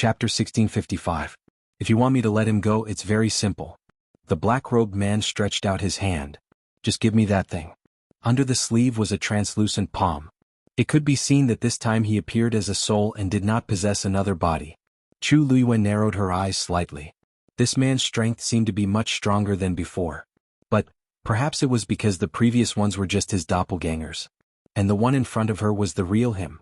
Chapter 1655. If you want me to let him go, it's very simple. The black-robed man stretched out his hand. Just give me that thing. Under the sleeve was a translucent palm. It could be seen that this time he appeared as a soul and did not possess another body. Chu Luiyue narrowed her eyes slightly. This man's strength seemed to be much stronger than before. But perhaps it was because the previous ones were just his doppelgangers. And the one in front of her was the real him.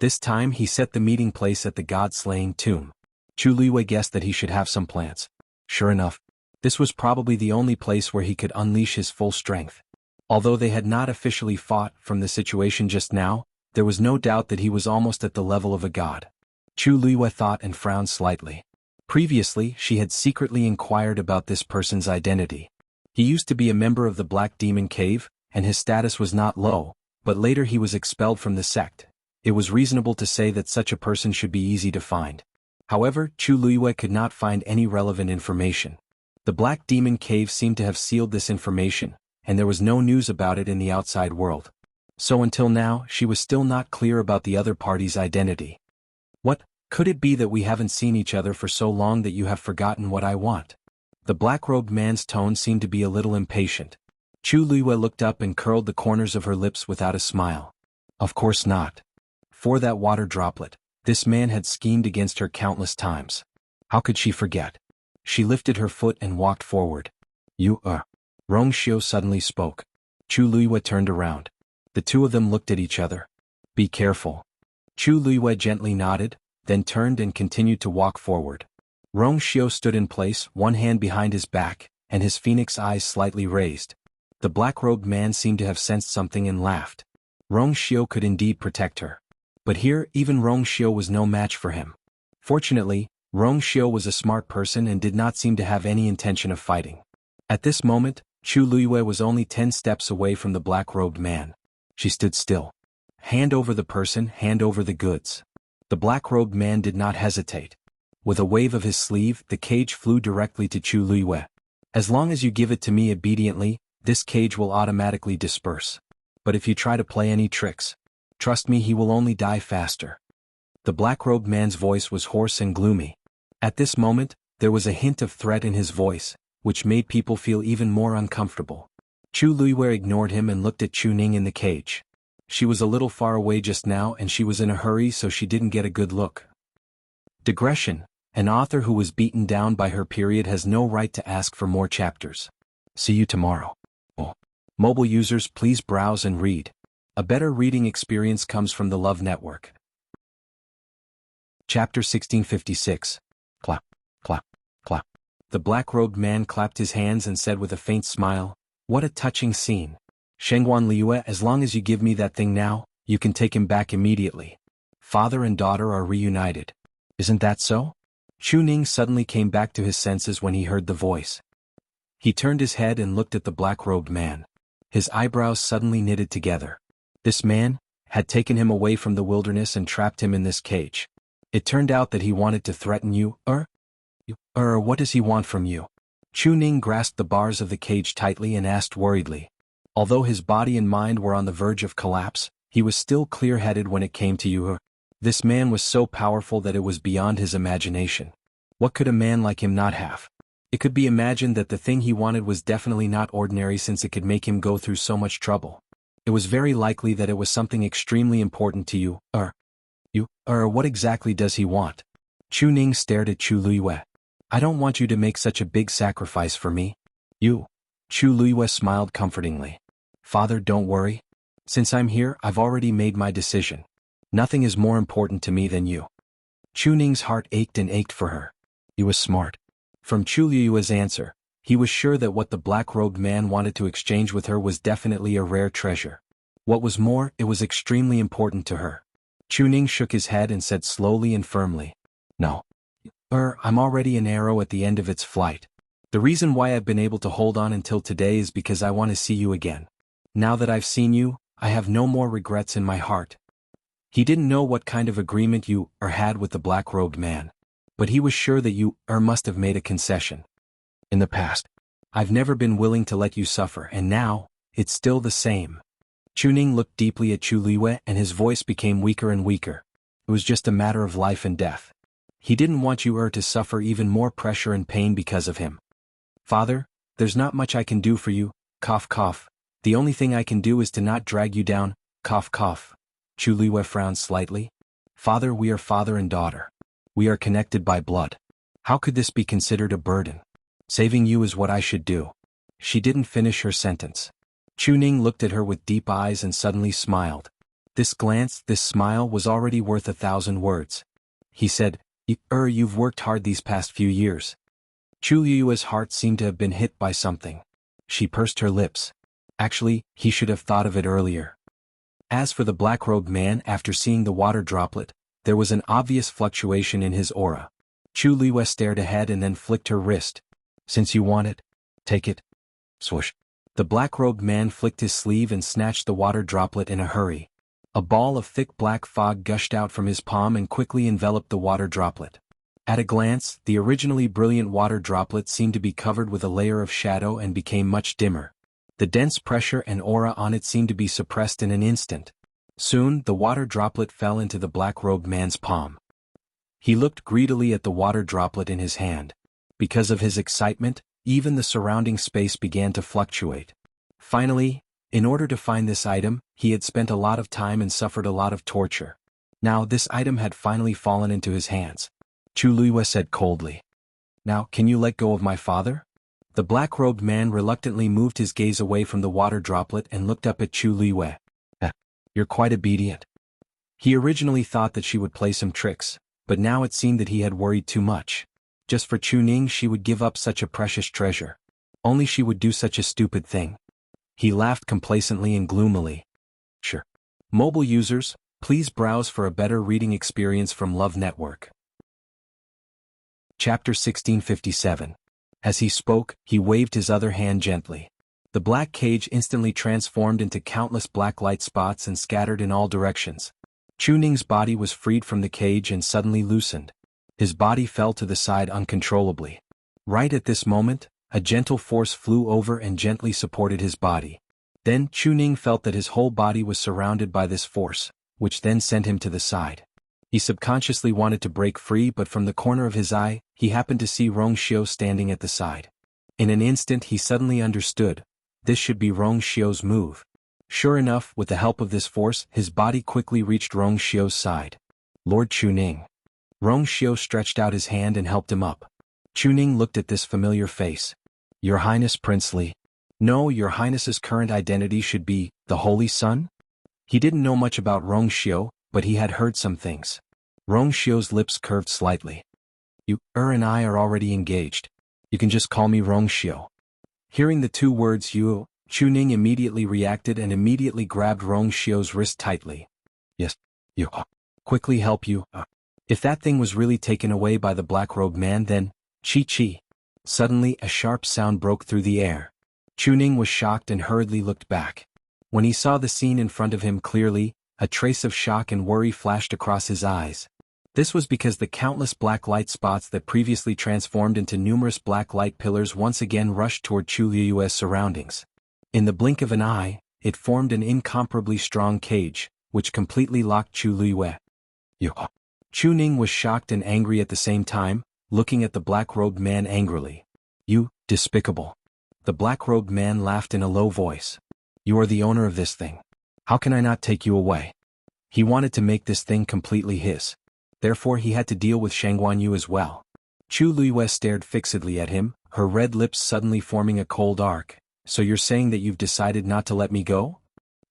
This time he set the meeting place at the god-slaying tomb. Chu Luiyue guessed that he should have some plants. Sure enough, this was probably the only place where he could unleash his full strength. Although they had not officially fought from the situation just now, there was no doubt that he was almost at the level of a god. Chu Luiyue thought and frowned slightly. Previously, she had secretly inquired about this person's identity. He used to be a member of the Black Demon Cave, and his status was not low, but later he was expelled from the sect. It was reasonable to say that such a person should be easy to find. However, Chu Luiyue could not find any relevant information. The Black Demon Cave seemed to have sealed this information, and there was no news about it in the outside world. So until now, she was still not clear about the other party's identity. What, could it be that we haven't seen each other for so long that you have forgotten what I want? The black-robed man's tone seemed to be a little impatient. Chu Luiyue looked up and curled the corners of her lips without a smile. Of course not. For that water droplet, this man had schemed against her countless times. How could she forget? She lifted her foot and walked forward. Rongxiu suddenly spoke. Chu Luiyue turned around. The two of them looked at each other. Be careful. Chu Luiyue gently nodded, then turned and continued to walk forward. Rongxiu stood in place, one hand behind his back, and his phoenix eyes slightly raised. The black-robed man seemed to have sensed something and laughed. Rongxiu could indeed protect her. But here, even Rongxiu was no match for him. Fortunately, Rongxiu was a smart person and did not seem to have any intention of fighting. At this moment, Chu Luiyue was only 10 steps away from the black-robed man. She stood still. Hand over the person, hand over the goods. The black-robed man did not hesitate. With a wave of his sleeve, the cage flew directly to Chu Luiyue. As long as you give it to me obediently, this cage will automatically disperse. But if you try to play any tricks, trust me, he will only die faster. The black-robed man's voice was hoarse and gloomy. At this moment, there was a hint of threat in his voice, which made people feel even more uncomfortable. Chu Luiyue ignored him and looked at Chu Ning in the cage. She was a little far away just now and she was in a hurry, so she didn't get a good look. Digression: an author who was beaten down by her period has no right to ask for more chapters. See you tomorrow. Mobile users, please browse and read. A better reading experience comes from the Love Network. Chapter 1656. Clap, clap, clap. The black-robed man clapped his hands and said with a faint smile, "What a touching scene. Xuanhuan Liue, as long as you give me that thing now, you can take him back immediately. Father and daughter are reunited. Isn't that so?" Chu Ning suddenly came back to his senses when he heard the voice. He turned his head and looked at the black-robed man. His eyebrows suddenly knitted together. This man had taken him away from the wilderness and trapped him in this cage. It turned out that he wanted to threaten you. What does he want from you? Chu Ning grasped the bars of the cage tightly and asked worriedly. Although his body and mind were on the verge of collapse, he was still clear-headed when it came to you. This man was so powerful that it was beyond his imagination. What could a man like him not have? It could be imagined that the thing he wanted was definitely not ordinary, since it could make him go through so much trouble. It was very likely that it was something extremely important to you. What exactly does he want? Chu Ning stared at Chu Luiyue. I don't want you to make such a big sacrifice for me. Chu Luiyue smiled comfortingly. Father, don't worry. Since I'm here, I've already made my decision. Nothing is more important to me than you. Chu Ning's heart ached and ached for her. He was smart. From Chu Luiyue's answer, he was sure that what the black-robed man wanted to exchange with her was definitely a rare treasure. What was more, it was extremely important to her. Chu Ning shook his head and said slowly and firmly, "No. I'm already an arrow at the end of its flight. The reason why I've been able to hold on until today is because I want to see you again. Now that I've seen you, I have no more regrets in my heart." He didn't know what kind of agreement you had with the black-robed man, but he was sure that you must have made a concession. In the past, I've never been willing to let you suffer, and now, it's still the same. Chu Ning looked deeply at Chu Luiyue and his voice became weaker and weaker. It was just a matter of life and death. He didn't want you to suffer even more pressure and pain because of him. Father, there's not much I can do for you, cough cough. The only thing I can do is to not drag you down, cough cough. Chu Liyue frowned slightly. Father, we are father and daughter. We are connected by blood. How could this be considered a burden? Saving you is what I should do. She didn't finish her sentence. Chu Ning looked at her with deep eyes and suddenly smiled. This glance, this smile was already worth 1,000 words. He said, You've worked hard these past few years. Chu Liyue's heart seemed to have been hit by something. She pursed her lips. Actually, he should have thought of it earlier. As for the black-robed man, after seeing the water droplet, there was an obvious fluctuation in his aura. Chu Liyue stared ahead and then flicked her wrist. Since you want it, take it. Swoosh. The black-robed man flicked his sleeve and snatched the water droplet in a hurry. A ball of thick black fog gushed out from his palm and quickly enveloped the water droplet. At a glance, the originally brilliant water droplet seemed to be covered with a layer of shadow and became much dimmer. The dense pressure and aura on it seemed to be suppressed in an instant. Soon, the water droplet fell into the black-robed man's palm. He looked greedily at the water droplet in his hand. Because of his excitement, even the surrounding space began to fluctuate. Finally, in order to find this item, he had spent a lot of time and suffered a lot of torture. Now this item had finally fallen into his hands. Chu Liyue said coldly. Now, can you let go of my father? The black-robed man reluctantly moved his gaze away from the water droplet and looked up at Chu Liyue. You're quite obedient. He originally thought that she would play some tricks, but now it seemed that he had worried too much. Just for Chu Ning she would give up such a precious treasure. Only she would do such a stupid thing. He laughed complacently and gloomily. Sure. Mobile users, please browse for a better reading experience from Love Network. Chapter 1657. As he spoke, he waved his other hand gently. The black cage instantly transformed into countless black light spots and scattered in all directions. Chu Ning's body was freed from the cage and suddenly loosened. His body fell to the side uncontrollably. Right at this moment, a gentle force flew over and gently supported his body. Then Chu Ning felt that his whole body was surrounded by this force, which then sent him to the side. He subconsciously wanted to break free, but from the corner of his eye, he happened to see Rongxiao standing at the side. In an instant he suddenly understood. This should be Rongxiao's move. Sure enough, with the help of this force, his body quickly reached Rongxiao's side. Lord Chu Ning. Rongxiao stretched out his hand and helped him up. Chu Ning looked at this familiar face. Your Highness Princely. No, Your Highness's current identity should be the Holy Sun? He didn't know much about Rongxiao, but he had heard some things. Rongxiao's lips curved slightly. You, and I are already engaged. You can just call me Rongxiao. Hearing the two words you, Chu Ning immediately reacted and immediately grabbed Rongxiao's wrist tightly. Yes, you. Quickly help you. If that thing was really taken away by the black-robed man, then, chi. Suddenly a sharp sound broke through the air. Chu Ning was shocked and hurriedly looked back. When he saw the scene in front of him clearly, a trace of shock and worry flashed across his eyes. This was because the countless black light spots that previously transformed into numerous black light pillars once again rushed toward Chu Liyue's surroundings. In the blink of an eye, it formed an incomparably strong cage, which completely locked Chu Liyue. Chu Ning was shocked and angry at the same time, looking at the black-robed man angrily. You, despicable. The black-robed man laughed in a low voice. You are the owner of this thing. How can I not take you away? He wanted to make this thing completely his. Therefore he had to deal with Xuanhuan as well. Chu Liyue stared fixedly at him, her red lips suddenly forming a cold arc. So you're saying that you've decided not to let me go?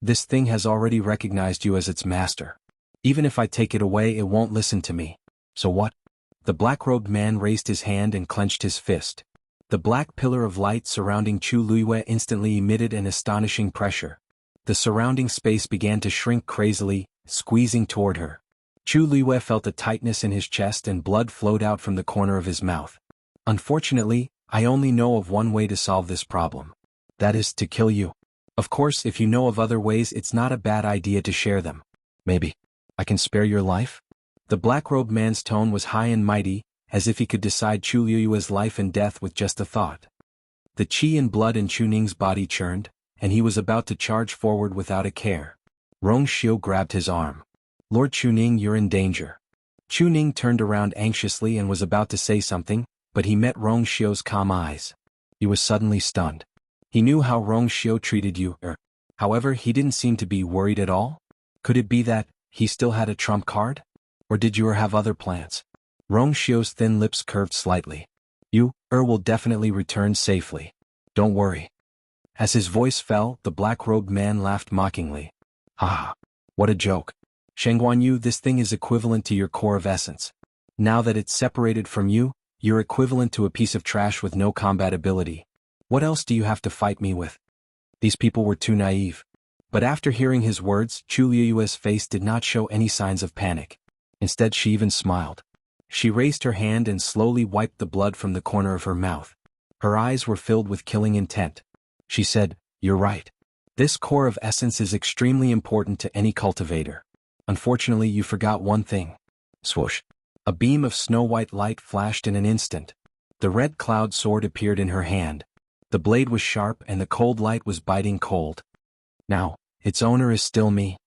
This thing has already recognized you as its master. Even if I take it away, it won't listen to me. So what? The black-robed man raised his hand and clenched his fist. The black pillar of light surrounding Chu Liyue instantly emitted an astonishing pressure. The surrounding space began to shrink crazily, squeezing toward her. Chu Liyue felt a tightness in his chest and blood flowed out from the corner of his mouth. Unfortunately, I only know of one way to solve this problem. That is to kill you. Of course, if you know of other ways, it's not a bad idea to share them. Maybe I can spare your life? The black-robed man's tone was high and mighty, as if he could decide Chu Liyue's life and death with just a thought. The qi and blood in Chu Ning's body churned, and he was about to charge forward without a care. Rongxiao grabbed his arm. Lord Chu Ning, you're in danger. Chu Ning turned around anxiously and was about to say something, but he met Rong Xiu's calm eyes. He was suddenly stunned. He knew how Rong Xiu treated you, however, he didn't seem to be worried at all. Could it be that he still had a trump card? Or did you have other plans? Rong Xiu's thin lips curved slightly. You, will definitely return safely. Don't worry. As his voice fell, the black-robed man laughed mockingly. Ha! What a joke. Xuanhuan, this thing is equivalent to your core of essence. Now that it's separated from you, you're equivalent to a piece of trash with no combat ability. What else do you have to fight me with? These people were too naive. But after hearing his words, Chu Liyue's face did not show any signs of panic. Instead, she even smiled. She raised her hand and slowly wiped the blood from the corner of her mouth. Her eyes were filled with killing intent. She said, "You're right. This core of essence is extremely important to any cultivator. Unfortunately, you forgot one thing." Swoosh. A beam of snow-white light flashed in an instant. The red cloud sword appeared in her hand. The blade was sharp and the cold light was biting cold. Now, its owner is still me.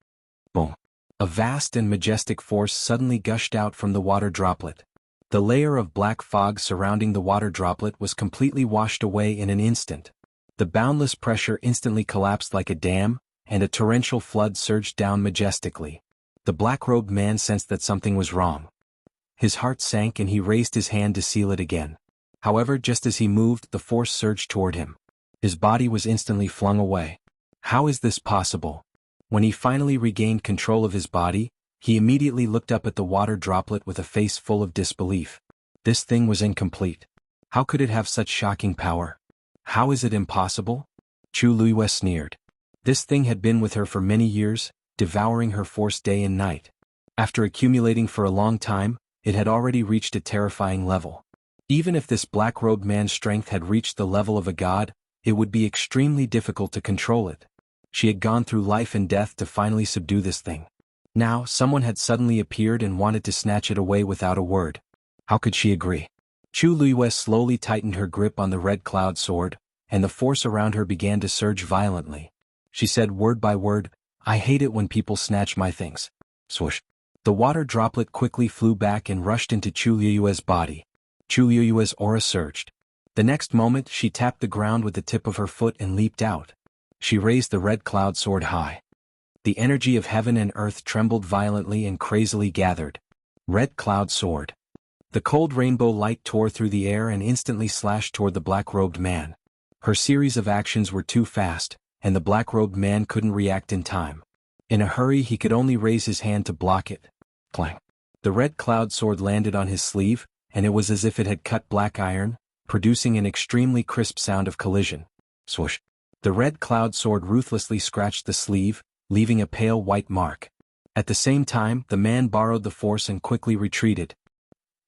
Boom. A vast and majestic force suddenly gushed out from the water droplet. The layer of black fog surrounding the water droplet was completely washed away in an instant. The boundless pressure instantly collapsed like a dam, and a torrential flood surged down majestically. The black-robed man sensed that something was wrong. His heart sank and he raised his hand to seal it again. However, just as he moved, the force surged toward him. His body was instantly flung away. How is this possible? When he finally regained control of his body, he immediately looked up at the water droplet with a face full of disbelief. This thing was incomplete. How could it have such shocking power? How is it impossible? Chu Liyue sneered. This thing had been with her for many years, devouring her force day and night. After accumulating for a long time, it had already reached a terrifying level. Even if this black-robed man's strength had reached the level of a god, it would be extremely difficult to control it. She had gone through life and death to finally subdue this thing. Now, someone had suddenly appeared and wanted to snatch it away without a word. How could she agree? Chu Liyue slowly tightened her grip on the red cloud sword, and the force around her began to surge violently. She said word by word, "I hate it when people snatch my things." Swoosh. The water droplet quickly flew back and rushed into Chu Liyue's body. Chu Liyue's aura surged. The next moment, she tapped the ground with the tip of her foot and leaped out. She raised the red cloud sword high. The energy of heaven and earth trembled violently and crazily gathered. Red cloud sword. The cold rainbow light tore through the air and instantly slashed toward the black-robed man. Her series of actions were too fast, and the black-robed man couldn't react in time. In a hurry, he could only raise his hand to block it. Clang. The red cloud sword landed on his sleeve, and it was as if it had cut black iron, producing an extremely crisp sound of collision. Swoosh. The red cloud sword ruthlessly scratched the sleeve, leaving a pale white mark. At the same time, the man borrowed the force and quickly retreated.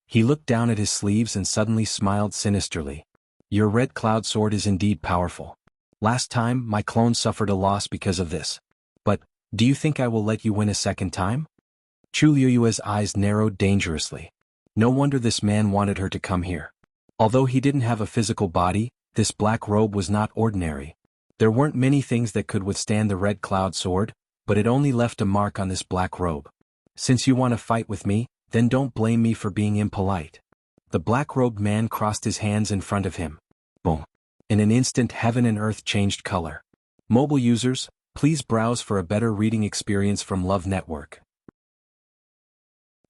He looked down at his sleeves and suddenly smiled sinisterly. "Your red cloud sword is indeed powerful. Last time, my clone suffered a loss because of this. But, do you think I will let you win a second time?" Chu Liyue's eyes narrowed dangerously. No wonder this man wanted her to come here. Although he didn't have a physical body, this black robe was not ordinary. There weren't many things that could withstand the red cloud sword, but it only left a mark on this black robe. "Since you want to fight with me, then don't blame me for being impolite." The black-robed man crossed his hands in front of him. Boom. In an instant, heaven and earth changed color. Mobile users, please browse for a better reading experience from Love Network.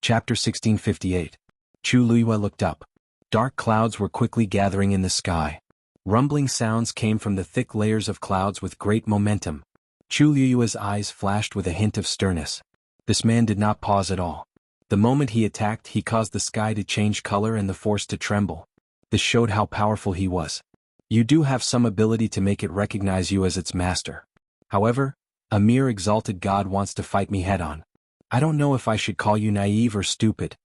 Chapter 1658. Chu Liyue looked up. Dark clouds were quickly gathering in the sky. Rumbling sounds came from the thick layers of clouds with great momentum. Chu Liyue's eyes flashed with a hint of sternness. This man did not pause at all. The moment he attacked, he caused the sky to change color and the force to tremble. This showed how powerful he was. You do have some ability to make it recognize you as its master. However, a mere exalted god wants to fight me head-on. I don't know if I should call you naive or stupid.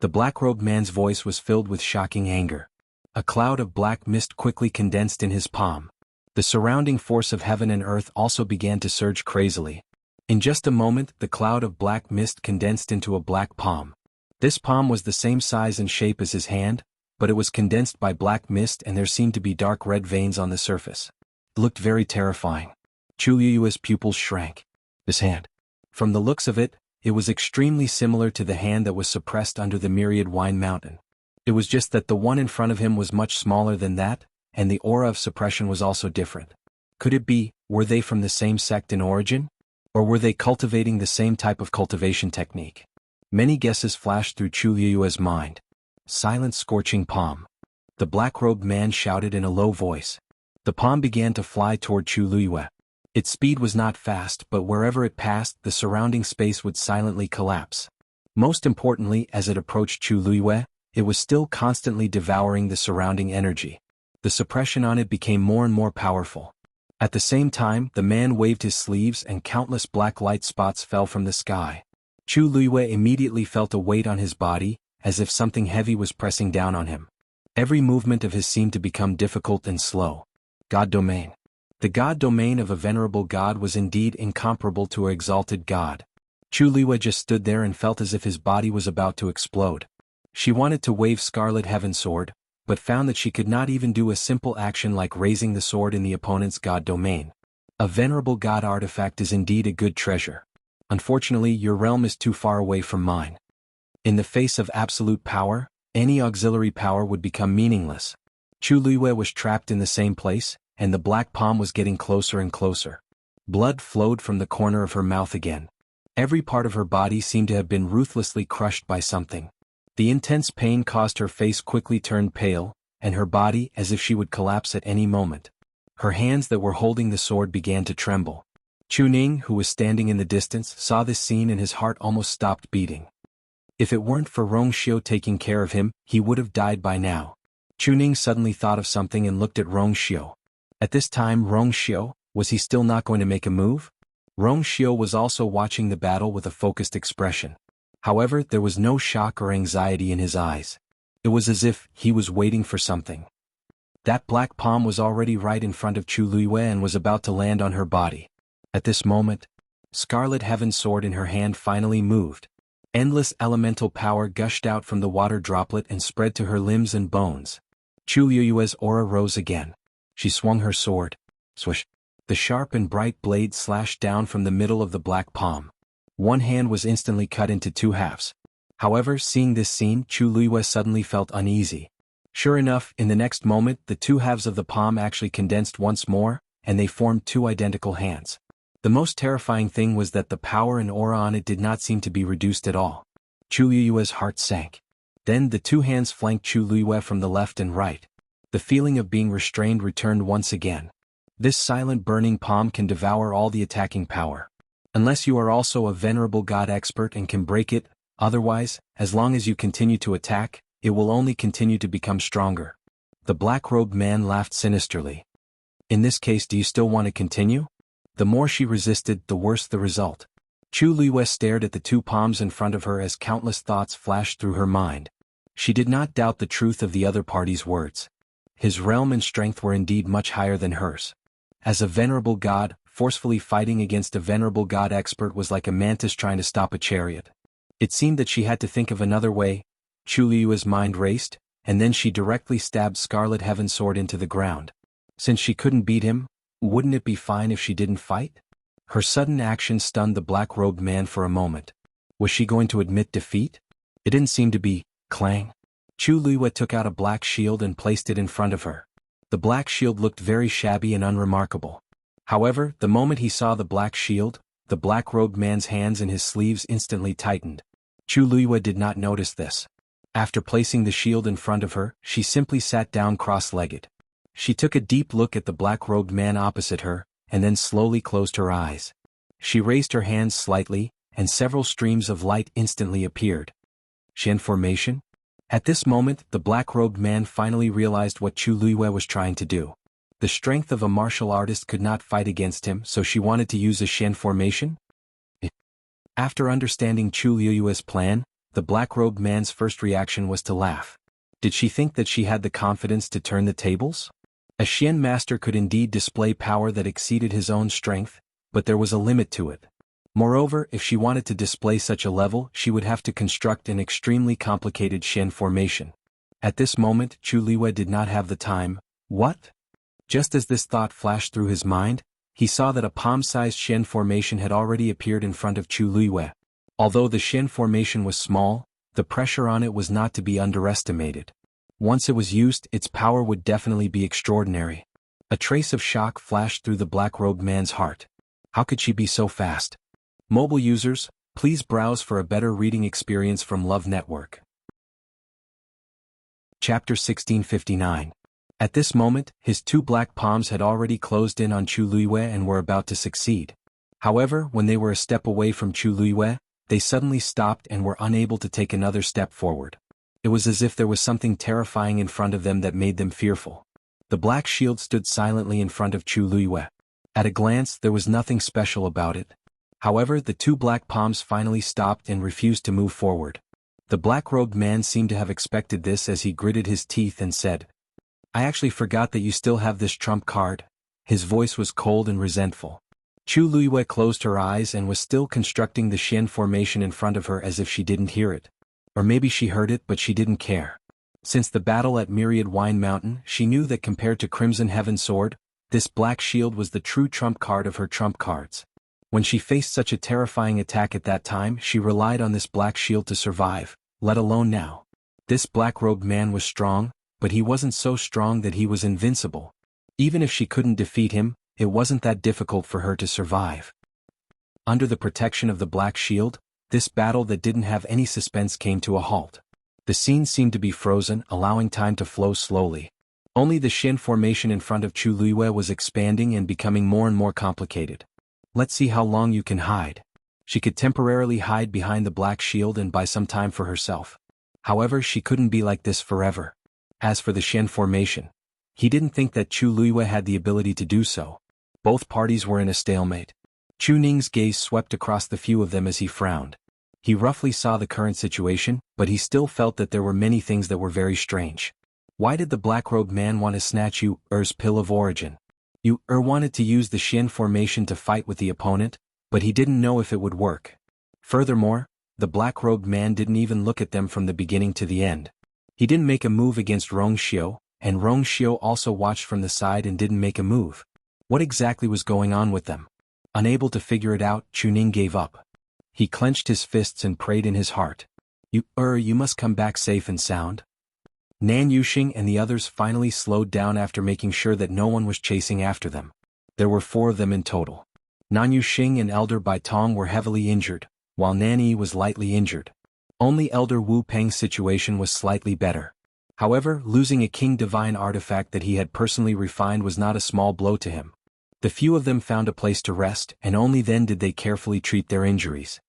The black-robed man's voice was filled with shocking anger. A cloud of black mist quickly condensed in his palm. The surrounding force of heaven and earth also began to surge crazily. In just a moment, the cloud of black mist condensed into a black palm. This palm was the same size and shape as his hand, but it was condensed by black mist and there seemed to be dark red veins on the surface. It looked very terrifying. Chu Liyue's pupils shrank. This hand. From the looks of it, It was extremely similar to the hand that was suppressed under the myriad wine mountain. It was just that the one in front of him was much smaller than that, and the aura of suppression was also different. Could it be, were they from the same sect in origin? Or were they cultivating the same type of cultivation technique? Many guesses flashed through Chu Liyue's mind. Silent scorching palm. The black-robed man shouted in a low voice. The palm began to fly toward Chu Liyue. Its speed was not fast, but wherever it passed, the surrounding space would silently collapse. Most importantly, as it approached Chu Liyue, it was still constantly devouring the surrounding energy. The suppression on it became more and more powerful. At the same time, the man waved his sleeves and countless black light spots fell from the sky. Chu Liyue immediately felt a weight on his body, as if something heavy was pressing down on him. Every movement of his seemed to become difficult and slow. God domain. The god domain of a venerable god was indeed incomparable to an exalted god. Chu Liyue just stood there and felt as if his body was about to explode. She wanted to wave Scarlet Heaven Sword, but found that she could not even do a simple action like raising the sword in the opponent's god domain. A venerable god artifact is indeed a good treasure. Unfortunately, your realm is too far away from mine. In the face of absolute power, any auxiliary power would become meaningless. Chu Liyue was trapped in the same place, and the black palm was getting closer and closer. Blood flowed from the corner of her mouth again. Every part of her body seemed to have been ruthlessly crushed by something. The intense pain caused her face quickly turned pale, and her body as if she would collapse at any moment. Her hands that were holding the sword began to tremble. Chu Ning, who was standing in the distance, saw this scene and his heart almost stopped beating. If it weren't for Rongxiu taking care of him, he would have died by now. Chu Ning suddenly thought of something and looked at Rongxiu. At this time, Rongxiu, was he still not going to make a move? Rongxiu was also watching the battle with a focused expression. However, there was no shock or anxiety in his eyes. It was as if he was waiting for something. That black palm was already right in front of Chu Liyue and was about to land on her body. At this moment, Scarlet Heaven Sword in her hand finally moved. Endless elemental power gushed out from the water droplet and spread to her limbs and bones. Chu Liyue's aura rose again. She swung her sword. Swish! The sharp and bright blade slashed down from the middle of the black palm. One hand was instantly cut into two halves. However, seeing this scene, Chu Liyue suddenly felt uneasy. Sure enough, in the next moment, the two halves of the palm actually condensed once more, and they formed two identical hands. The most terrifying thing was that the power and aura on it did not seem to be reduced at all. Chu Liyue's heart sank. Then the two hands flanked Chu Liyue from the left and right. The feeling of being restrained returned once again. This silent burning palm can devour all the attacking power. Unless you are also a venerable god expert and can break it, otherwise, as long as you continue to attack, it will only continue to become stronger. The black-robed man laughed sinisterly. In this case, do you still want to continue? The more she resisted, the worse the result. Chu Liyue stared at the two palms in front of her as countless thoughts flashed through her mind. She did not doubt the truth of the other party's words. His realm and strength were indeed much higher than hers. As a venerable god, forcefully fighting against a venerable god expert was like a mantis trying to stop a chariot. It seemed that she had to think of another way. Chu Liyue's mind raced, and then she directly stabbed Scarlet Heaven Sword into the ground. Since she couldn't beat him, wouldn't it be fine if she didn't fight? Her sudden action stunned the black-robed man for a moment. Was she going to admit defeat? It didn't seem to be. Clang. Chu Liyue took out a black shield and placed it in front of her. The black shield looked very shabby and unremarkable. However, the moment he saw the black shield, the black-robed man's hands in his sleeves instantly tightened. Chu Liyue did not notice this. After placing the shield in front of her, she simply sat down cross-legged. She took a deep look at the black-robed man opposite her, and then slowly closed her eyes. She raised her hands slightly, and several streams of light instantly appeared. Xian formation? At this moment, the black-robed man finally realized what Chu Liyue was trying to do. The strength of a martial artist could not fight against him, so she wanted to use a Xian formation? After understanding Chu Liyue's plan, the black-robed man's first reaction was to laugh. Did she think that she had the confidence to turn the tables? A Xian master could indeed display power that exceeded his own strength, but there was a limit to it. Moreover, if she wanted to display such a level, she would have to construct an extremely complicated Xian formation. At this moment, Chu Liyue did not have the time. What? Just as this thought flashed through his mind, he saw that a palm-sized Xian formation had already appeared in front of Chu Liyue. Although the Shin formation was small, the pressure on it was not to be underestimated. Once it was used, its power would definitely be extraordinary. A trace of shock flashed through the black-robed man's heart. How could she be so fast? Mobile users, please browse for a better reading experience from Love Network. Chapter 1659. At this moment, his two black palms had already closed in on Chu Luiyue and were about to succeed. However, when they were a step away from Chu Luiyue, they suddenly stopped and were unable to take another step forward. It was as if there was something terrifying in front of them that made them fearful. The black shield stood silently in front of Chu Luiyue. At a glance, there was nothing special about it. However, the two black palms finally stopped and refused to move forward. The black-robed man seemed to have expected this as he gritted his teeth and said, "I actually forgot that you still have this trump card." His voice was cold and resentful. Chu Luiyue closed her eyes and was still constructing the Shin formation in front of her as if she didn't hear it. Or maybe she heard it but she didn't care. Since the battle at Myriad Wine Mountain, she knew that compared to Crimson Heaven Sword, this black shield was the true trump card of her trump cards. When she faced such a terrifying attack at that time, she relied on this black shield to survive, let alone now. This black-robed man was strong, but he wasn't so strong that he was invincible. Even if she couldn't defeat him, it wasn't that difficult for her to survive. Under the protection of the black shield, this battle that didn't have any suspense came to a halt. The scene seemed to be frozen, allowing time to flow slowly. Only the Shin formation in front of Chu Luiyue was expanding and becoming more and more complicated. Let's see how long you can hide. She could temporarily hide behind the black shield and buy some time for herself. However, she couldn't be like this forever. As for the Shin formation, he didn't think that Chu Luiyue had the ability to do so. Both parties were in a stalemate. Chu Ning's gaze swept across the few of them as he frowned. He roughly saw the current situation, but he still felt that there were many things that were very strange. Why did the black-robed man want to snatch Yu's pill of origin? Yu wanted to use the Shin formation to fight with the opponent, but he didn't know if it would work. Furthermore, the black-robed man didn't even look at them from the beginning to the end. He didn't make a move against Rongxiu, and Rongxiu also watched from the side and didn't make a move. What exactly was going on with them? Unable to figure it out, Chu Ning gave up. He clenched his fists and prayed in his heart. You must come back safe and sound." Nan Yuxing and the others finally slowed down after making sure that no one was chasing after them. There were 4 of them in total. Nan Yuxing and Elder Bai Tong were heavily injured, while Nan Yi was lightly injured. Only Elder Wu Peng's situation was slightly better. However, losing a King Divine artifact that he had personally refined was not a small blow to him. The few of them found a place to rest, and only then did they carefully treat their injuries.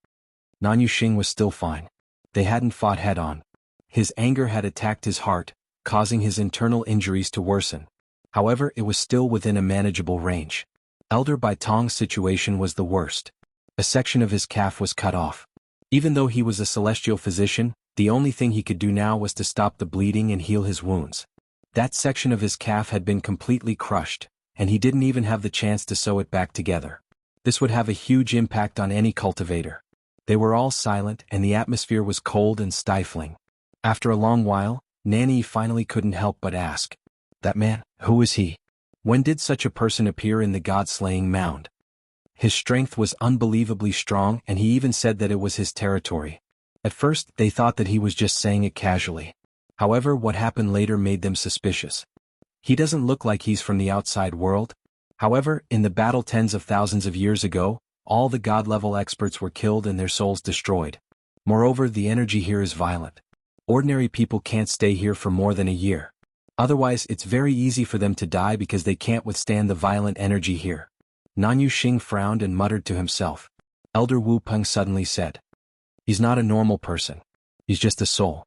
Nan Yuxing was still fine. They hadn't fought head-on. His anger had attacked his heart, causing his internal injuries to worsen. However, it was still within a manageable range. Elder Bai Tong's situation was the worst. A section of his calf was cut off. Even though he was a celestial physician, the only thing he could do now was to stop the bleeding and heal his wounds. That section of his calf had been completely crushed, and he didn't even have the chance to sew it back together. This would have a huge impact on any cultivator. They were all silent and the atmosphere was cold and stifling. After a long while, Nanny finally couldn't help but ask, "That man, who is he? When did such a person appear in the god-slaying mound?" His strength was unbelievably strong and he even said that it was his territory. At first, they thought that he was just saying it casually. However, what happened later made them suspicious. He doesn't look like he's from the outside world. However, in the battle tens of thousands of years ago, all the god-level experts were killed and their souls destroyed. Moreover, the energy here is violent. Ordinary people can't stay here for more than a year. Otherwise, it's very easy for them to die because they can't withstand the violent energy here. Nan Yuxing frowned and muttered to himself. Elder Wu Peng suddenly said, "He's not a normal person. He's just a soul.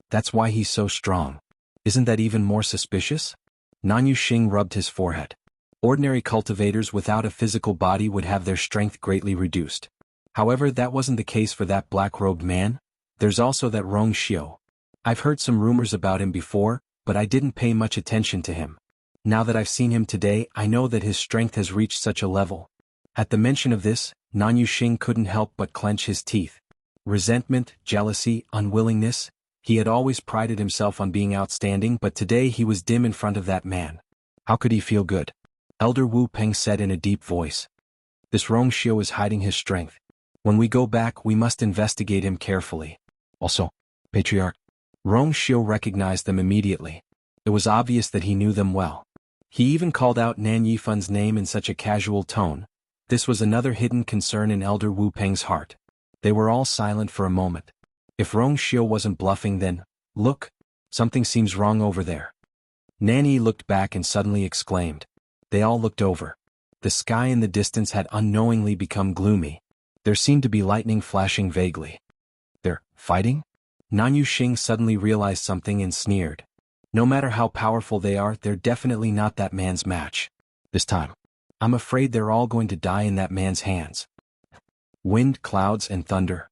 That's why he's so strong. Isn't that even more suspicious?" Nan Yuxing rubbed his forehead. Ordinary cultivators without a physical body would have their strength greatly reduced. However, that wasn't the case for that black-robed man. There's also that Rongxiu. I've heard some rumors about him before, but I didn't pay much attention to him. Now that I've seen him today, I know that his strength has reached such a level. At the mention of this, Nan Yuxing couldn't help but clench his teeth. Resentment, jealousy, unwillingness. He had always prided himself on being outstanding, but today he was dim in front of that man. How could he feel good? Elder Wu Peng said in a deep voice. This Rongxiu is hiding his strength. When we go back we must investigate him carefully. Also, Patriarch. Rong Xiu recognized them immediately. It was obvious that he knew them well. He even called out Nan Yifun's name in such a casual tone. This was another hidden concern in Elder Wu Peng's heart. They were all silent for a moment. If Rong Xiu wasn't bluffing then, look, something seems wrong over there. Nanny looked back and suddenly exclaimed. They all looked over. The sky in the distance had unknowingly become gloomy. There seemed to be lightning flashing vaguely. They're fighting? Nan Yuxing suddenly realized something and sneered. No matter how powerful they are, they're definitely not that man's match. This time, I'm afraid they're all going to die in that man's hands. Wind, clouds, and thunder.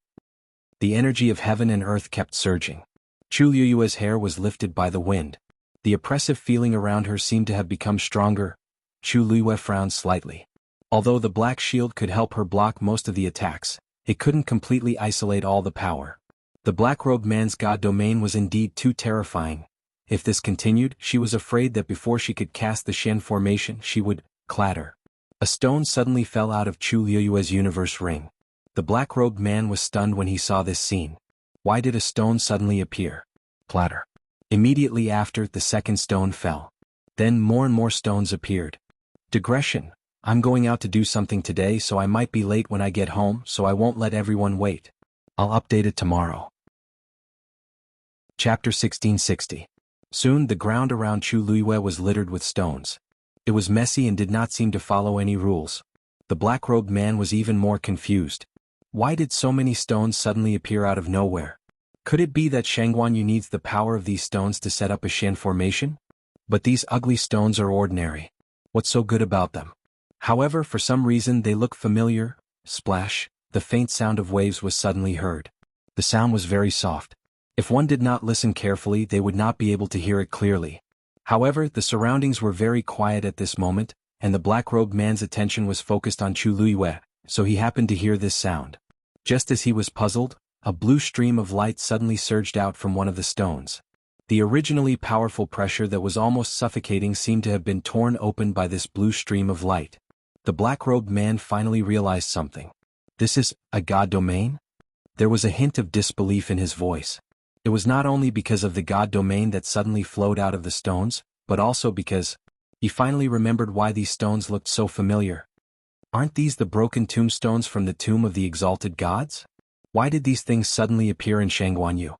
The energy of heaven and earth kept surging. Chu Liyue's hair was lifted by the wind. The oppressive feeling around her seemed to have become stronger. Chu Liyue frowned slightly. Although the black shield could help her block most of the attacks, it couldn't completely isolate all the power. The black-robed man's god domain was indeed too terrifying. If this continued, she was afraid that before she could cast the Shen formation she would clatter. A stone suddenly fell out of Chu Liyue's universe ring. The black-robed man was stunned when he saw this scene. Why did a stone suddenly appear? Clatter. Immediately after, the second stone fell. Then more and more stones appeared. Digression. I'm going out to do something today so I might be late when I get home, so I won't let everyone wait. I'll update it tomorrow. Chapter 1660. Soon the ground around Chu Liyue was littered with stones. It was messy and did not seem to follow any rules. The black-robed man was even more confused. Why did so many stones suddenly appear out of nowhere? Could it be that Xuanhuan needs the power of these stones to set up a Shen formation? But these ugly stones are ordinary. What's so good about them? However, for some reason they look familiar. Splash, the faint sound of waves was suddenly heard. The sound was very soft. If one did not listen carefully they would not be able to hear it clearly. However, the surroundings were very quiet at this moment, and the black-robed man's attention was focused on Chu Liyue, so he happened to hear this sound. Just as he was puzzled, a blue stream of light suddenly surged out from one of the stones. The originally powerful pressure that was almost suffocating seemed to have been torn open by this blue stream of light. The black-robed man finally realized something. This is a god domain? There was a hint of disbelief in his voice. It was not only because of the god domain that suddenly flowed out of the stones, but also because he finally remembered why these stones looked so familiar. Aren't these the broken tombstones from the tomb of the exalted gods? Why did these things suddenly appear in Xuanhuan?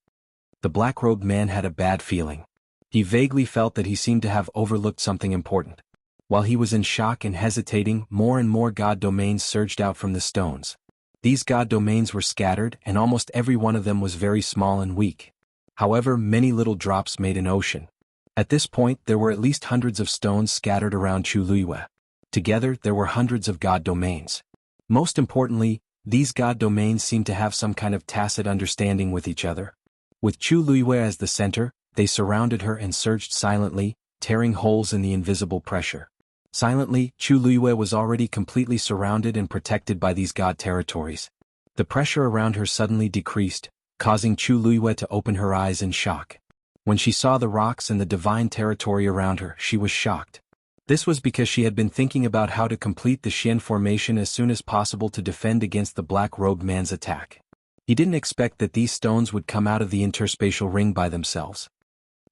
The black-robed man had a bad feeling. He vaguely felt that he seemed to have overlooked something important. While he was in shock and hesitating, more and more god domains surged out from the stones. These god domains were scattered, and almost every one of them was very small and weak. However, many little drops made an ocean. At this point, there were at least hundreds of stones scattered around Chu Liyue. Together, there were hundreds of god domains. Most importantly, these god domains seemed to have some kind of tacit understanding with each other. With Chu Liyue as the center, they surrounded her and surged silently, tearing holes in the invisible pressure. Silently, Chu Liyue was already completely surrounded and protected by these god territories. The pressure around her suddenly decreased, causing Chu Liyue to open her eyes in shock. When she saw the rocks and the divine territory around her, she was shocked. This was because she had been thinking about how to complete the Shen formation as soon as possible to defend against the black-robed man's attack. He didn't expect that these stones would come out of the interspatial ring by themselves.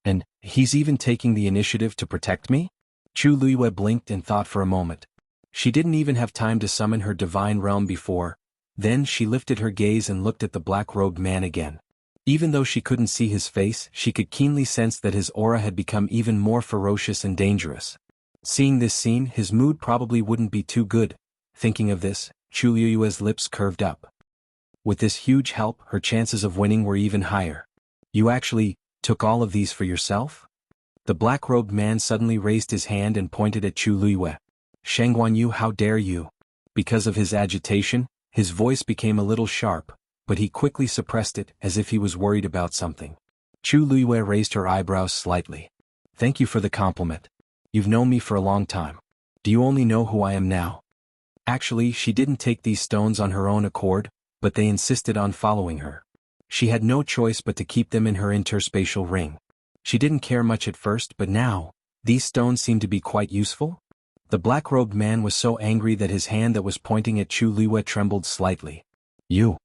And he's even taking the initiative to protect me? Chu Liyue blinked and thought for a moment. She didn't even have time to summon her divine realm before. Then she lifted her gaze and looked at the black-robed man again. Even though she couldn't see his face, she could keenly sense that his aura had become even more ferocious and dangerous. Seeing this scene, his mood probably wouldn't be too good. Thinking of this, Chu Liyue's lips curved up. With this huge help, her chances of winning were even higher. You actually took all of these for yourself? The black-robed man suddenly raised his hand and pointed at Chu Liyue. Xuanhuan, how dare you? Because of his agitation, his voice became a little sharp, but he quickly suppressed it as if he was worried about something. Chu Liyue raised her eyebrows slightly. Thank you for the compliment. You've known me for a long time. Do you only know who I am now? Actually, she didn't take these stones on her own accord, but they insisted on following her. She had no choice but to keep them in her interspatial ring. She didn't care much at first, but now, these stones seemed to be quite useful. The black-robed man was so angry that his hand that was pointing at Chu Liyue trembled slightly. You.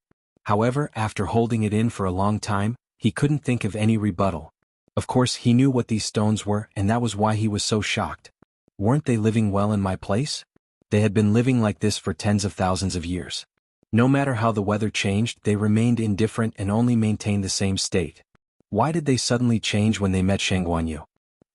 However, after holding it in for a long time, he couldn't think of any rebuttal. Of course, he knew what these stones were, and that was why he was so shocked. Weren't they living well in my place? They had been living like this for tens of thousands of years. No matter how the weather changed, they remained indifferent and only maintained the same state. Why did they suddenly change when they met Xuanhuan?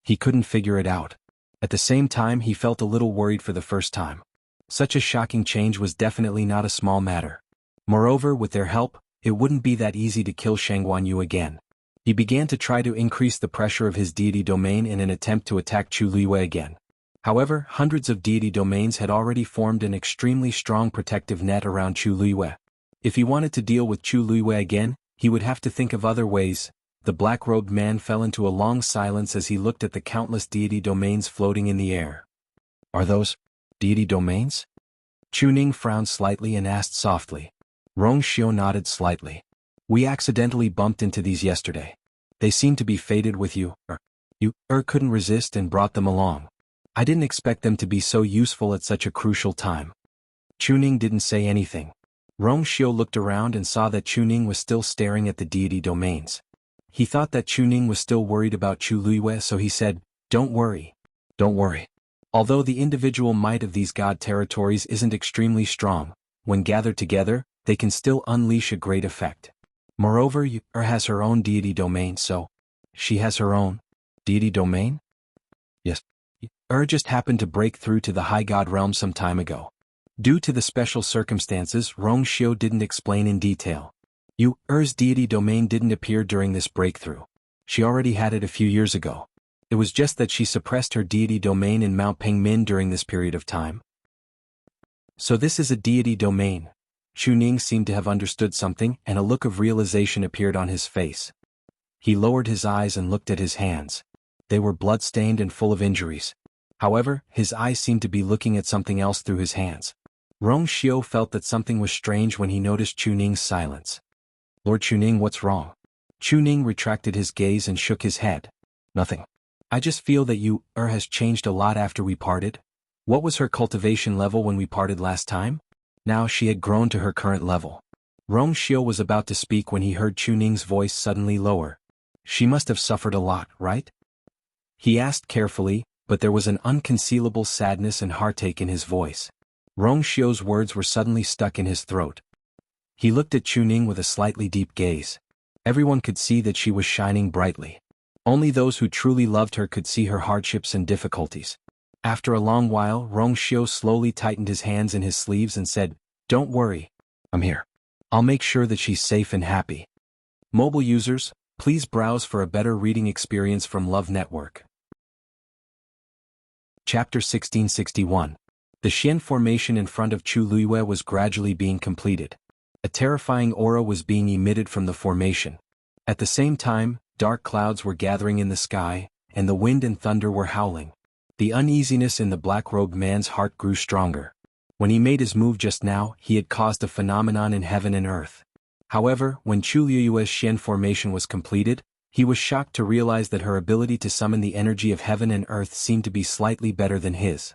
He couldn't figure it out. At the same time, he felt a little worried for the first time. Such a shocking change was definitely not a small matter. Moreover, with their help, it wouldn't be that easy to kill Xuanhuan again. He began to try to increase the pressure of his deity domain in an attempt to attack Chuliwei again. However, hundreds of deity domains had already formed an extremely strong protective net around Chuliwei. If he wanted to deal with Chuliwei again, he would have to think of other ways. The black-robed man fell into a long silence as he looked at the countless deity domains floating in the air. Are those deity domains? Chuning frowned slightly and asked softly. Rongxiu nodded slightly. We accidentally bumped into these yesterday. They seem to be fated with you. You couldn't resist and brought them along. I didn't expect them to be so useful at such a crucial time. Chuning didn't say anything. Rongxiu looked around and saw that Chuning was still staring at the deity domains. He thought that Chuning was still worried about Chuliwei, so he said, Don't worry. Don't worry. Although the individual might of these god territories isn't extremely strong, when gathered together, they can still unleash a great effect. Moreover, has her own deity domain, so she has her own deity domain? Yes. Just happened to break through to the high god realm some time ago. Due to the special circumstances, Rongxiu didn't explain in detail. Er's deity domain didn't appear during this breakthrough. She already had it a few years ago. It was just that she suppressed her deity domain in Mount Pengmin during this period of time. So this is a deity domain. Chuning seemed to have understood something, and a look of realization appeared on his face. He lowered his eyes and looked at his hands. They were blood-stained and full of injuries. However, his eyes seemed to be looking at something else through his hands. Rongxiu felt that something was strange when he noticed Chuning's silence. Lord Chuning, what's wrong? Chuning retracted his gaze and shook his head. Nothing. I just feel that has changed a lot after we parted. What was her cultivation level when we parted last time? Now she had grown to her current level. Rongxiu was about to speak when he heard Chuning's voice suddenly lower. She must have suffered a lot, right? He asked carefully, but there was an unconcealable sadness and heartache in his voice. Rongxiu's words were suddenly stuck in his throat. He looked at Chuning with a slightly deep gaze. Everyone could see that she was shining brightly. Only those who truly loved her could see her hardships and difficulties. After a long while, Rongxiu slowly tightened his hands in his sleeves and said, Don't worry. I'm here. I'll make sure that she's safe and happy. Mobile users, please browse for a better reading experience from Love Network. Chapter 1661. The Xian formation in front of Chuliwei was gradually being completed. A terrifying aura was being emitted from the formation. At the same time, dark clouds were gathering in the sky, and the wind and thunder were howling. The uneasiness in the black-robed man's heart grew stronger. When he made his move just now, he had caused a phenomenon in heaven and earth. However, when Chuliwei's Xian formation was completed, he was shocked to realize that her ability to summon the energy of heaven and earth seemed to be slightly better than his.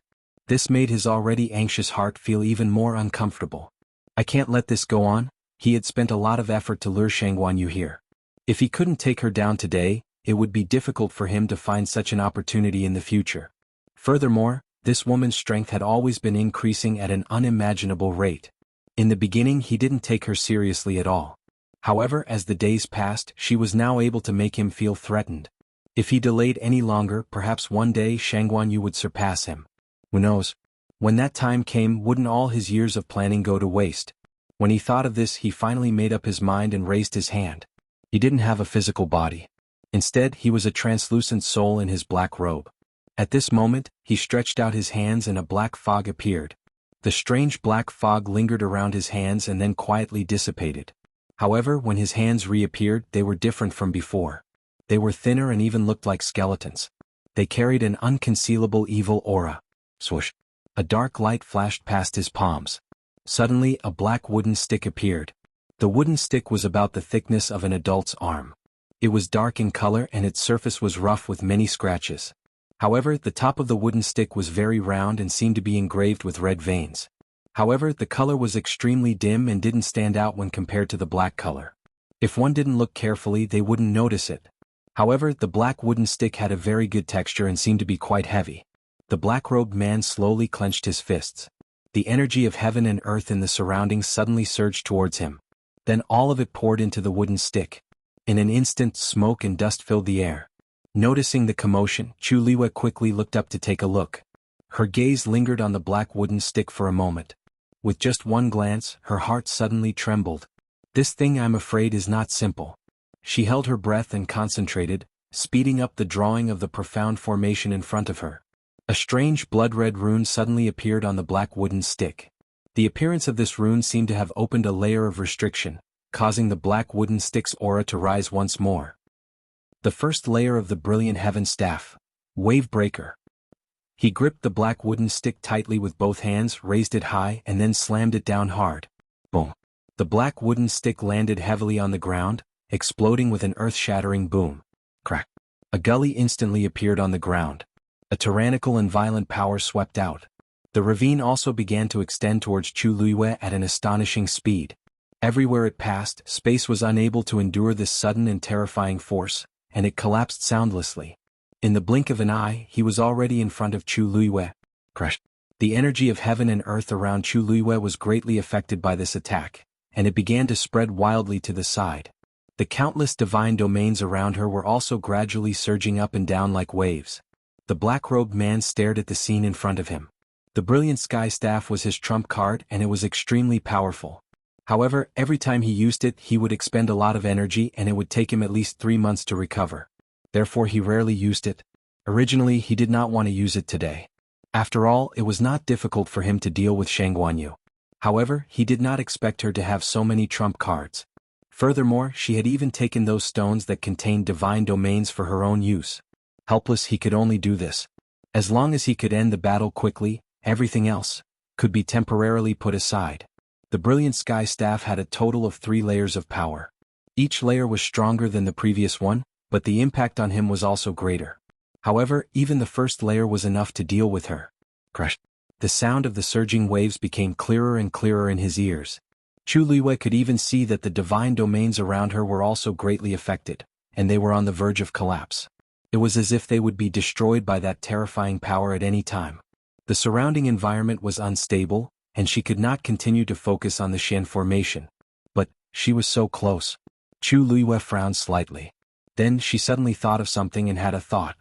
This made his already anxious heart feel even more uncomfortable. I can't let this go on. He had spent a lot of effort to lure Xuanhuan here. If he couldn't take her down today, it would be difficult for him to find such an opportunity in the future. Furthermore, this woman's strength had always been increasing at an unimaginable rate. In the beginning, he didn't take her seriously at all. However, as the days passed, she was now able to make him feel threatened. If he delayed any longer, perhaps one day Xuanhuan would surpass him. Who knows? When that time came, wouldn't all his years of planning go to waste? When he thought of this, he finally made up his mind and raised his hand. He didn't have a physical body. Instead, he was a translucent soul in his black robe. At this moment, he stretched out his hands and a black fog appeared. The strange black fog lingered around his hands and then quietly dissipated. However, when his hands reappeared, they were different from before. They were thinner and even looked like skeletons. They carried an unconcealable evil aura. Swoosh! A dark light flashed past his palms. Suddenly, a black wooden stick appeared. The wooden stick was about the thickness of an adult's arm. It was dark in color and its surface was rough with many scratches. However, the top of the wooden stick was very round and seemed to be engraved with red veins. However, the color was extremely dim and didn't stand out when compared to the black color. If one didn't look carefully, they wouldn't notice it. However, the black wooden stick had a very good texture and seemed to be quite heavy. The black-robed man slowly clenched his fists. The energy of heaven and earth in the surroundings suddenly surged towards him. Then all of it poured into the wooden stick. In an instant, smoke and dust filled the air. Noticing the commotion, Chu Liwei quickly looked up to take a look. Her gaze lingered on the black wooden stick for a moment. With just one glance, her heart suddenly trembled. This thing, I'm afraid, is not simple. She held her breath and concentrated, speeding up the drawing of the profound formation in front of her. A strange blood-red rune suddenly appeared on the black wooden stick. The appearance of this rune seemed to have opened a layer of restriction, causing the black wooden stick's aura to rise once more. The first layer of the brilliant heaven staff, Wave Breaker. He gripped the black wooden stick tightly with both hands, raised it high, and then slammed it down hard. Boom. The black wooden stick landed heavily on the ground, exploding with an earth-shattering boom. Crack. A gully instantly appeared on the ground. A tyrannical and violent power swept out. The ravine also began to extend towards Chu Liwei at an astonishing speed. Everywhere it passed, space was unable to endure this sudden and terrifying force, and it collapsed soundlessly. In the blink of an eye, he was already in front of Chu Liwei. Crash. The energy of heaven and earth around Chu Liwei was greatly affected by this attack, and it began to spread wildly to the side. The countless divine domains around her were also gradually surging up and down like waves. The black-robed man stared at the scene in front of him. The brilliant sky staff was his trump card, and it was extremely powerful. However, every time he used it, he would expend a lot of energy, and it would take him at least 3 months to recover. Therefore, he rarely used it. Originally, he did not want to use it today. After all, it was not difficult for him to deal with Xianxia. However, he did not expect her to have so many trump cards. Furthermore, she had even taken those stones that contained divine domains for her own use. Helpless, he could only do this. As long as he could end the battle quickly, everything else could be temporarily put aside. The brilliant sky staff had a total of 3 layers of power. Each layer was stronger than the previous one, but the impact on him was also greater. However, even the first layer was enough to deal with her. Crash. The sound of the surging waves became clearer and clearer in his ears. Chu Liwei could even see that the divine domains around her were also greatly affected, and they were on the verge of collapse. It was as if they would be destroyed by that terrifying power at any time. The surrounding environment was unstable, and she could not continue to focus on the Xian formation. But she was so close. Chu Liwei frowned slightly. Then she suddenly thought of something and had a thought.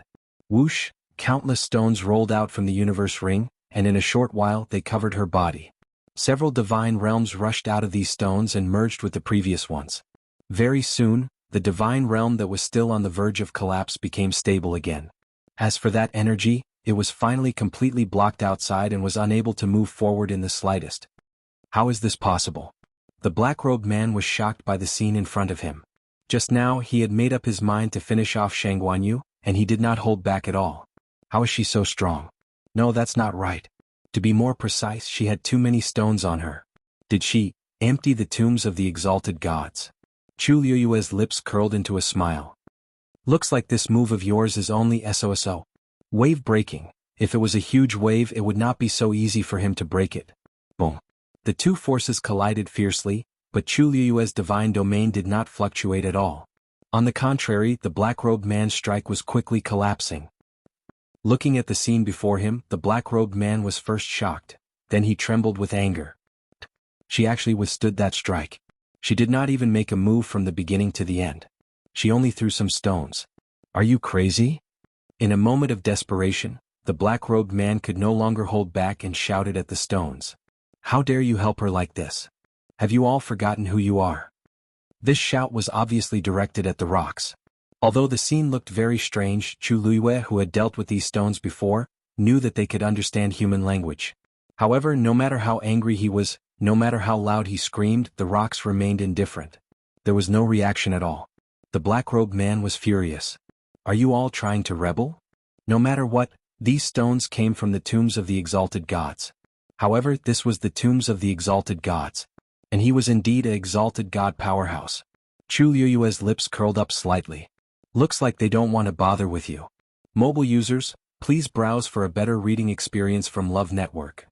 Whoosh! Countless stones rolled out from the universe ring, and in a short while they covered her body. Several divine realms rushed out of these stones and merged with the previous ones. Very soon, the divine realm that was still on the verge of collapse became stable again. As for that energy, it was finally completely blocked outside and was unable to move forward in the slightest. How is this possible? The black-robed man was shocked by the scene in front of him. Just now he had made up his mind to finish off Xianxia, and he did not hold back at all. How is she so strong? No, that's not right. To be more precise, she had too many stones on her. Did she empty the tombs of the exalted gods? Chu Liu's lips curled into a smile. Looks like this move of yours is only SOSO. Wave breaking. If it was a huge wave, it would not be so easy for him to break it. Boom. The two forces collided fiercely, but Chu Liu's divine domain did not fluctuate at all. On the contrary, the black-robed man's strike was quickly collapsing. Looking at the scene before him, the black-robed man was first shocked, then he trembled with anger. She actually withstood that strike. She did not even make a move from the beginning to the end. She only threw some stones. Are you crazy? In a moment of desperation, the black-robed man could no longer hold back and shouted at the stones. How dare you help her like this? Have you all forgotten who you are? This shout was obviously directed at the rocks. Although the scene looked very strange, Chu Liwei, who had dealt with these stones before, knew that they could understand human language. However, no matter how angry he was, no matter how loud he screamed, the rocks remained indifferent. There was no reaction at all. The black-robed man was furious. Are you all trying to rebel? No matter what, these stones came from the tombs of the exalted gods. However, this was the tombs of the exalted gods. And he was indeed an exalted god powerhouse. Chu Liu's lips curled up slightly. Looks like they don't want to bother with you. Mobile users, please browse for a better reading experience from Love Network.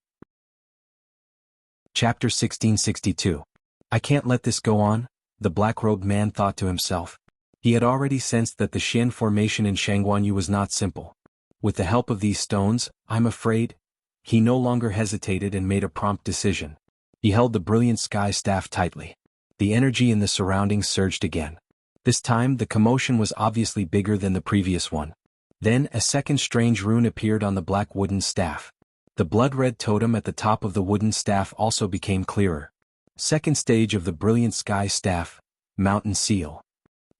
Chapter 1662. I can't let this go on, the black-robed man thought to himself. He had already sensed that the Xian formation in Xuanhuan was not simple. With the help of these stones, I'm afraid. He no longer hesitated and made a prompt decision. He held the brilliant sky staff tightly. The energy in the surroundings surged again. This time the commotion was obviously bigger than the previous one. Then a second strange rune appeared on the black wooden staff. The blood-red totem at the top of the wooden staff also became clearer. Second stage of the brilliant sky staff, mountain seal.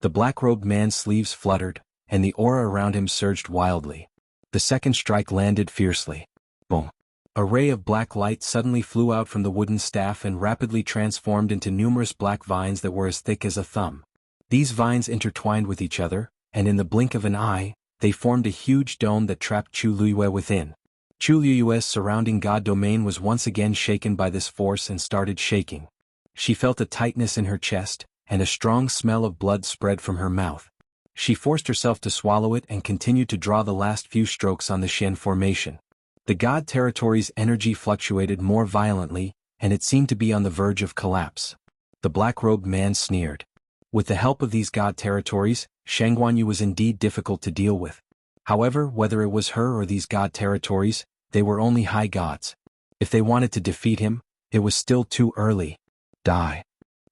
The black-robed man's sleeves fluttered, and the aura around him surged wildly. The second strike landed fiercely. Boom. A ray of black light suddenly flew out from the wooden staff and rapidly transformed into numerous black vines that were as thick as a thumb. These vines intertwined with each other, and in the blink of an eye, they formed a huge dome that trapped Chu Liyue within. Chu Liyue's surrounding god domain was once again shaken by this force and started shaking. She felt a tightness in her chest, and a strong smell of blood spread from her mouth. She forced herself to swallow it and continued to draw the last few strokes on the Xian formation. The god territory's energy fluctuated more violently, and it seemed to be on the verge of collapse. The black-robed man sneered. With the help of these god territories, Xuanhuan was indeed difficult to deal with. However, whether it was her or these god territories, they were only high gods. If they wanted to defeat him, it was still too early. Die.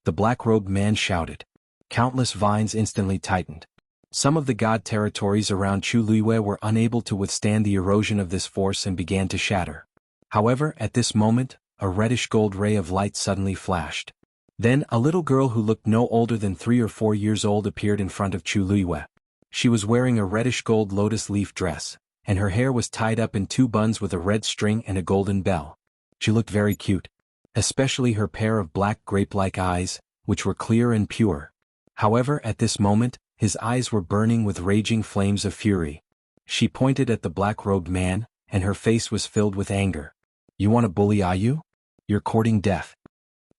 The black-robed man shouted. Countless vines instantly tightened. Some of the god territories around Chu Liyue were unable to withstand the erosion of this force and began to shatter. However, at this moment, a reddish-gold ray of light suddenly flashed. Then a little girl who looked no older than 3 or 4 years old appeared in front of Chu Liyue. She was wearing a reddish-gold lotus leaf dress, and her hair was tied up in 2 buns with a red string and a golden bell. She looked very cute. Especially her pair of black grape-like eyes, which were clear and pure. However, at this moment, his eyes were burning with raging flames of fury. She pointed at the black-robed man, and her face was filled with anger. You want to bully Ayu? You're courting death.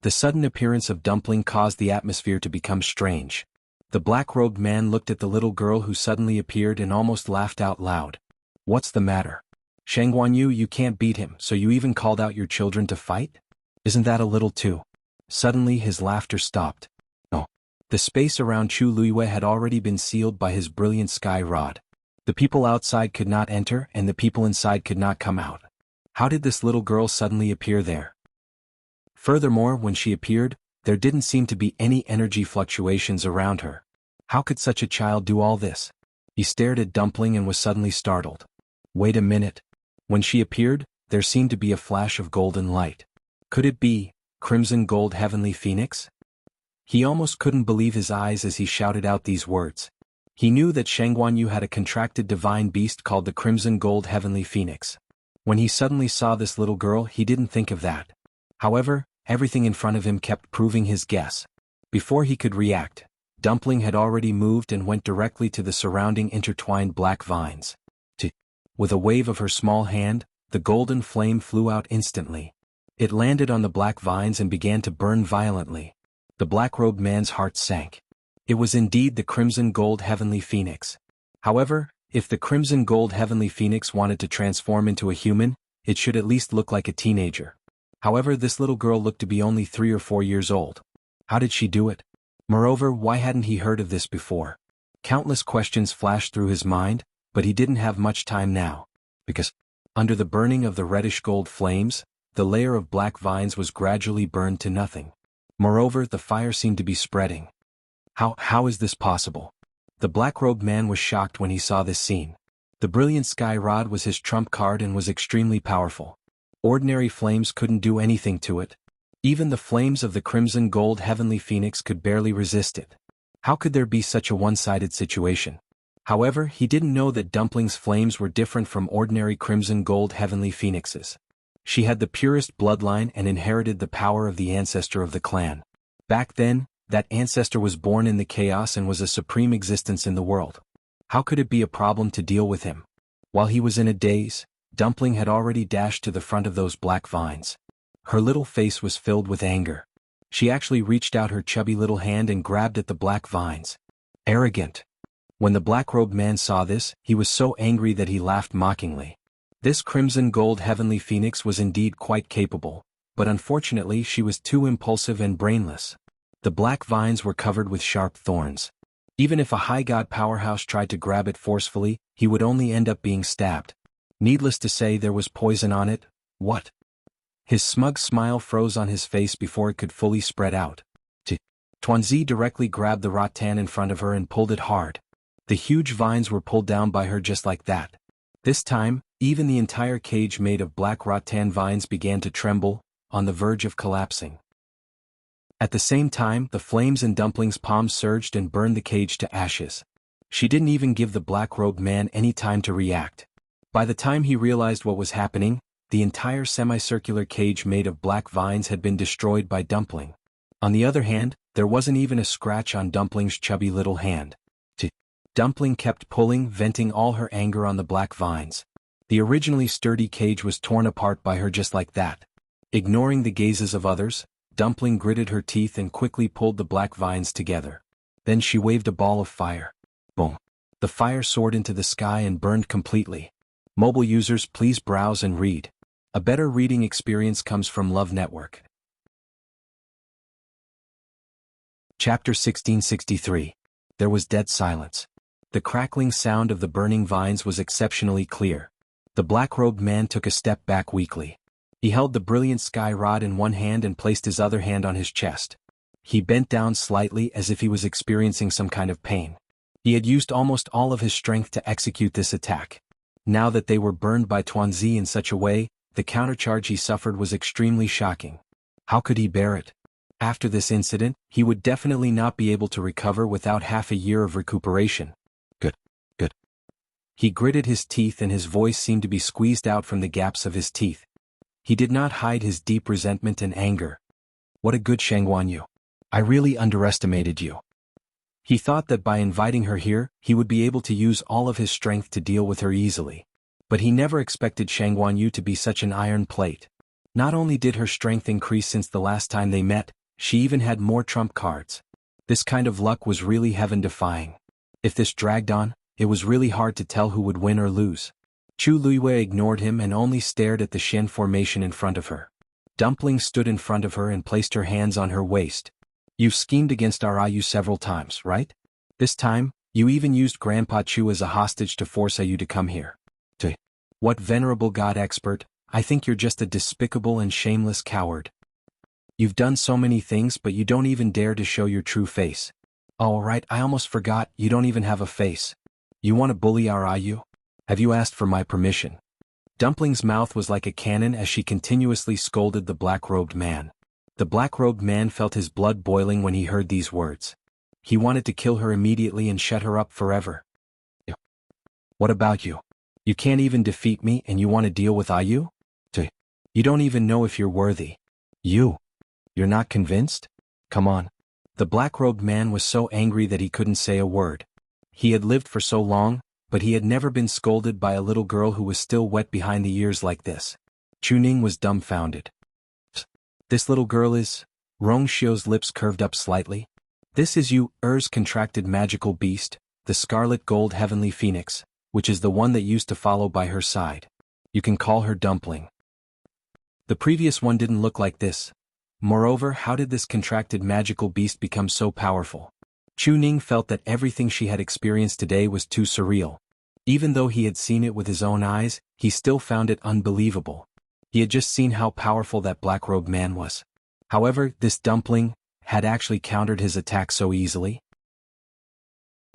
The sudden appearance of Dumpling caused the atmosphere to become strange. The black-robed man looked at the little girl who suddenly appeared and almost laughed out loud. What's the matter? Xuanhuan, you can't beat him, so you even called out your children to fight? Isn't that a little too? Suddenly his laughter stopped. No. The space around Chu Liyue had already been sealed by his brilliant sky rod. The people outside could not enter and the people inside could not come out. How did this little girl suddenly appear there? Furthermore, when she appeared, there didn't seem to be any energy fluctuations around her. How could such a child do all this? He stared at Dumpling and was suddenly startled. Wait a minute. When she appeared, there seemed to be a flash of golden light. Could it be Crimson Gold Heavenly Phoenix? He almost couldn't believe his eyes as he shouted out these words. He knew that Xuanhuan had a contracted divine beast called the Crimson Gold Heavenly Phoenix. When he suddenly saw this little girl, he didn't think of that. However, everything in front of him kept proving his guess. Before he could react, Dumpling had already moved and went directly to the surrounding intertwined black vines. With a wave of her small hand, the golden flame flew out instantly. It landed on the black vines and began to burn violently. The black-robed man's heart sank. It was indeed the Crimson Gold Heavenly Phoenix. However, if the Crimson Gold Heavenly Phoenix wanted to transform into a human, it should at least look like a teenager. However, this little girl looked to be only 3 or 4 years old. How did she do it? Moreover, why hadn't he heard of this before? Countless questions flashed through his mind, but he didn't have much time now. Because, under the burning of the reddish-gold flames, the layer of black vines was gradually burned to nothing. Moreover, the fire seemed to be spreading. How is this possible? The black-robed man was shocked when he saw this scene. The brilliant sky rod was his trump card and was extremely powerful. Ordinary flames couldn't do anything to it. Even the flames of the Crimson Gold Heavenly Phoenix could barely resist it. How could there be such a one-sided situation? However, he didn't know that Dumpling's flames were different from ordinary Crimson Gold Heavenly Phoenixes. She had the purest bloodline and inherited the power of the ancestor of the clan. Back then, that ancestor was born in the chaos and was a supreme existence in the world. How could it be a problem to deal with him? While he was in a daze, Dumpling had already dashed to the front of those black vines. Her little face was filled with anger. She actually reached out her chubby little hand and grabbed at the black vines. Arrogant. When the black-robed man saw this, he was so angry that he laughed mockingly. This Crimson Gold Heavenly Phoenix was indeed quite capable, but unfortunately she was too impulsive and brainless. The black vines were covered with sharp thorns. Even if a high god powerhouse tried to grab it forcefully, he would only end up being stabbed. Needless to say, there was poison on it. What? His smug smile froze on his face before it could fully spread out. Tuanzi directly grabbed the rattan in front of her and pulled it hard. The huge vines were pulled down by her just like that. This time, even the entire cage made of black rattan vines began to tremble, on the verge of collapsing. At the same time, the flames in Dumpling's palms surged and burned the cage to ashes. She didn't even give the black-robed man any time to react. By the time he realized what was happening, the entire semicircular cage made of black vines had been destroyed by Dumpling. On the other hand, there wasn't even a scratch on Dumpling's chubby little hand. Dumpling kept pulling, venting all her anger on the black vines. The originally sturdy cage was torn apart by her just like that. Ignoring the gazes of others, Dumpling gritted her teeth and quickly pulled the black vines together. Then she waved a ball of fire. Boom! The fire soared into the sky and burned completely. Mobile users, please browse and read. A better reading experience comes from Love Network. Chapter 1663. There was dead silence. The crackling sound of the burning vines was exceptionally clear. The black-robed man took a step back weakly. He held the brilliant sky rod in one hand and placed his other hand on his chest. He bent down slightly as if he was experiencing some kind of pain. He had used almost all of his strength to execute this attack. Now that they were burned by Tuanzi in such a way, the countercharge he suffered was extremely shocking. How could he bear it? After this incident, he would definitely not be able to recover without half a year of recuperation. Good. He gritted his teeth and his voice seemed to be squeezed out from the gaps of his teeth. He did not hide his deep resentment and anger. What a good Xuanhuan you. I really underestimated you. He thought that by inviting her here, he would be able to use all of his strength to deal with her easily. But he never expected Xuanhuan Yu to be such an iron plate. Not only did her strength increase since the last time they met, she even had more trump cards. This kind of luck was really heaven-defying. If this dragged on, it was really hard to tell who would win or lose. Chu Luiwei ignored him and only stared at the Shen formation in front of her. Dumpling stood in front of her and placed her hands on her waist. You've schemed against our Ayu several times, right? This time, you even used Grandpa Chu as a hostage to force Ayu to come here. What venerable god expert, I think you're just a despicable and shameless coward. You've done so many things but you don't even dare to show your true face. Oh right, I almost forgot, you don't even have a face. You want to bully our Ayu? Have you asked for my permission? Dumpling's mouth was like a cannon as she continuously scolded the black-robed man. The black-robed man felt his blood boiling when he heard these words. He wanted to kill her immediately and shut her up forever. What about you? You can't even defeat me and you want to deal with Ayu? You don't even know if you're worthy. You're not convinced? Come on. The black-robed man was so angry that he couldn't say a word. He had lived for so long, but he had never been scolded by a little girl who was still wet behind the ears like this. Chuning was dumbfounded. This little girl is... Rongxiu's lips curved up slightly. This is Er's contracted magical beast, the scarlet gold heavenly phoenix, which is the one that used to follow by her side. You can call her Dumpling. The previous one didn't look like this. Moreover, how did this contracted magical beast become so powerful? Chuning felt that everything she had experienced today was too surreal. Even though he had seen it with his own eyes, he still found it unbelievable. He had just seen how powerful that black-robed man was. However, this Dumpling had actually countered his attack so easily.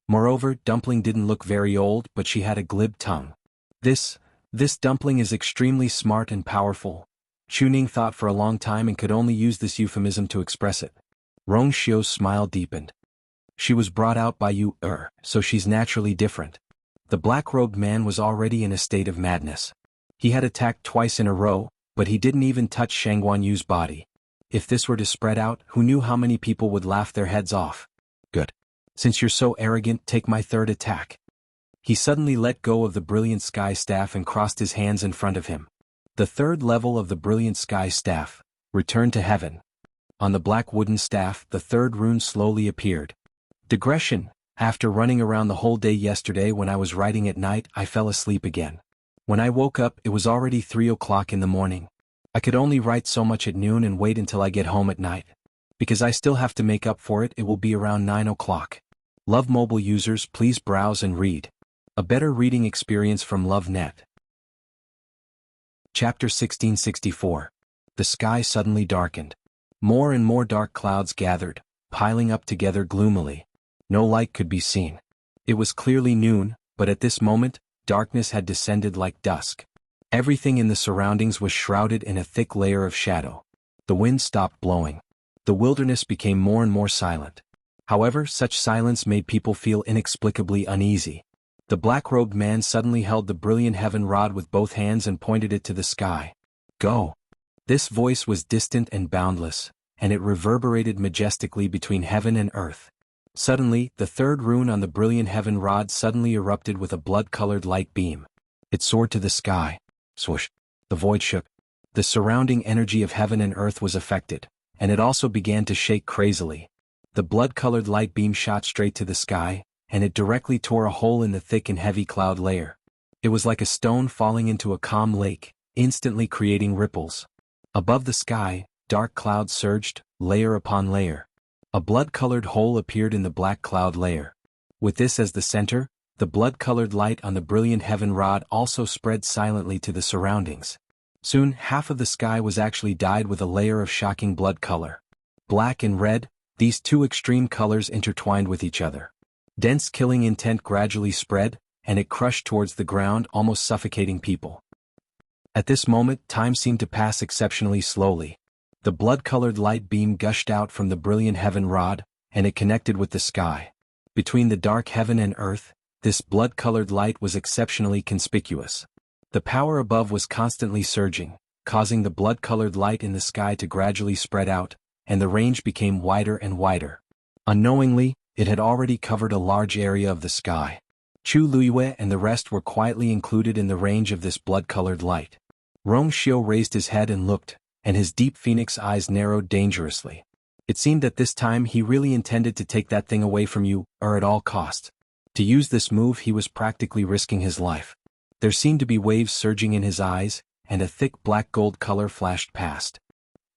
Moreover, Dumpling didn't look very old, but she had a glib tongue. This Dumpling is extremely smart and powerful. Chuning thought for a long time and could only use this euphemism to express it. Rongxiu's smile deepened. She was brought out by so she's naturally different. The black-robed man was already in a state of madness. He had attacked twice in a row, but he didn't even touch Xuanhuan Yu's body. If this were to spread out, who knew how many people would laugh their heads off? Good. Since you're so arrogant, take my third attack. He suddenly let go of the brilliant sky staff and crossed his hands in front of him. The third level of the brilliant sky staff, Return to Heaven. On the black wooden staff, the third rune slowly appeared. Digression. After running around the whole day yesterday when I was writing at night, I fell asleep again. When I woke up, it was already 3 o'clock in the morning. I could only write so much at noon and wait until I get home at night. Because I still have to make up for it, it will be around 9 o'clock. Love mobile users, please browse and read. A better reading experience from LoveNet. Chapter 1664. The sky suddenly darkened. More and more dark clouds gathered, piling up together gloomily. No light could be seen. It was clearly noon, but at this moment, darkness had descended like dusk. Everything in the surroundings was shrouded in a thick layer of shadow. The wind stopped blowing. The wilderness became more and more silent. However, such silence made people feel inexplicably uneasy. The black-robed man suddenly held the brilliant heaven rod with both hands and pointed it to the sky. Go! This voice was distant and boundless, and it reverberated majestically between heaven and earth. Suddenly, the third rune on the brilliant heaven rod suddenly erupted with a blood-colored light beam. It soared to the sky. Swoosh! The void shook. The surrounding energy of heaven and earth was affected, and it also began to shake crazily. The blood-colored light beam shot straight to the sky, and it directly tore a hole in the thick and heavy cloud layer. It was like a stone falling into a calm lake, instantly creating ripples. Above the sky, dark clouds surged, layer upon layer. A blood-colored hole appeared in the black cloud layer. With this as the center, the blood-colored light on the brilliant heaven rod also spread silently to the surroundings. Soon, half of the sky was actually dyed with a layer of shocking blood color. Black and red, these two extreme colors intertwined with each other. Dense killing intent gradually spread, and it crushed towards the ground, almost suffocating people. At this moment, time seemed to pass exceptionally slowly. The blood-colored light beam gushed out from the brilliant heaven rod, and it connected with the sky. Between the dark heaven and earth, this blood-colored light was exceptionally conspicuous. The power above was constantly surging, causing the blood-colored light in the sky to gradually spread out, and the range became wider and wider. Unknowingly, it had already covered a large area of the sky. Chu Luiyue and the rest were quietly included in the range of this blood-colored light. Rong Xiu raised his head and looked, and his deep phoenix eyes narrowed dangerously. It seemed that this time he really intended to take that thing away from you, or at all cost. To use this move he was practically risking his life. There seemed to be waves surging in his eyes, and a thick black gold color flashed past.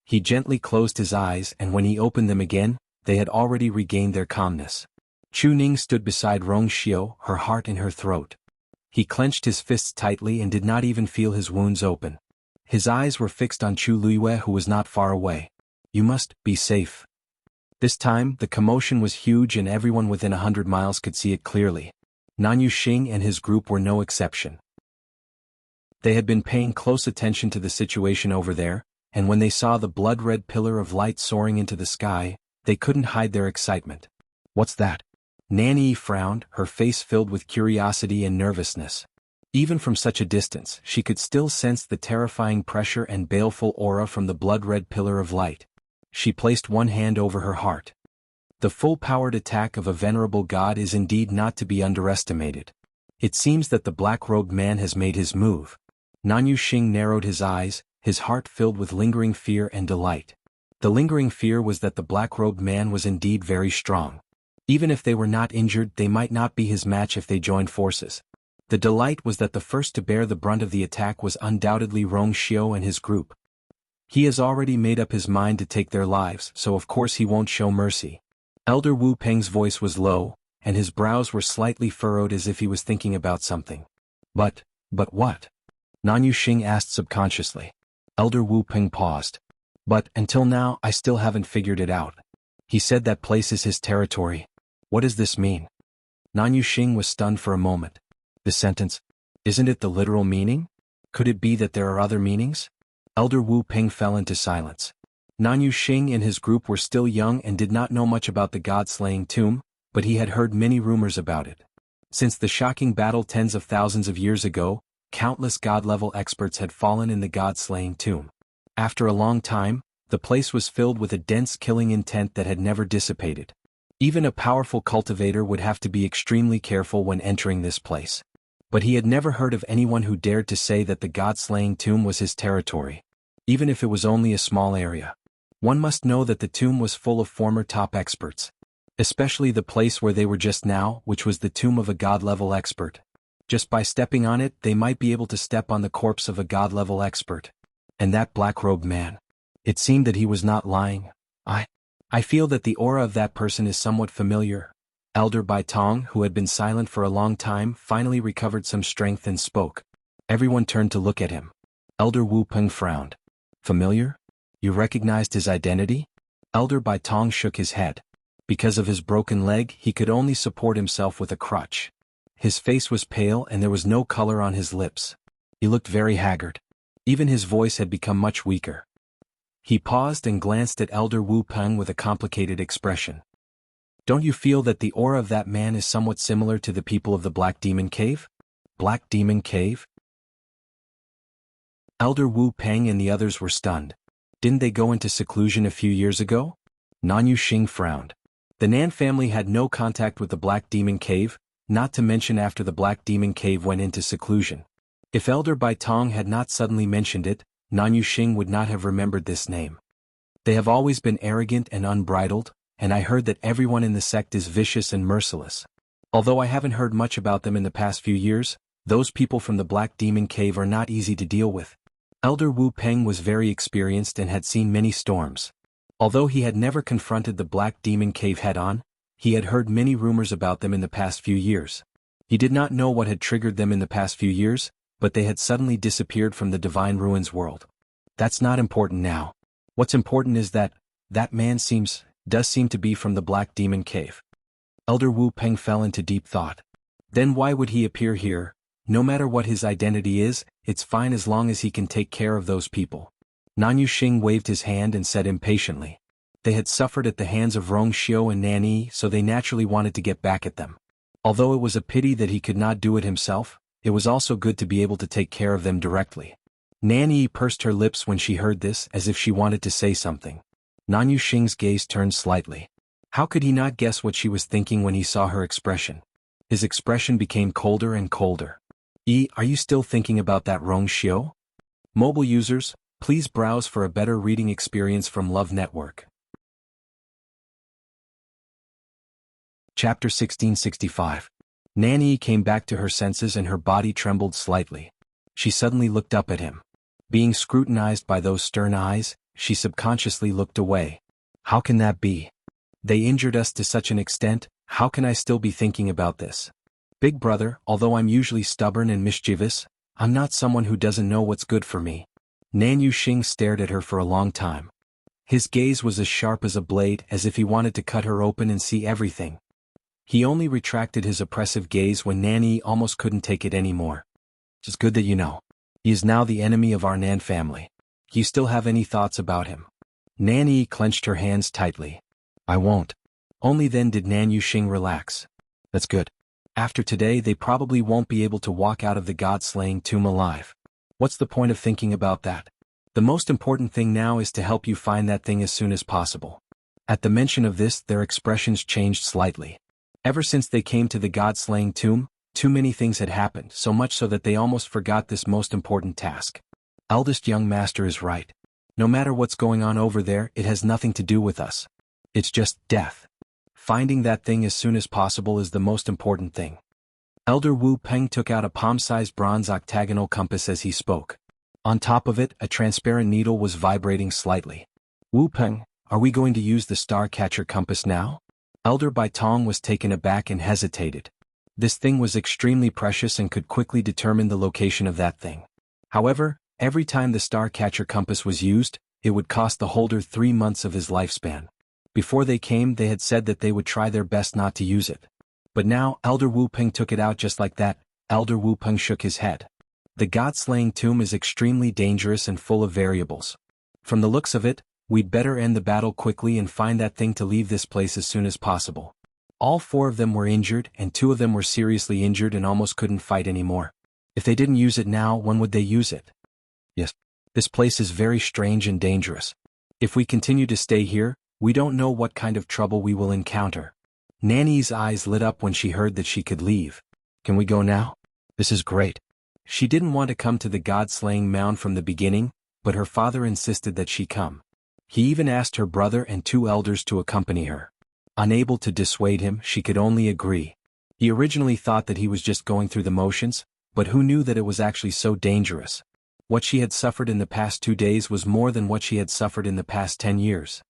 He gently closed his eyes, and when he opened them again, they had already regained their calmness. Chu Ning stood beside Rong Xiu, her heart in her throat. He clenched his fists tightly and did not even feel his wounds open. His eyes were fixed on Chu Luiyue, who was not far away. You must be safe. This time, the commotion was huge and everyone within 100 miles could see it clearly. Nan Yuxing and his group were no exception. They had been paying close attention to the situation over there, and when they saw the blood-red pillar of light soaring into the sky, they couldn't hide their excitement. What's that? Nanny frowned, her face filled with curiosity and nervousness. Even from such a distance, she could still sense the terrifying pressure and baleful aura from the blood-red pillar of light. She placed one hand over her heart. The full-powered attack of a venerable god is indeed not to be underestimated. It seems that the black-robed man has made his move. Nan Yuxing narrowed his eyes, his heart filled with lingering fear and delight. The lingering fear was that the black-robed man was indeed very strong. Even if they were not injured, they might not be his match if they joined forces. The delight was that the first to bear the brunt of the attack was undoubtedly Rong Xiu and his group. He has already made up his mind to take their lives, so of course he won't show mercy. Elder Wu Peng's voice was low, and his brows were slightly furrowed as if he was thinking about something. But what? Nan Yuxing asked subconsciously. Elder Wu Peng paused. But, until now, I still haven't figured it out. He said that place is his territory. What does this mean? Nan Yuxing was stunned for a moment. The sentence, isn't it the literal meaning? Could it be that there are other meanings? Elder Wu Peng fell into silence. Nan Yuxing and his group were still young and did not know much about the god-slaying tomb, but he had heard many rumors about it. Since the shocking battle tens of thousands of years ago, countless god-level experts had fallen in the god-slaying tomb. After a long time, the place was filled with a dense killing intent that had never dissipated. Even a powerful cultivator would have to be extremely careful when entering this place. But he had never heard of anyone who dared to say that the god-slaying tomb was his territory, even if it was only a small area. One must know that the tomb was full of former top experts, especially the place where they were just now, which was the tomb of a god-level expert. Just by stepping on it, they might be able to step on the corpse of a god-level expert. And that black-robed man. It seemed that he was not lying. I feel that the aura of that person is somewhat familiar. Elder Bai Tong, who had been silent for a long time, finally recovered some strength and spoke. Everyone turned to look at him. Elder Wu Peng frowned. Familiar? You recognized his identity? Elder Bai Tong shook his head. Because of his broken leg, he could only support himself with a crutch. His face was pale and there was no color on his lips. He looked very haggard. Even his voice had become much weaker. He paused and glanced at Elder Wu Peng with a complicated expression. Don't you feel that the aura of that man is somewhat similar to the people of the Black Demon Cave? Black Demon Cave? Elder Wu Peng and the others were stunned. Didn't they go into seclusion a few years ago? Nanyu Xing frowned. The Nan family had no contact with the Black Demon Cave, not to mention after the Black Demon Cave went into seclusion. If Elder Bai Tong had not suddenly mentioned it, Nanyu Xing would not have remembered this name. They have always been arrogant and unbridled, and I heard that everyone in the sect is vicious and merciless. Although I haven't heard much about them in the past few years, those people from the Black Demon Cave are not easy to deal with. Elder Wu Peng was very experienced and had seen many storms. Although he had never confronted the Black Demon Cave head-on, he had heard many rumors about them in the past few years. He did not know what had triggered them in the past few years, but they had suddenly disappeared from the Divine Ruins world. That's not important now. What's important is that man does seem to be from the Black Demon Cave. Elder Wu Peng fell into deep thought. Then why would he appear here? No matter what his identity is, it's fine as long as he can take care of those people. Nanyu Xing waved his hand and said impatiently. They had suffered at the hands of Rong Xiu and Nan Yi, so they naturally wanted to get back at them. Although it was a pity that he could not do it himself, it was also good to be able to take care of them directly. Nan Yi pursed her lips when she heard this, as if she wanted to say something. Nanyu Xing's gaze turned slightly. How could he not guess what she was thinking when he saw her expression? His expression became colder and colder. Are you still thinking about that Rong Xiu? Mobile users, please browse for a better reading experience from Love Network. Chapter 1665. Nanny came back to her senses and her body trembled slightly. She suddenly looked up at him. Being scrutinized by those stern eyes, she subconsciously looked away. How can that be? They injured us to such an extent, how can I still be thinking about this? Big brother, although I'm usually stubborn and mischievous, I'm not someone who doesn't know what's good for me. Nanyu Xing stared at her for a long time. His gaze was as sharp as a blade, as if he wanted to cut her open and see everything. He only retracted his oppressive gaze when Nanny almost couldn't take it anymore. It's good that you know. He is now the enemy of our Nan family. Do you still have any thoughts about him? Nanny clenched her hands tightly. I won't. Only then did Nanyu Xing relax. That's good. After today they probably won't be able to walk out of the god-slaying tomb alive. What's the point of thinking about that? The most important thing now is to help you find that thing as soon as possible. At the mention of this, their expressions changed slightly. Ever since they came to the god-slaying tomb, too many things had happened, so much so that they almost forgot this most important task. Eldest young master is right. No matter what's going on over there, it has nothing to do with us. It's just death. Finding that thing as soon as possible is the most important thing. Elder Wu Peng took out a palm-sized bronze octagonal compass as he spoke. On top of it, a transparent needle was vibrating slightly. Wu Peng, are we going to use the star-catcher compass now? Elder Bai Tong was taken aback and hesitated. This thing was extremely precious and could quickly determine the location of that thing. However, every time the star-catcher compass was used, it would cost the holder 3 months of his lifespan. Before they came, they had said that they would try their best not to use it. But now, Elder Wu Peng took it out just like that. Elder Wu Peng shook his head. The god-slaying tomb is extremely dangerous and full of variables. From the looks of it, we'd better end the battle quickly and find that thing to leave this place as soon as possible. All 4 of them were injured, and 2 of them were seriously injured and almost couldn't fight anymore. If they didn't use it now, when would they use it? Yes. This place is very strange and dangerous. If we continue to stay here, we don't know what kind of trouble we will encounter. Nanny's eyes lit up when she heard that she could leave. Can we go now? This is great. She didn't want to come to the god-slaying mound from the beginning, but her father insisted that she come. He even asked her brother and 2 elders to accompany her. Unable to dissuade him, she could only agree. He originally thought that he was just going through the motions, but who knew that it was actually so dangerous? What she had suffered in the past 2 days was more than what she had suffered in the past 10 years.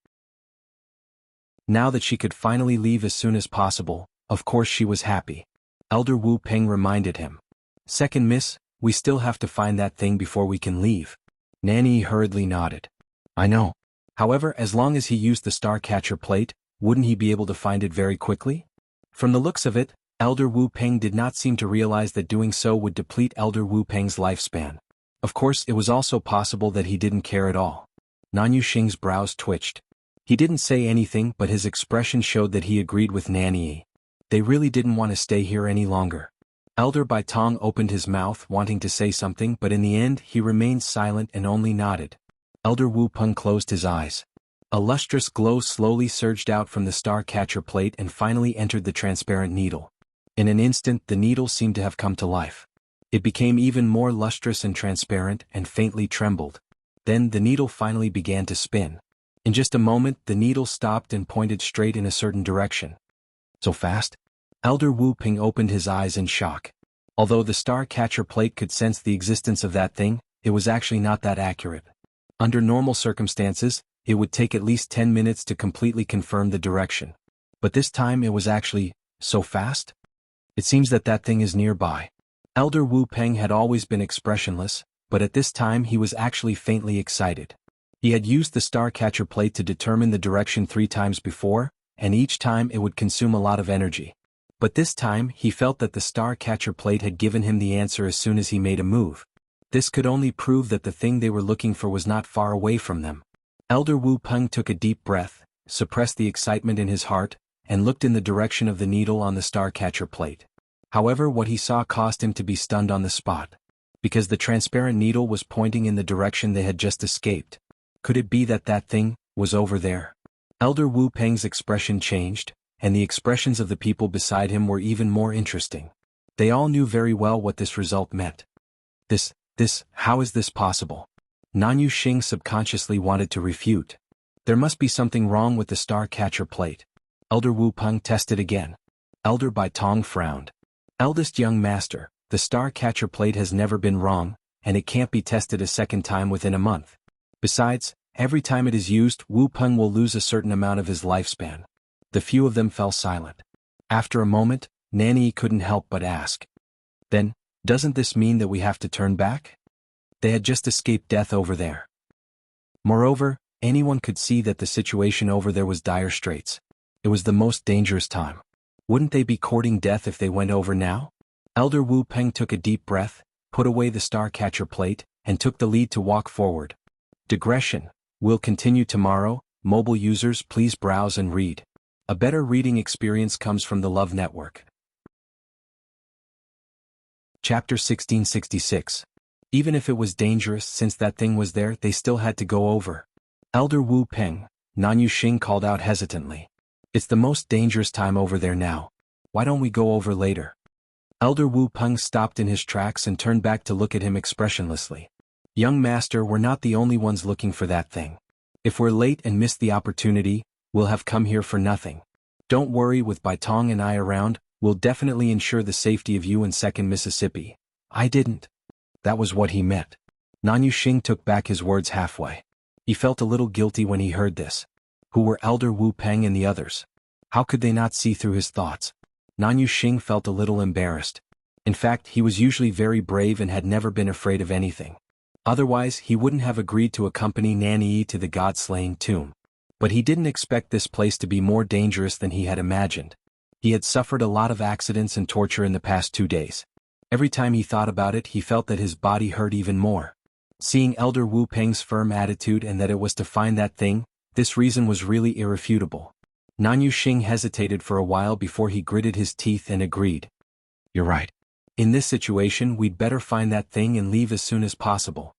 Now that she could finally leave as soon as possible, of course she was happy. Elder Wu Peng reminded him. "Second miss, we still have to find that thing before we can leave." Nanny hurriedly nodded. "I know. However, as long as he used the star catcher plate, wouldn't he be able to find it very quickly?" From the looks of it, Elder Wu Peng did not seem to realize that doing so would deplete Elder Wu Peng's lifespan. Of course, it was also possible that he didn't care at all. Nan Yuxing's brows twitched. He didn't say anything, but his expression showed that he agreed with Nanny. They really didn't want to stay here any longer. Elder Bai Tong opened his mouth wanting to say something, but in the end he remained silent and only nodded. Elder Wu Peng closed his eyes. A lustrous glow slowly surged out from the star catcher plate and finally entered the transparent needle. In an instant the needle seemed to have come to life. It became even more lustrous and transparent and faintly trembled. Then the needle finally began to spin. In just a moment the needle stopped and pointed straight in a certain direction. So fast? Elder Wu Peng opened his eyes in shock. Although the star catcher plate could sense the existence of that thing, it was actually not that accurate. Under normal circumstances, it would take at least 10 minutes to completely confirm the direction. But this time it was actually so fast? It seems that that thing is nearby. Elder Wu Peng had always been expressionless, but at this time he was actually faintly excited. He had used the star catcher plate to determine the direction 3 times before, and each time it would consume a lot of energy. But this time he felt that the star catcher plate had given him the answer as soon as he made a move. This could only prove that the thing they were looking for was not far away from them. Elder Wu Peng took a deep breath, suppressed the excitement in his heart, and looked in the direction of the needle on the star catcher plate. However, what he saw caused him to be stunned on the spot. Because the transparent needle was pointing in the direction they had just escaped. Could it be that that thing was over there? Elder Wu Peng's expression changed, and the expressions of the people beside him were even more interesting. They all knew very well what this result meant. How is this possible? Nan Yuxing subconsciously wanted to refute. There must be something wrong with the star catcher plate. Elder Wu Peng tested again. Elder Bai Tong frowned. Eldest young master, the star catcher plate has never been wrong, and it can't be tested a second time within a month. Besides, every time it is used, Wu Peng will lose a certain amount of his lifespan. The few of them fell silent. After a moment, Nanny couldn't help but ask. Then, doesn't this mean that we have to turn back? They had just escaped death over there. Moreover, anyone could see that the situation over there was dire straits. It was the most dangerous time. Wouldn't they be courting death if they went over now? Elder Wu Peng took a deep breath, put away the star catcher plate, and took the lead to walk forward. Digression. We'll continue tomorrow. Mobile users, please browse and read. A better reading experience comes from the Love Network. Chapter 1666. Even if it was dangerous, since that thing was there, they still had to go over. Elder Wu Peng, Nan Yuxing called out hesitantly. It's the most dangerous time over there now. Why don't we go over later? Elder Wu Peng stopped in his tracks and turned back to look at him expressionlessly. Young master, we're not the only ones looking for that thing. If we're late and miss the opportunity, we'll have come here for nothing. Don't worry, with Bai Tong and I around, we'll definitely ensure the safety of you and 2nd Mississippi. I didn't. That was what he meant. Nan Yuxing took back his words halfway. He felt a little guilty when he heard this. Who were Elder Wu Peng and the others? How could they not see through his thoughts? Nan Yuxing felt a little embarrassed. In fact, he was usually very brave and had never been afraid of anything. Otherwise, he wouldn't have agreed to accompany Nanny to the god-slaying tomb. But he didn't expect this place to be more dangerous than he had imagined. He had suffered a lot of accidents and torture in the past 2 days. Every time he thought about it, he felt that his body hurt even more. Seeing Elder Wu Peng's firm attitude and that it was to find that thing, this reason was really irrefutable. Nan Yuxing hesitated for a while before he gritted his teeth and agreed. You're right. In this situation, we'd better find that thing and leave as soon as possible.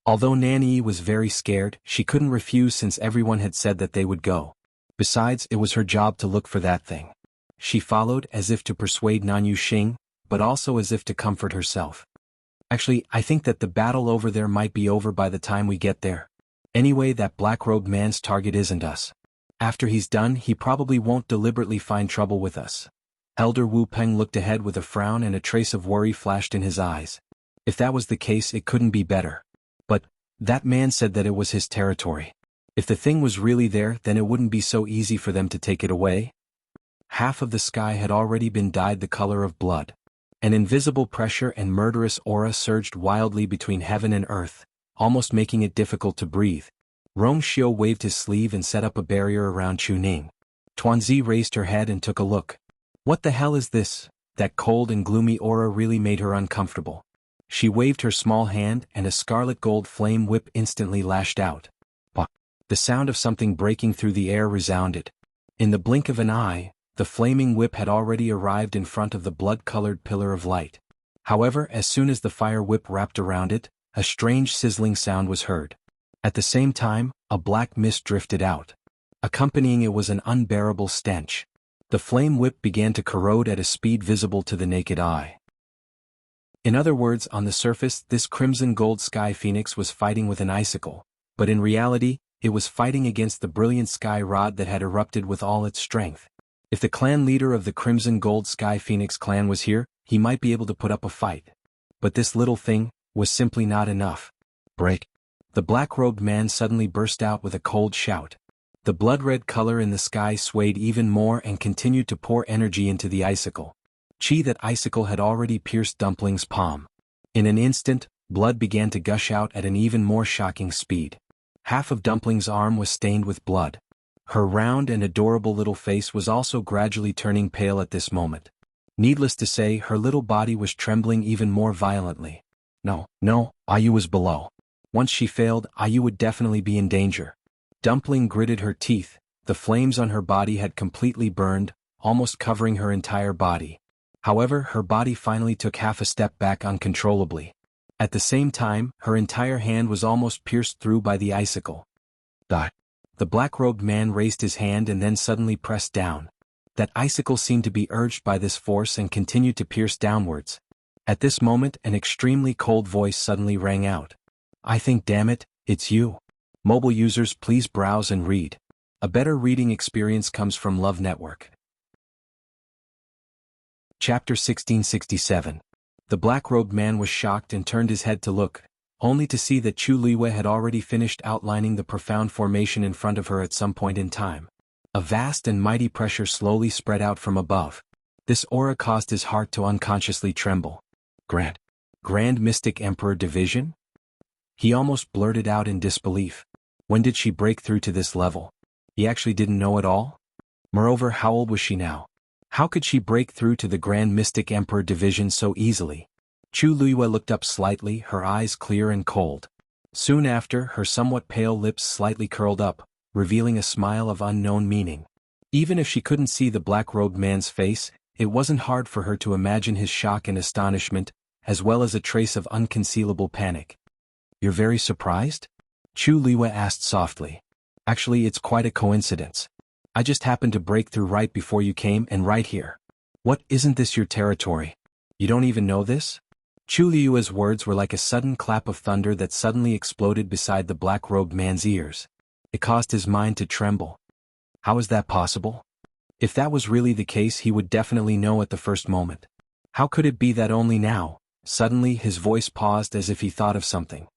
Although Nanny was very scared, she couldn't refuse since everyone had said that they would go. Besides, it was her job to look for that thing. She followed as if to persuade Nan Yuxing, but also as if to comfort herself. Actually, I think that the battle over there might be over by the time we get there. Anyway, that black-robed man's target isn't us. After he's done, he probably won't deliberately find trouble with us. Elder Wu Peng looked ahead with a frown and a trace of worry flashed in his eyes. If that was the case, it couldn't be better. That man said that it was his territory. If the thing was really there, then it wouldn't be so easy for them to take it away. Half of the sky had already been dyed the color of blood. An invisible pressure and murderous aura surged wildly between heaven and earth, almost making it difficult to breathe. Rong Xiu waved his sleeve and set up a barrier around Chu Ning. Tuanzi raised her head and took a look. What the hell is this? That cold and gloomy aura really made her uncomfortable. She waved her small hand and a scarlet gold flame whip instantly lashed out. Bah! The sound of something breaking through the air resounded. In the blink of an eye, the flaming whip had already arrived in front of the blood-colored pillar of light. However, as soon as the fire whip wrapped around it, a strange sizzling sound was heard. At the same time, a black mist drifted out. Accompanying it was an unbearable stench. The flame whip began to corrode at a speed visible to the naked eye. In other words, on the surface, this crimson gold sky phoenix was fighting with an icicle, but in reality, it was fighting against the brilliant sky rod that had erupted with all its strength. If the clan leader of the Crimson Gold Sky Phoenix clan was here, he might be able to put up a fight. But this little thing was simply not enough. Break! The black-robed man suddenly burst out with a cold shout. The blood-red color in the sky swayed even more and continued to pour energy into the icicle. That icicle had already pierced Dumpling's palm. In an instant, blood began to gush out at an even more shocking speed. Half of Dumpling's arm was stained with blood. Her round and adorable little face was also gradually turning pale at this moment. Needless to say, her little body was trembling even more violently. No, Ayu was below. Once she failed, Ayu would definitely be in danger. Dumpling gritted her teeth. The flames on her body had completely burned, almost covering her entire body. However, her body finally took half a step back uncontrollably. At the same time, her entire hand was almost pierced through by the icicle. The black-robed man raised his hand and then suddenly pressed down. That icicle seemed to be urged by this force and continued to pierce downwards. At this moment, an extremely cold voice suddenly rang out. I think, damn it, it's you. Mobile users, please browse and read. A better reading experience comes from Love Network. Chapter 1667. The black-robed man was shocked and turned his head to look, only to see that Chu Liwei had already finished outlining the profound formation in front of her at some point in time. A vast and mighty pressure slowly spread out from above. This aura caused his heart to unconsciously tremble. Grand Mystic Emperor Division? He almost blurted out in disbelief. When did she break through to this level? He actually didn't know at all? Moreover, how old was she now? How could she break through to the Grand Mystic Emperor Division so easily? Chu Liwei looked up slightly, her eyes clear and cold. Soon after, her somewhat pale lips slightly curled up, revealing a smile of unknown meaning. Even if she couldn't see the black-robed man's face, it wasn't hard for her to imagine his shock and astonishment, as well as a trace of unconcealable panic. You're very surprised? Chu Liwei asked softly. Actually, it's quite a coincidence. I just happened to break through right before you came and right here. What, isn't this your territory? You don't even know this? Chu Liue's words were like a sudden clap of thunder that suddenly exploded beside the black-robed man's ears. It caused his mind to tremble. How is that possible? If that was really the case, he would definitely know at the first moment. How could it be that only now? Suddenly his voice paused as if he thought of something.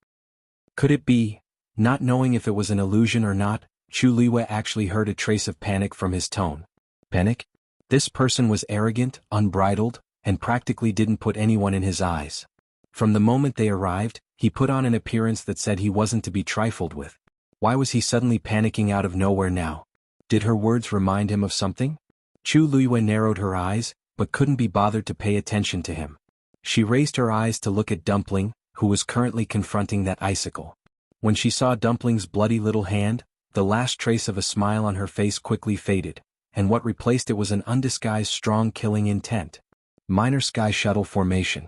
Could it be? Not knowing if it was an illusion or not, Chu Liwei actually heard a trace of panic from his tone. Panic? This person was arrogant, unbridled, and practically didn't put anyone in his eyes. From the moment they arrived, he put on an appearance that said he wasn't to be trifled with. Why was he suddenly panicking out of nowhere now? Did her words remind him of something? Chu Liwei narrowed her eyes, but couldn't be bothered to pay attention to him. She raised her eyes to look at Dumpling, who was currently confronting that icicle. When she saw Dumpling's bloody little hand, the last trace of a smile on her face quickly faded, and what replaced it was an undisguised strong killing intent. Minor Sky Shuttle Formation.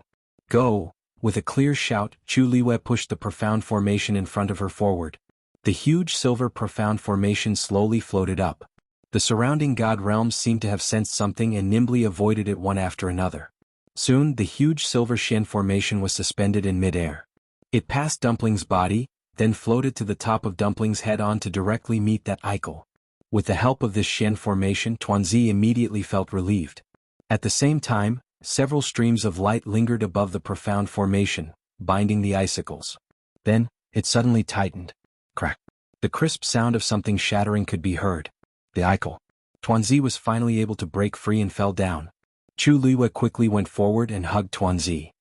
Go! With a clear shout, Chu Liwei pushed the profound formation in front of her forward. The huge silver profound formation slowly floated up. The surrounding god realms seemed to have sensed something and nimbly avoided it one after another. Soon, the huge silver Xian formation was suspended in midair. It passed Dumpling's body, then floated to the top of Dumpling's head on to directly meet that icicle. With the help of this Xian formation, Tuanzi immediately felt relieved. At the same time, several streams of light lingered above the profound formation, binding the icicles. Then, it suddenly tightened. Crack. The crisp sound of something shattering could be heard. The Eichel. Tuanzi was finally able to break free and fell down. Chu Luiwa quickly went forward and hugged Tuanzi.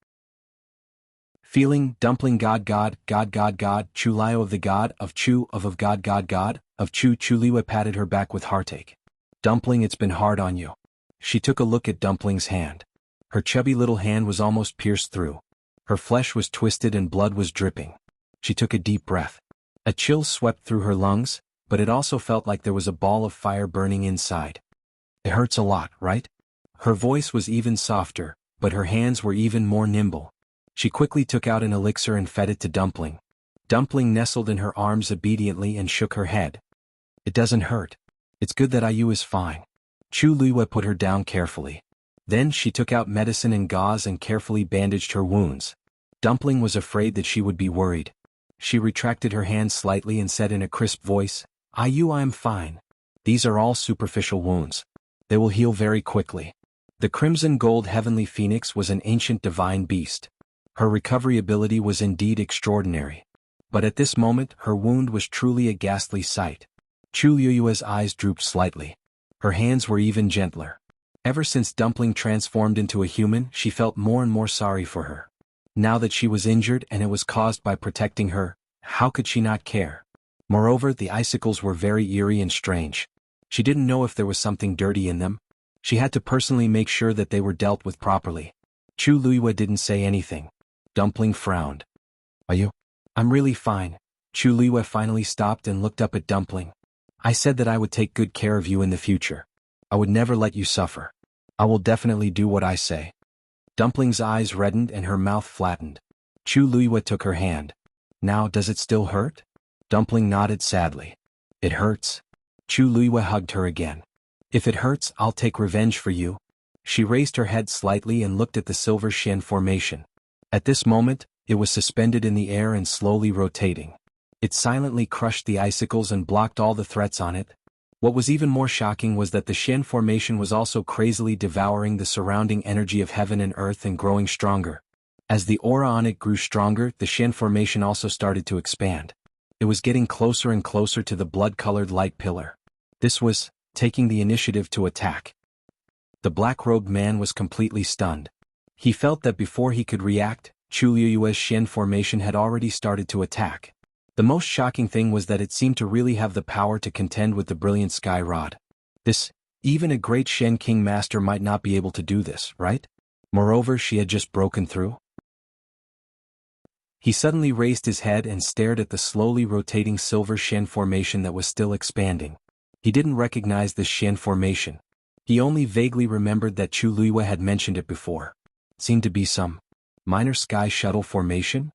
Feeling, dumpling God, Chu Liu of the God, of Chu, of God, of Chu Luiwa patted her back with heartache. Dumpling, it's been hard on you. She took a look at Dumpling's hand. Her chubby little hand was almost pierced through. Her flesh was twisted and blood was dripping. She took a deep breath. A chill swept through her lungs, but it also felt like there was a ball of fire burning inside. It hurts a lot, right? Her voice was even softer, but her hands were even more nimble. She quickly took out an elixir and fed it to Dumpling. Dumpling nestled in her arms obediently and shook her head. It doesn't hurt. It's good that Ayu is fine. Chu Luiwa put her down carefully. Then she took out medicine and gauze and carefully bandaged her wounds. Dumpling was afraid that she would be worried. She retracted her hand slightly and said in a crisp voice, Ayu, I am fine. These are all superficial wounds. They will heal very quickly. The crimson gold heavenly phoenix was an ancient divine beast. Her recovery ability was indeed extraordinary. But at this moment her wound was truly a ghastly sight. Chu Luiwa's eyes drooped slightly. Her hands were even gentler. Ever since Dumpling transformed into a human, she felt more and more sorry for her. Now that she was injured and it was caused by protecting her, how could she not care? Moreover, the icicles were very eerie and strange. She didn't know if there was something dirty in them. She had to personally make sure that they were dealt with properly. Chu Luiwa didn't say anything. Dumpling frowned. Are you? I'm really fine. Chu Luiwa finally stopped and looked up at Dumpling. I said that I would take good care of you in the future. I would never let you suffer. I will definitely do what I say. Dumpling's eyes reddened and her mouth flattened. Chu Luiwa took her hand. Now, does it still hurt? Dumpling nodded sadly. It hurts. Chu Luiwa hugged her again. If it hurts, I'll take revenge for you. She raised her head slightly and looked at the silver Xian formation. At this moment, it was suspended in the air and slowly rotating. It silently crushed the icicles and blocked all the threats on it. What was even more shocking was that the Xian formation was also crazily devouring the surrounding energy of heaven and earth and growing stronger. As the aura on it grew stronger, the Xian formation also started to expand. It was getting closer and closer to the blood-colored light pillar. This was taking the initiative to attack. The black-robed man was completely stunned. He felt that before he could react, Chu Luiwa's Xian formation had already started to attack. The most shocking thing was that it seemed to really have the power to contend with the brilliant sky rod. Even a great Shen King master might not be able to do this, right? Moreover, she had just broken through. He suddenly raised his head and stared at the slowly rotating silver Xian formation that was still expanding. He didn't recognize this Xian formation. He only vaguely remembered that Chu Luiwa had mentioned it before. It seemed to be some minor sky shuttle formation?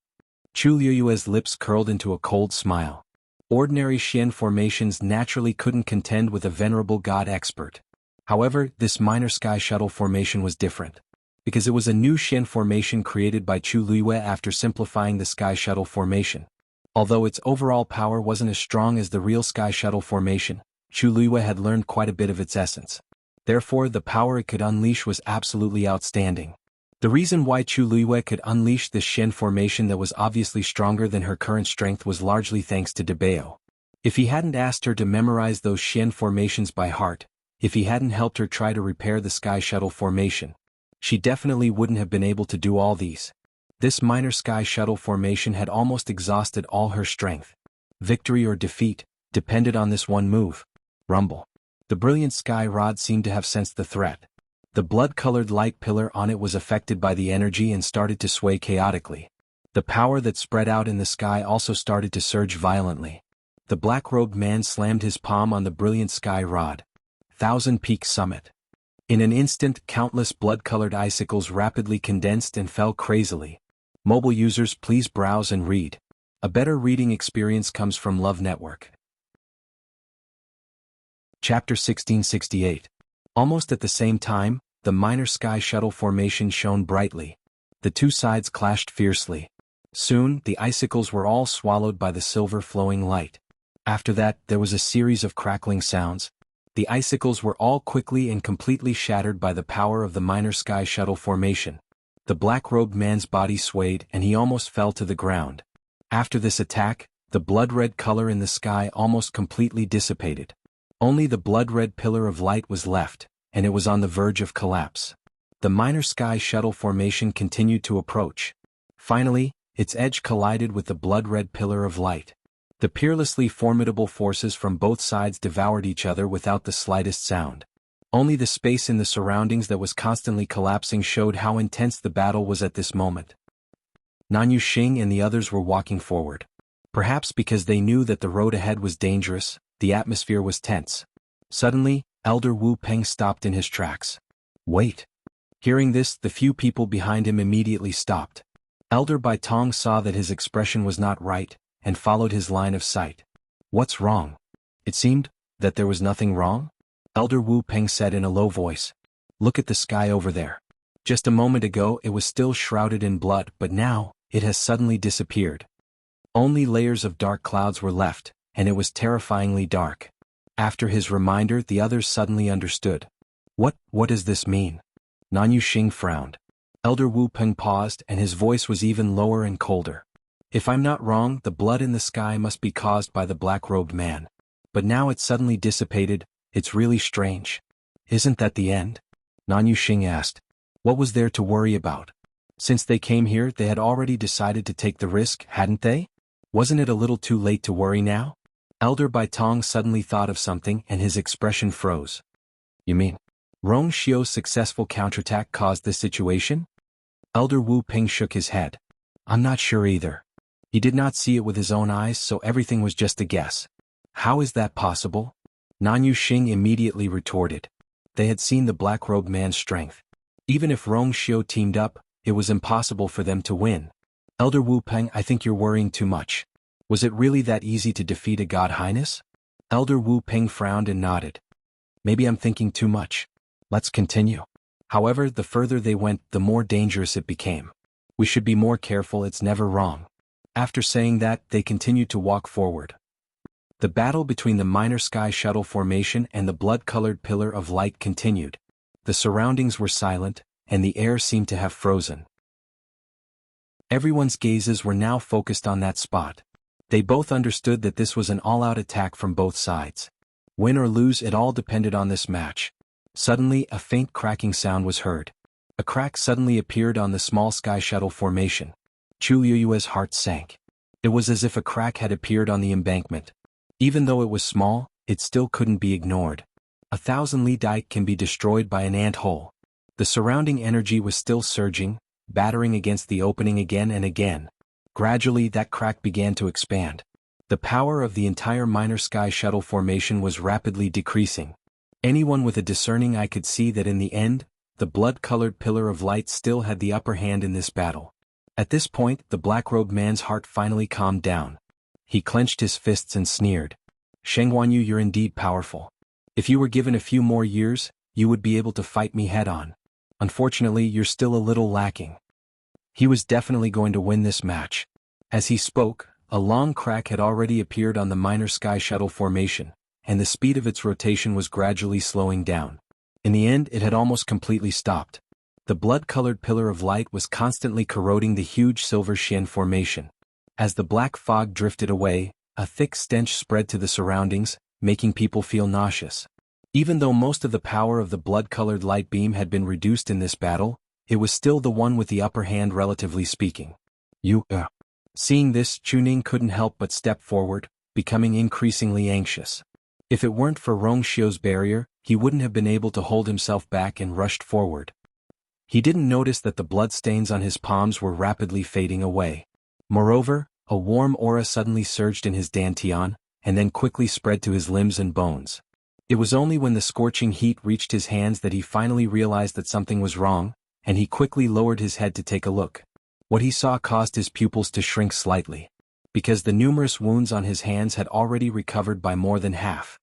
Chu Luiwa's lips curled into a cold smile. Ordinary Xian formations naturally couldn't contend with a venerable god expert. However, this minor sky shuttle formation was different. Because it was a new Xian formation created by Chu Luiwa after simplifying the sky shuttle formation. Although its overall power wasn't as strong as the real sky shuttle formation, Chu Luiwa had learned quite a bit of its essence. Therefore, the power it could unleash was absolutely outstanding. The reason why Chu Luiwa could unleash this Xian formation that was obviously stronger than her current strength was largely thanks to Debao. If he hadn't asked her to memorize those Xian formations by heart, if he hadn't helped her try to repair the sky shuttle formation, she definitely wouldn't have been able to do all these. This minor sky shuttle formation had almost exhausted all her strength. Victory or defeat depended on this one move. Rumble. The brilliant sky rod seemed to have sensed the threat. The blood-colored light pillar on it was affected by the energy and started to sway chaotically. The power that spread out in the sky also started to surge violently. The black-robed man slammed his palm on the brilliant sky rod. Thousand Peak Summit. In an instant, countless blood-colored icicles rapidly condensed and fell crazily. Mobile users, please browse and read. A better reading experience comes from Love Network. Chapter 1668. Almost at the same time, the minor sky shuttle formation shone brightly. The two sides clashed fiercely. Soon, the icicles were all swallowed by the silver flowing light. After that, there was a series of crackling sounds. The icicles were all quickly and completely shattered by the power of the minor sky shuttle formation. The black-robed man's body swayed and he almost fell to the ground. After this attack, the blood-red color in the sky almost completely dissipated. Only the blood-red pillar of light was left, and it was on the verge of collapse. The minor sky shuttle formation continued to approach. Finally, its edge collided with the blood-red pillar of light. The peerlessly formidable forces from both sides devoured each other without the slightest sound. Only the space in the surroundings that was constantly collapsing showed how intense the battle was at this moment. Nanyu Xing and the others were walking forward. Perhaps because they knew that the road ahead was dangerous, the atmosphere was tense. Suddenly, Elder Wu Peng stopped in his tracks. Wait. Hearing this, the few people behind him immediately stopped. Elder Bai Tong saw that his expression was not right, and followed his line of sight. What's wrong? It seemed that there was nothing wrong? Elder Wu Peng said in a low voice. Look at the sky over there. Just a moment ago it was still shrouded in blood, but now, it has suddenly disappeared. Only layers of dark clouds were left, and it was terrifyingly dark. After his reminder, the others suddenly understood. What does this mean? Nanyu Xing frowned. Elder Wu Peng paused, and his voice was even lower and colder. If I'm not wrong, the blood in the sky must be caused by the black-robed man. But now it's suddenly dissipated. It's really strange. Isn't that the end? Nanyu Xing asked. What was there to worry about? Since they came here, they had already decided to take the risk, hadn't they? Wasn't it a little too late to worry now? Elder Bai Tong suddenly thought of something, and his expression froze. You mean, Rong Xiu's successful counterattack caused this situation? Elder Wu Peng shook his head. I'm not sure either. He did not see it with his own eyes, so everything was just a guess. How is that possible? Nanyu Xing immediately retorted. They had seen the black-robed man's strength. Even if Rong Xiu teamed up, it was impossible for them to win. Elder Wu Peng, I think you're worrying too much. Was it really that easy to defeat a god highness? Elder Wu Peng frowned and nodded. Maybe I'm thinking too much. Let's continue. However, the further they went, the more dangerous it became. We should be more careful, it's never wrong. After saying that, they continued to walk forward. The battle between the minor sky shuttle formation and the blood-colored pillar of light continued. The surroundings were silent, and the air seemed to have frozen. Everyone's gazes were now focused on that spot. They both understood that this was an all-out attack from both sides. Win or lose, it all depended on this match. Suddenly, a faint cracking sound was heard. A crack suddenly appeared on the small sky shuttle formation. Chu Liyue's heart sank. It was as if a crack had appeared on the embankment. Even though it was small, it still couldn't be ignored. 1,000 li dike can be destroyed by an ant hole. The surrounding energy was still surging, battering against the opening again and again. Gradually, that crack began to expand. The power of the entire minor sky shuttle formation was rapidly decreasing. Anyone with a discerning eye could see that in the end, the blood-colored pillar of light still had the upper hand in this battle. At this point, the black-robed man's heart finally calmed down. He clenched his fists and sneered. Xuanhuan, you're indeed powerful. If you were given a few more years, you would be able to fight me head-on. Unfortunately, you're still a little lacking. He was definitely going to win this match. As he spoke, a long crack had already appeared on the minor sky shuttle formation, and the speed of its rotation was gradually slowing down. In the end, it had almost completely stopped. The blood-colored pillar of light was constantly corroding the huge silver Xian formation. As the black fog drifted away, a thick stench spread to the surroundings, making people feel nauseous. Even though most of the power of the blood-colored light beam had been reduced in this battle, it was still the one with the upper hand, relatively speaking. Seeing this, Chuning couldn't help but step forward, becoming increasingly anxious. If it weren't for Rong Xiu's barrier, he wouldn't have been able to hold himself back and rushed forward. He didn't notice that the bloodstains on his palms were rapidly fading away. Moreover, a warm aura suddenly surged in his dantian, and then quickly spread to his limbs and bones. It was only when the scorching heat reached his hands that he finally realized that something was wrong, and he quickly lowered his head to take a look. What he saw caused his pupils to shrink slightly. Because the numerous wounds on his hands had already recovered by more than half.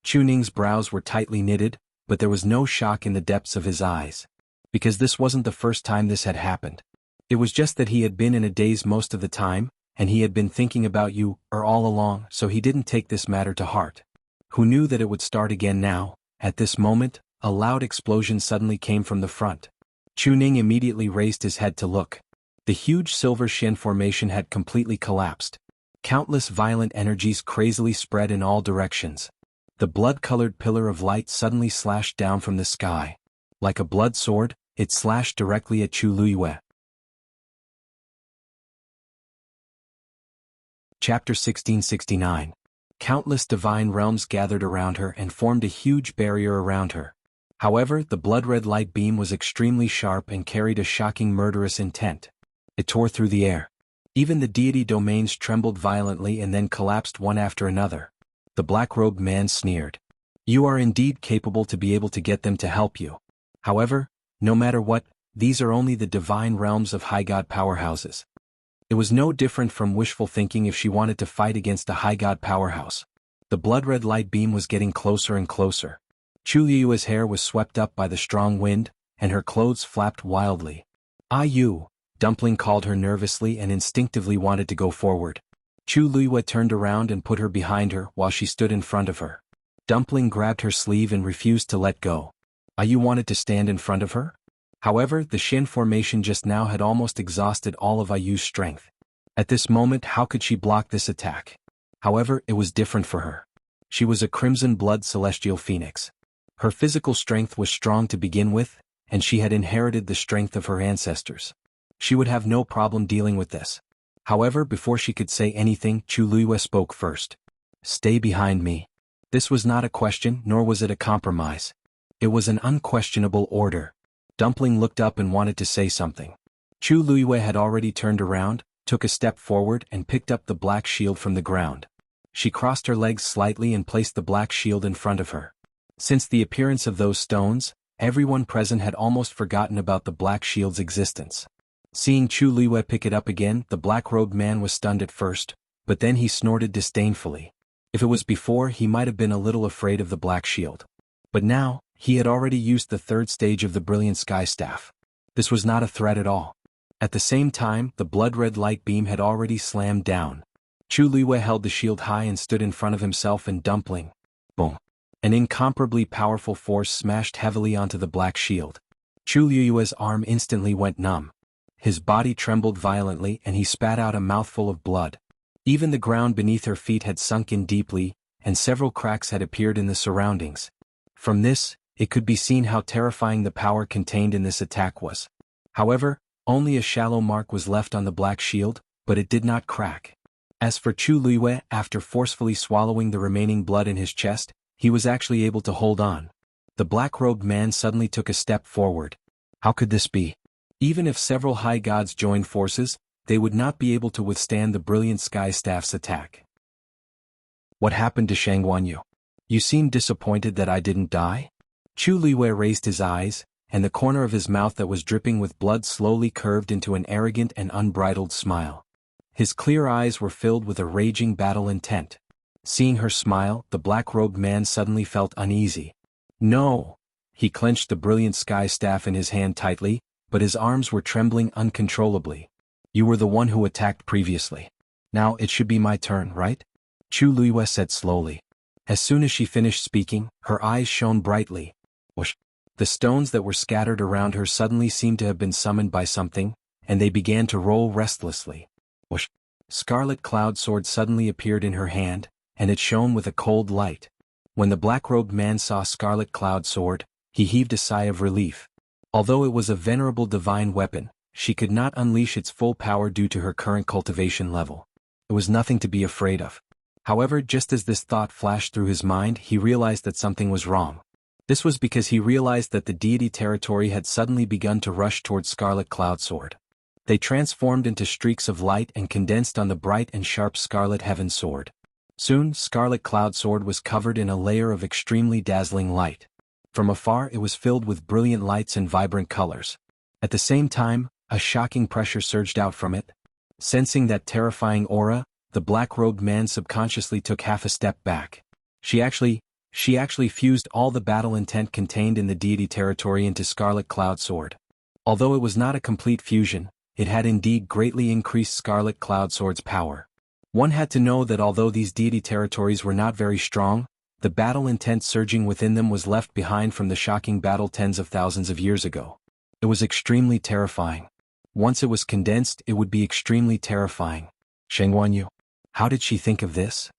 Chuning's brows were tightly knitted, but there was no shock in the depths of his eyes. Because this wasn't the first time this had happened. It was just that he had been in a daze most of the time, and he had been thinking about you, all along, so he didn't take this matter to heart. Who knew that it would start again now? At this moment, a loud explosion suddenly came from the front. Chuning immediately raised his head to look. The huge silver Shin formation had completely collapsed. Countless violent energies crazily spread in all directions. The blood-colored pillar of light suddenly slashed down from the sky. Like a blood sword, it slashed directly at Chu Luiyue. Chapter 1669. Countless divine realms gathered around her and formed a huge barrier around her. However, the blood-red light beam was extremely sharp and carried a shocking murderous intent. It tore through the air. Even the deity domains trembled violently and then collapsed one after another. The black-robed man sneered. You are indeed capable to be able to get them to help you. However, no matter what, these are only the divine realms of high god powerhouses. It was no different from wishful thinking if she wanted to fight against a high god powerhouse. The blood-red light beam was getting closer and closer. Chu Liyue's hair was swept up by the strong wind, and her clothes flapped wildly. "You," Dumpling called her nervously and instinctively wanted to go forward. Chu Liyue turned around and put her behind her while she stood in front of her. Dumpling grabbed her sleeve and refused to let go. Yu wanted to stand in front of her? However, the Shin formation just now had almost exhausted all of Yu's strength. At this moment, how could she block this attack? However, it was different for her. She was a crimson blood celestial phoenix. Her physical strength was strong to begin with, and she had inherited the strength of her ancestors. She would have no problem dealing with this. However, before she could say anything, Chu Liyue spoke first. "Stay behind me." This was not a question, nor was it a compromise. It was an unquestionable order. Dumpling looked up and wanted to say something. Chu Liyue had already turned around, took a step forward and picked up the black shield from the ground. She crossed her legs slightly and placed the black shield in front of her. Since the appearance of those stones, everyone present had almost forgotten about the black shield's existence. Seeing Chu Liyue pick it up again, the black-robed man was stunned at first, but then he snorted disdainfully. If it was before, he might have been a little afraid of the black shield. But now, he had already used the third stage of the brilliant sky staff. This was not a threat at all. At the same time, the blood-red light beam had already slammed down. Chu Liyue held the shield high and stood in front of himself and Dumpling. Boom. An incomparably powerful force smashed heavily onto the black shield. Chu Liyue's arm instantly went numb. His body trembled violently and he spat out a mouthful of blood. Even the ground beneath her feet had sunk in deeply, and several cracks had appeared in the surroundings. From this, it could be seen how terrifying the power contained in this attack was. However, only a shallow mark was left on the black shield, but it did not crack. As for Chu Liyue, after forcefully swallowing the remaining blood in his chest, he was actually able to hold on. The black-robed man suddenly took a step forward. How could this be? Even if several high gods joined forces, they would not be able to withstand the brilliant sky staff's attack. What happened to Xuanhuan? You seem disappointed that I didn't die? Chu Liyue raised his eyes, and the corner of his mouth that was dripping with blood slowly curved into an arrogant and unbridled smile. His clear eyes were filled with a raging battle intent. Seeing her smile, the black-robed man suddenly felt uneasy. No! He clenched the brilliant sky staff in his hand tightly, but his arms were trembling uncontrollably. You were the one who attacked previously. Now it should be my turn, right? Chu Liyue said slowly. As soon as she finished speaking, her eyes shone brightly. Whoosh! The stones that were scattered around her suddenly seemed to have been summoned by something, and they began to roll restlessly. Whoosh! Scarlet cloud sword suddenly appeared in her hand, and it shone with a cold light. When the black-robed man saw Scarlet Cloud Sword, he heaved a sigh of relief. Although it was a venerable divine weapon, she could not unleash its full power due to her current cultivation level. It was nothing to be afraid of. However, just as this thought flashed through his mind, he realized that something was wrong. This was because he realized that the deity territory had suddenly begun to rush towards Scarlet Cloud Sword. They transformed into streaks of light and condensed on the bright and sharp Scarlet Heaven Sword. Soon, Scarlet Cloud Sword was covered in a layer of extremely dazzling light. From afar it was filled with brilliant lights and vibrant colors. At the same time, a shocking pressure surged out from it. Sensing that terrifying aura, the black-robed man subconsciously took half a step back. She actually fused all the battle intent contained in the deity territory into Scarlet Cloud Sword. Although it was not a complete fusion, it had indeed greatly increased Scarlet Cloud Sword's power. One had to know that although these deity territories were not very strong, the battle intent surging within them was left behind from the shocking battle tens of thousands of years ago. It was extremely terrifying. Once it was condensed, it would be extremely terrifying. Xuanhuan, how did she think of this?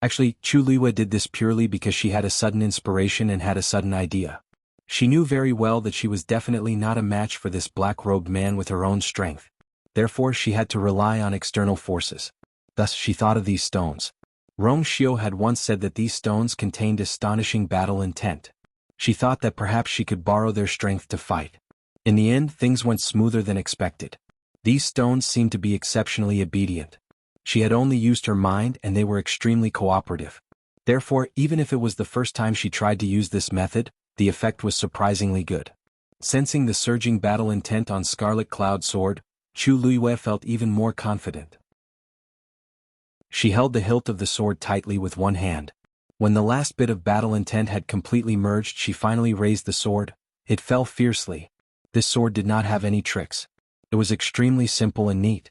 Actually, Chu Liwei did this purely because she had a sudden inspiration and had a sudden idea. She knew very well that she was definitely not a match for this black-robed man with her own strength. Therefore she had to rely on external forces. Thus she thought of these stones. Rong Xiu had once said that these stones contained astonishing battle intent. She thought that perhaps she could borrow their strength to fight. In the end, things went smoother than expected. These stones seemed to be exceptionally obedient. She had only used her mind and they were extremely cooperative. Therefore, even if it was the first time she tried to use this method, the effect was surprisingly good. Sensing the surging battle intent on Scarlet Cloud Sword, Chu Liwei felt even more confident. She held the hilt of the sword tightly with one hand. When the last bit of battle intent had completely merged, she finally raised the sword. It fell fiercely. This sword did not have any tricks. It was extremely simple and neat.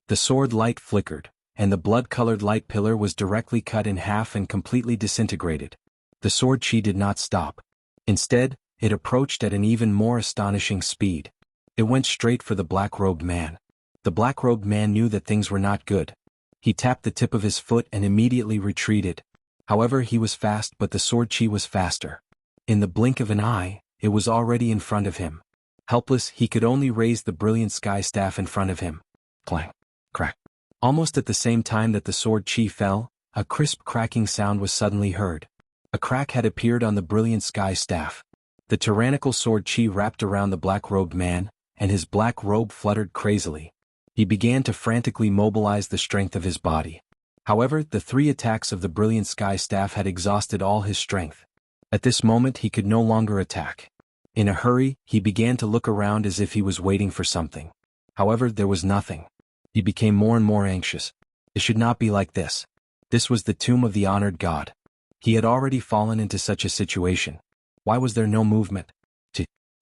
The sword light flickered, and the blood-colored light pillar was directly cut in half and completely disintegrated. The sword chi did not stop. Instead, it approached at an even more astonishing speed. It went straight for the black-robed man. The black-robed man knew that things were not good. He tapped the tip of his foot and immediately retreated. However, he was fast, but the sword chi was faster. In the blink of an eye, it was already in front of him. Helpless, he could only raise the brilliant sky staff in front of him. Clang. Crack. Almost at the same time that the sword chi fell, a crisp cracking sound was suddenly heard. A crack had appeared on the brilliant sky staff. The tyrannical sword chi wrapped around the black-robed man, and his black robe fluttered crazily. He began to frantically mobilize the strength of his body. However, the 3 attacks of the brilliant sky staff had exhausted all his strength. At this moment he could no longer attack. In a hurry, he began to look around as if he was waiting for something. However, there was nothing. He became more and more anxious. It should not be like this. This was the tomb of the honored god. He had already fallen into such a situation. Why was there no movement?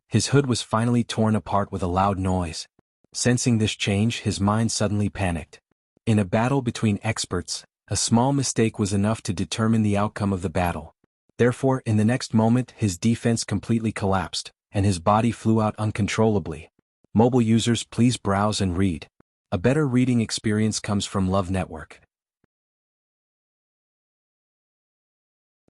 His hood was finally torn apart with a loud noise. Sensing this change, his mind suddenly panicked. In a battle between experts, a small mistake was enough to determine the outcome of the battle. Therefore, in the next moment, his defense completely collapsed, and his body flew out uncontrollably. Mobile users, please browse and read. A better reading experience comes from Love Network.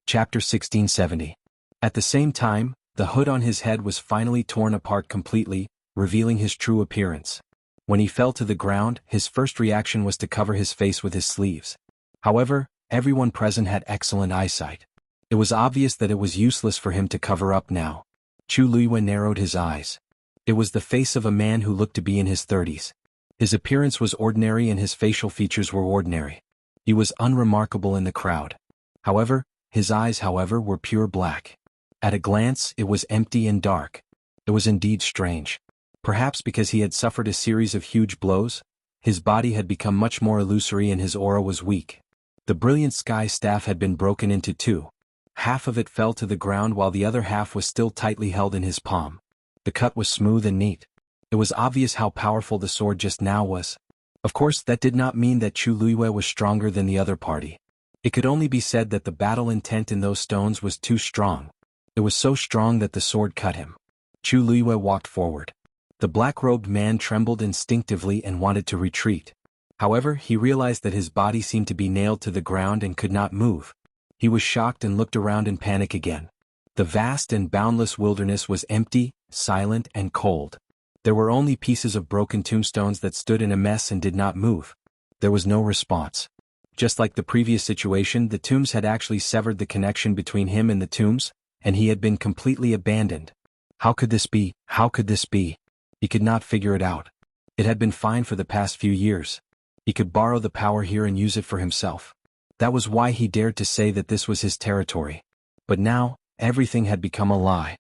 Chapter 1670. At the same time, the hood on his head was finally torn apart completely, revealing his true appearance. When he fell to the ground, his first reaction was to cover his face with his sleeves. However, everyone present had excellent eyesight. It was obvious that it was useless for him to cover up now. Chu Liwei narrowed his eyes. It was the face of a man who looked to be in his 30s. His appearance was ordinary and his facial features were ordinary. He was unremarkable in the crowd. However, his eyes, were pure black. At a glance, it was empty and dark. It was indeed strange. Perhaps because he had suffered a series of huge blows, his body had become much more illusory and his aura was weak. The brilliant sky staff had been broken into 2. Half of it fell to the ground while the other half was still tightly held in his palm. The cut was smooth and neat. It was obvious how powerful the sword just now was. Of course, that did not mean that Chu Liwei was stronger than the other party. It could only be said that the battle intent in those stones was too strong. It was so strong that the sword cut him. Chu Liwei walked forward. The black-robed man trembled instinctively and wanted to retreat. However, he realized that his body seemed to be nailed to the ground and could not move. He was shocked and looked around in panic again. The vast and boundless wilderness was empty, silent, and cold. There were only pieces of broken tombstones that stood in a mess and did not move. There was no response. Just like the previous situation, the tombs had actually severed the connection between him and the tombs, and he had been completely abandoned. How could this be? How could this be? He could not figure it out. It had been fine for the past few years. He could borrow the power here and use it for himself. That was why he dared to say that this was his territory. But now, everything had become a lie.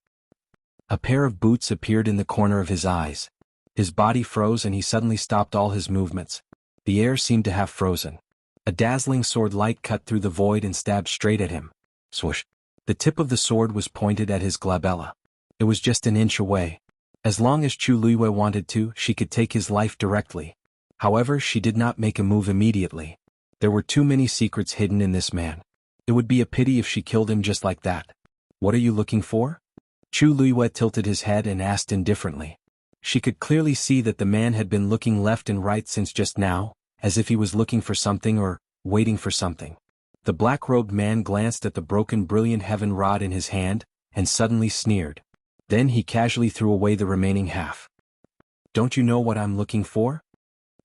A pair of boots appeared in the corner of his eyes. His body froze and he suddenly stopped all his movements. The air seemed to have frozen. A dazzling sword light cut through the void and stabbed straight at him. Swoosh. The tip of the sword was pointed at his glabella. It was just an inch away. As long as Chu Liwei wanted to, she could take his life directly. However, she did not make a move immediately. There were too many secrets hidden in this man. It would be a pity if she killed him just like that. What are you looking for? Chu Liwei tilted his head and asked indifferently. She could clearly see that the man had been looking left and right since just now, as if he was looking for something or waiting for something. The black-robed man glanced at the broken brilliant heaven rod in his hand, and suddenly sneered. Then he casually threw away the remaining half. Don't you know what I'm looking for?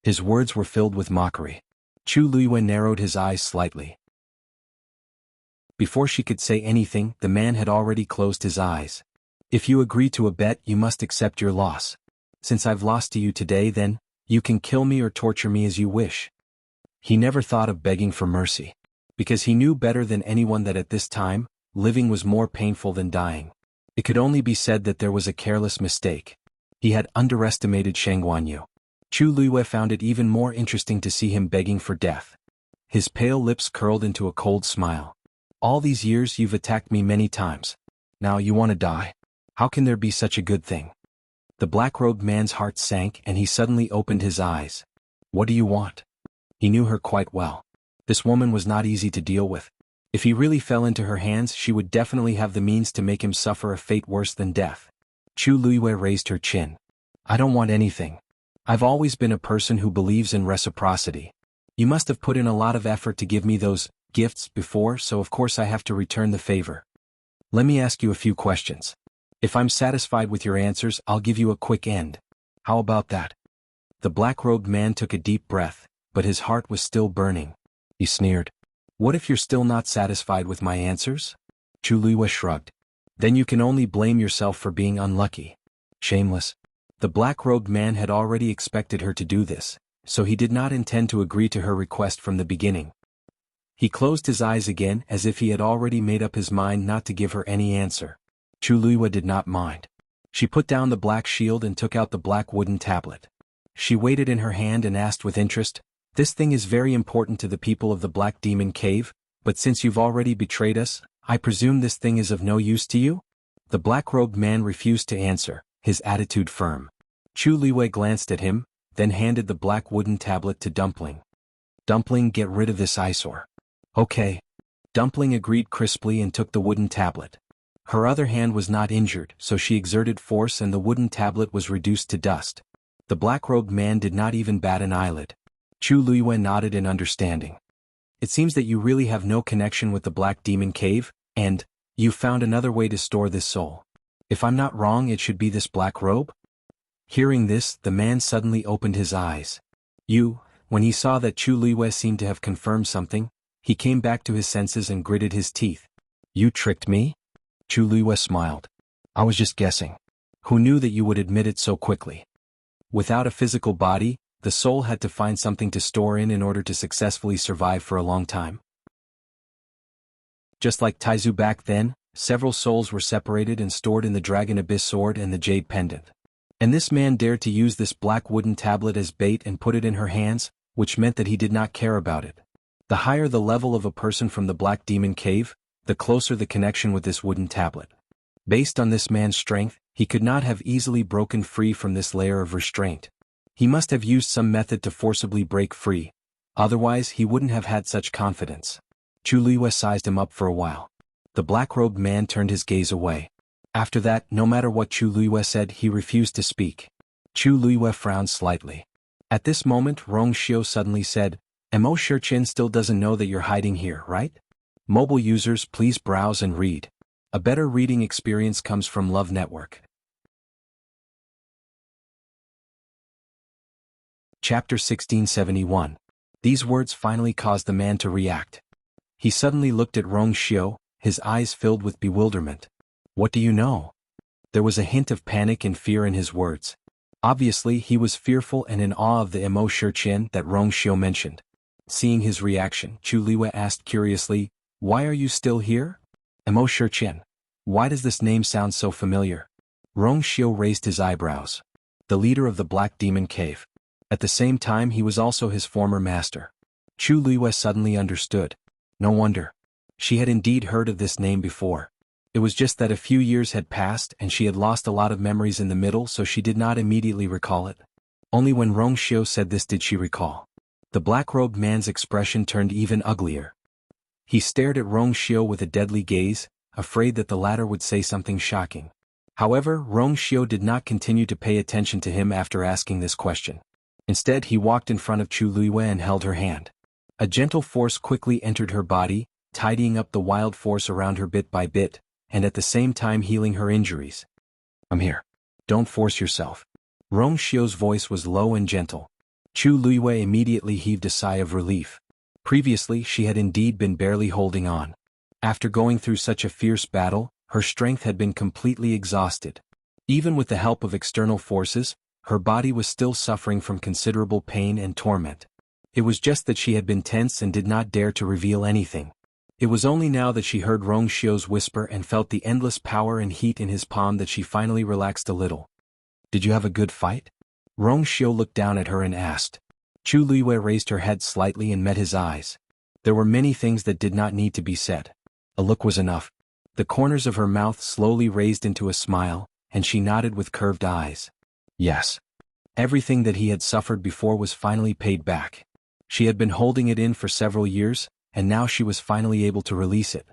His words were filled with mockery. Chu Luiyue narrowed his eyes slightly. Before she could say anything, the man had already closed his eyes. If you agree to a bet, you must accept your loss. Since I've lost to you today, then, you can kill me or torture me as you wish. He never thought of begging for mercy, because he knew better than anyone that at this time, living was more painful than dying. It could only be said that there was a careless mistake. He had underestimated Xuanhuan. Chu Luiyue found it even more interesting to see him begging for death. His pale lips curled into a cold smile. All these years you've attacked me many times. Now you want to die? How can there be such a good thing? The black-robed man's heart sank and he suddenly opened his eyes. What do you want? He knew her quite well. This woman was not easy to deal with. If he really fell into her hands, she would definitely have the means to make him suffer a fate worse than death. Chu Luiyue raised her chin. I don't want anything. I've always been a person who believes in reciprocity. You must have put in a lot of effort to give me those gifts before, so of course I have to return the favor. Let me ask you a few questions. If I'm satisfied with your answers, I'll give you a quick end. How about that? The black-robed man took a deep breath, but his heart was still burning. He sneered. What if you're still not satisfied with my answers? Chu Luiyue shrugged. Then you can only blame yourself for being unlucky. Shameless. The black-robed man had already expected her to do this, so he did not intend to agree to her request from the beginning. He closed his eyes again as if he had already made up his mind not to give her any answer. Chu Luiyue did not mind. She put down the black shield and took out the black wooden tablet. She weighed it in her hand and asked with interest, This thing is very important to the people of the Black Demon Cave, but since you've already betrayed us, I presume this thing is of no use to you? The black-robed man refused to answer, his attitude firm. Chu Luiyue glanced at him, then handed the black wooden tablet to Dumpling. Dumpling, get rid of this eyesore. Okay. Dumpling agreed crisply and took the wooden tablet. Her other hand was not injured, so she exerted force and the wooden tablet was reduced to dust. The black-robed man did not even bat an eyelid. Chu Luiyue nodded in understanding. It seems that you really have no connection with the Black Demon Cave, and you found another way to store this soul. If I'm not wrong, it should be this black robe? Hearing this, the man suddenly opened his eyes. When he saw that Chu Luiyue seemed to have confirmed something, he came back to his senses and gritted his teeth. You tricked me? Chu Luiyue smiled. I was just guessing. Who knew that you would admit it so quickly? Without a physical body, the soul had to find something to store in order to successfully survive for a long time. Just like Taizu back then, several souls were separated and stored in the Dragon Abyss Sword and the Jade Pendant. And this man dared to use this black wooden tablet as bait and put it in her hands, which meant that he did not care about it. The higher the level of a person from the Black Demon Cave, the closer the connection with this wooden tablet. Based on this man's strength, he could not have easily broken free from this layer of restraint. He must have used some method to forcibly break free, otherwise he wouldn't have had such confidence. Chu Luiyue sized him up for a while. The black-robed man turned his gaze away. After that, no matter what Chu Luiyue said, he refused to speak. Chu Luiyue frowned slightly. At this moment, Rong Xiu suddenly said, Mo Shichin still doesn't know that you're hiding here, right? Mobile users, please browse and read. A better reading experience comes from Love Network. Chapter 1671. These words finally caused the man to react. He suddenly looked at Rong Xiu, his eyes filled with bewilderment. What do you know? There was a hint of panic and fear in his words. Obviously, he was fearful and in awe of the Mo Shichin that Rong Xiu mentioned. Seeing his reaction, Chu Luiyue asked curiously, Why are you still here? Mo Shichin. Why does this name sound so familiar? Rong Xiu raised his eyebrows. The leader of the Black Demon Cave. At the same time, he was also his former master. Chu Luiyue suddenly understood. No wonder. She had indeed heard of this name before. It was just that a few years had passed and she had lost a lot of memories in the middle, so she did not immediately recall it. Only when Rong Xiu said this did she recall. The black-robed man's expression turned even uglier. He stared at Rong Xiu with a deadly gaze, afraid that the latter would say something shocking. However, Xiao did not continue to pay attention to him after asking this question. Instead, he walked in front of Chu Luiyue and held her hand. A gentle force quickly entered her body, tidying up the wild force around her bit by bit, and at the same time healing her injuries. I'm here. Don't force yourself. Xiao's voice was low and gentle. Chu Luiyue immediately heaved a sigh of relief. Previously, she had indeed been barely holding on. After going through such a fierce battle, her strength had been completely exhausted. Even with the help of external forces, her body was still suffering from considerable pain and torment. It was just that she had been tense and did not dare to reveal anything. It was only now that she heard Xiao's whisper and felt the endless power and heat in his palm that she finally relaxed a little. Did you have a good fight? Xiao looked down at her and asked. Chu Luiyue raised her head slightly and met his eyes. There were many things that did not need to be said. A look was enough. The corners of her mouth slowly raised into a smile, and she nodded with curved eyes. Yes. Everything that he had suffered before was finally paid back. She had been holding it in for several years, and now she was finally able to release it.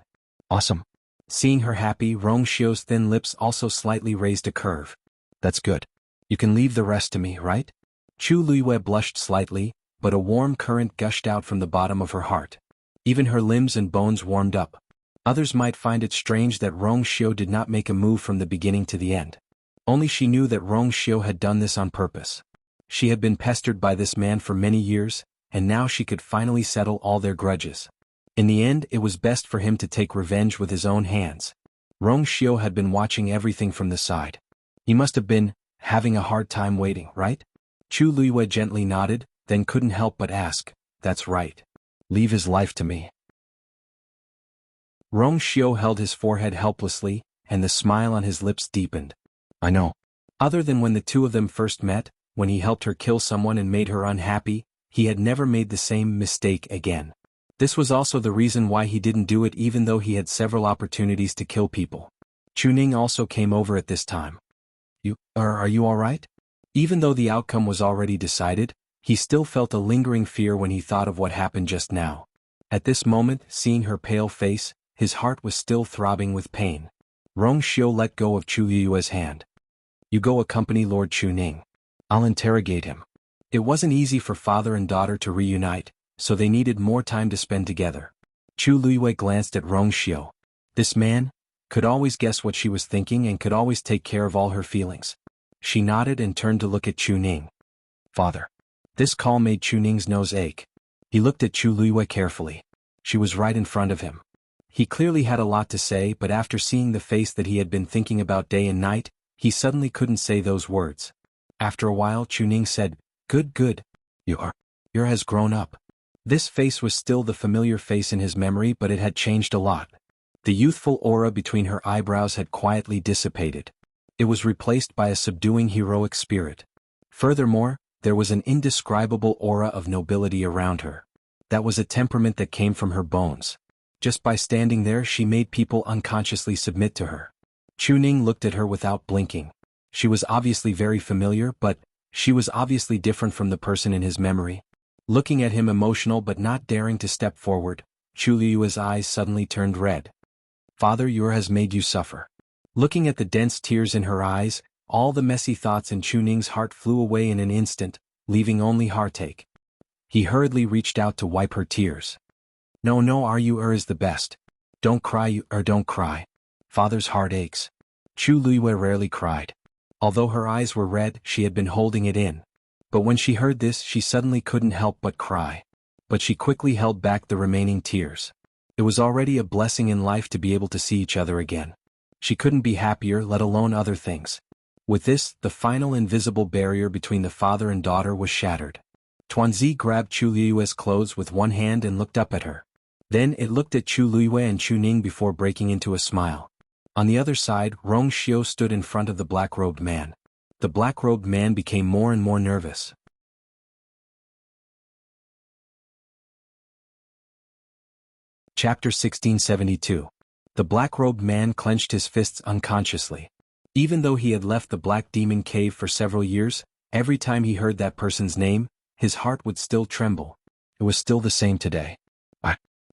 Awesome. Seeing her happy, Xiao's thin lips also slightly raised a curve. That's good. You can leave the rest to me, right? Chu Luiyue blushed slightly, but a warm current gushed out from the bottom of her heart. Even her limbs and bones warmed up. Others might find it strange that Xiao did not make a move from the beginning to the end. Only she knew that Xiao had done this on purpose. She had been pestered by this man for many years, and now she could finally settle all their grudges. In the end, it was best for him to take revenge with his own hands. Xiao had been watching everything from the side. He must have been having a hard time waiting, right? Chu Luiyue gently nodded, then couldn't help but ask, That's right. Leave his life to me. Xiao held his forehead helplessly, and the smile on his lips deepened. I know. Other than when the two of them first met, when he helped her kill someone and made her unhappy, he had never made the same mistake again. This was also the reason why he didn't do it even though he had several opportunities to kill people. Chuning also came over at this time. Are you alright? Even though the outcome was already decided, he still felt a lingering fear when he thought of what happened just now. At this moment, seeing her pale face, his heart was still throbbing with pain. Xiao let go of Chu Luiyue's hand. You go accompany Lord Chuning. I'll interrogate him. It wasn't easy for father and daughter to reunite, so they needed more time to spend together. Chu Luiyue glanced at Xiao. This man could always guess what she was thinking and could always take care of all her feelings. She nodded and turned to look at Chuning. Father. This call made Chuning's nose ache. He looked at Chu Luiyue carefully. She was right in front of him. He clearly had a lot to say, but after seeing the face that he had been thinking about day and night, he suddenly couldn't say those words. After a while, Chuning said, Good. Your has grown up. This face was still the familiar face in his memory, but it had changed a lot. The youthful aura between her eyebrows had quietly dissipated. It was replaced by a subduing heroic spirit. Furthermore, there was an indescribable aura of nobility around her. That was a temperament that came from her bones. Just by standing there, she made people unconsciously submit to her. Chuning looked at her without blinking. She was obviously very familiar, but she was obviously different from the person in his memory. Looking at him emotional but not daring to step forward, Chu Luiyue's eyes suddenly turned red. Father, your has made you suffer. Looking at the dense tears in her eyes, all the messy thoughts in Chuning's heart flew away in an instant, leaving only heartache. He hurriedly reached out to wipe her tears. No, is the best. Don't cry, don't cry. Father's heart aches. Chu Luiyue rarely cried. Although her eyes were red, she had been holding it in. But when she heard this, she suddenly couldn't help but cry. But she quickly held back the remaining tears. It was already a blessing in life to be able to see each other again. She couldn't be happier, let alone other things. With this, the final invisible barrier between the father and daughter was shattered. Tuanzi grabbed Chu Luiyue's clothes with one hand and looked up at her. Then it looked at Chu Luiyue and Chuning before breaking into a smile. On the other side, Xiao stood in front of the black-robed man. The black-robed man became more and more nervous. Chapter 1672. The black-robed man clenched his fists unconsciously. Even though he had left the Black Demon Cave for several years, every time he heard that person's name, his heart would still tremble. It was still the same today.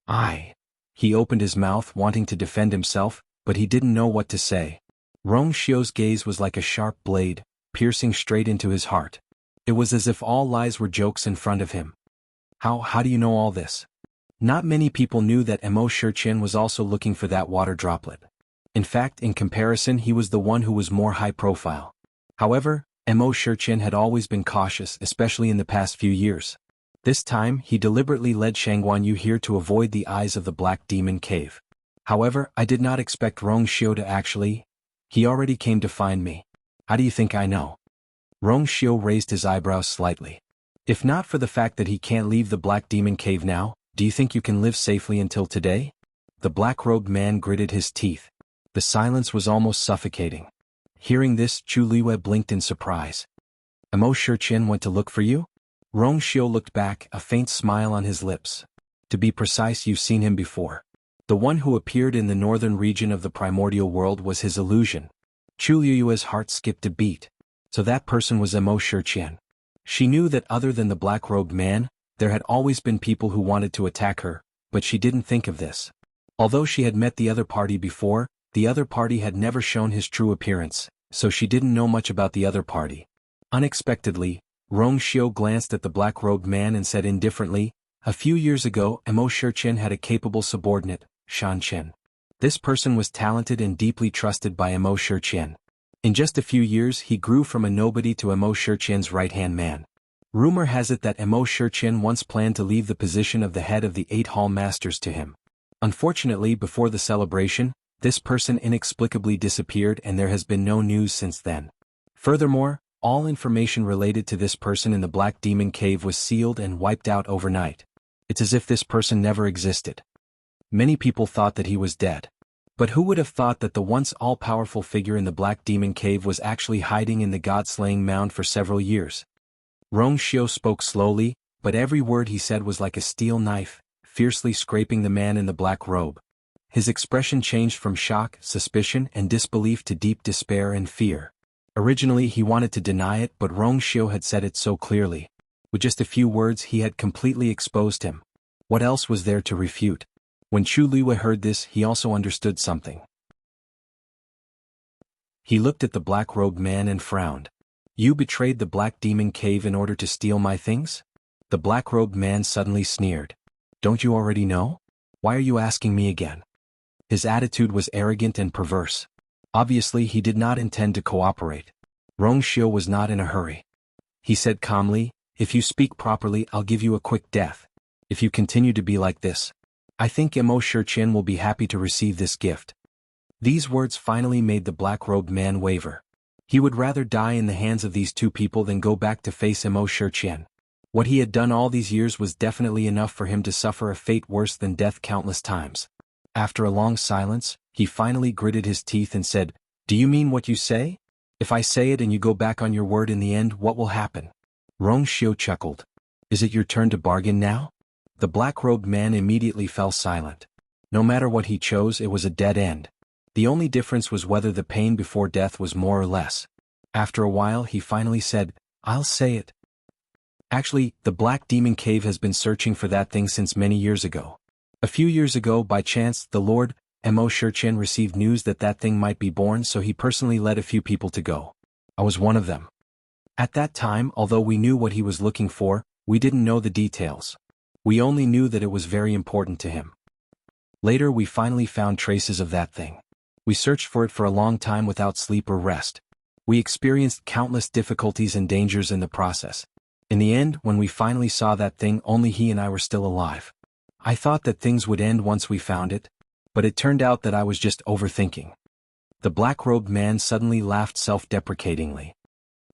I. He opened his mouth wanting to defend himself, but he didn't know what to say. Rong Xiu's gaze was like a sharp blade, piercing straight into his heart. It was as if all lies were jokes in front of him. How do you know all this? Not many people knew that Mo Shiqian was also looking for that water droplet. In fact, in comparison, he was the one who was more high profile. However, Mo Shiqian had always been cautious, especially in the past few years. This time, he deliberately led Xuanhuan here to avoid the eyes of the Black Demon Cave. However, I did not expect Rong Xiu to actually. He already came to find me. How do you think I know? Rong Xiu raised his eyebrows slightly. If not for the fact that he can't leave the Black Demon Cave now, do you think you can live safely until today? The black-robed man gritted his teeth. The silence was almost suffocating. Hearing this, Chu Liwei blinked in surprise. Mo Shiqian went to look for you? Rong Xiu looked back, a faint smile on his lips. To be precise, you've seen him before. The one who appeared in the northern region of the primordial world was his illusion. Chu Liwei's heart skipped a beat. So that person was Mo Shiqian. She knew that other than the black-robed man, there had always been people who wanted to attack her, but she didn't think of this. Although she had met the other party before, the other party had never shown his true appearance, so she didn't know much about the other party. Unexpectedly, Rong Xiu glanced at the black-robed man and said indifferently, a few years ago, Mo Shiqian had a capable subordinate, Xianxia. This person was talented and deeply trusted by Mo Shiqian. In just a few years he grew from a nobody to Mo Shiqian's right-hand man. Rumor has it that Mo Shiqian once planned to leave the position of the head of the 8 hall masters to him. Unfortunately, before the celebration, this person inexplicably disappeared and there has been no news since then. Furthermore, all information related to this person in the Black Demon Cave was sealed and wiped out overnight. It's as if this person never existed. Many people thought that he was dead. But who would have thought that the once all-powerful figure in the Black Demon Cave was actually hiding in the god-slaying mound for several years? Rong Xiu spoke slowly, but every word he said was like a steel knife, fiercely scraping the man in the black robe. His expression changed from shock, suspicion, and disbelief to deep despair and fear. Originally he wanted to deny it, but Rong Xiu had said it so clearly. With just a few words he had completely exposed him. What else was there to refute? When Chu Liwei heard this, he also understood something. He looked at the black-robed man and frowned. You betrayed the Black Demon Cave in order to steal my things? The black-robed man suddenly sneered. Don't you already know? Why are you asking me again? His attitude was arrogant and perverse. Obviously he did not intend to cooperate. Rong Xiu was not in a hurry. He said calmly, if you speak properly I'll give you a quick death. If you continue to be like this, I think Mo Shiqian will be happy to receive this gift. These words finally made the black-robed man waver. He would rather die in the hands of these two people than go back to face Mo Shiqian. What he had done all these years was definitely enough for him to suffer a fate worse than death countless times. After a long silence, he finally gritted his teeth and said, Do you mean what you say? If I say it and you go back on your word in the end, what will happen? Rong Xiu chuckled. Is it your turn to bargain now? The black-robed man immediately fell silent. No matter what he chose, it was a dead end. The only difference was whether the pain before death was more or less. After a while he finally said, I'll say it. Actually, the Black Demon Cave has been searching for that thing since many years ago. A few years ago, by chance, the Lord, Mo Shiqian received news that that thing might be born, so he personally led a few people to go. I was one of them. At that time, although we knew what he was looking for, we didn't know the details. We only knew that it was very important to him. Later we finally found traces of that thing. We searched for it for a long time without sleep or rest. We experienced countless difficulties and dangers in the process. In the end, when we finally saw that thing, only he and I were still alive. I thought that things would end once we found it, but it turned out that I was just overthinking. The black-robed man suddenly laughed self-deprecatingly.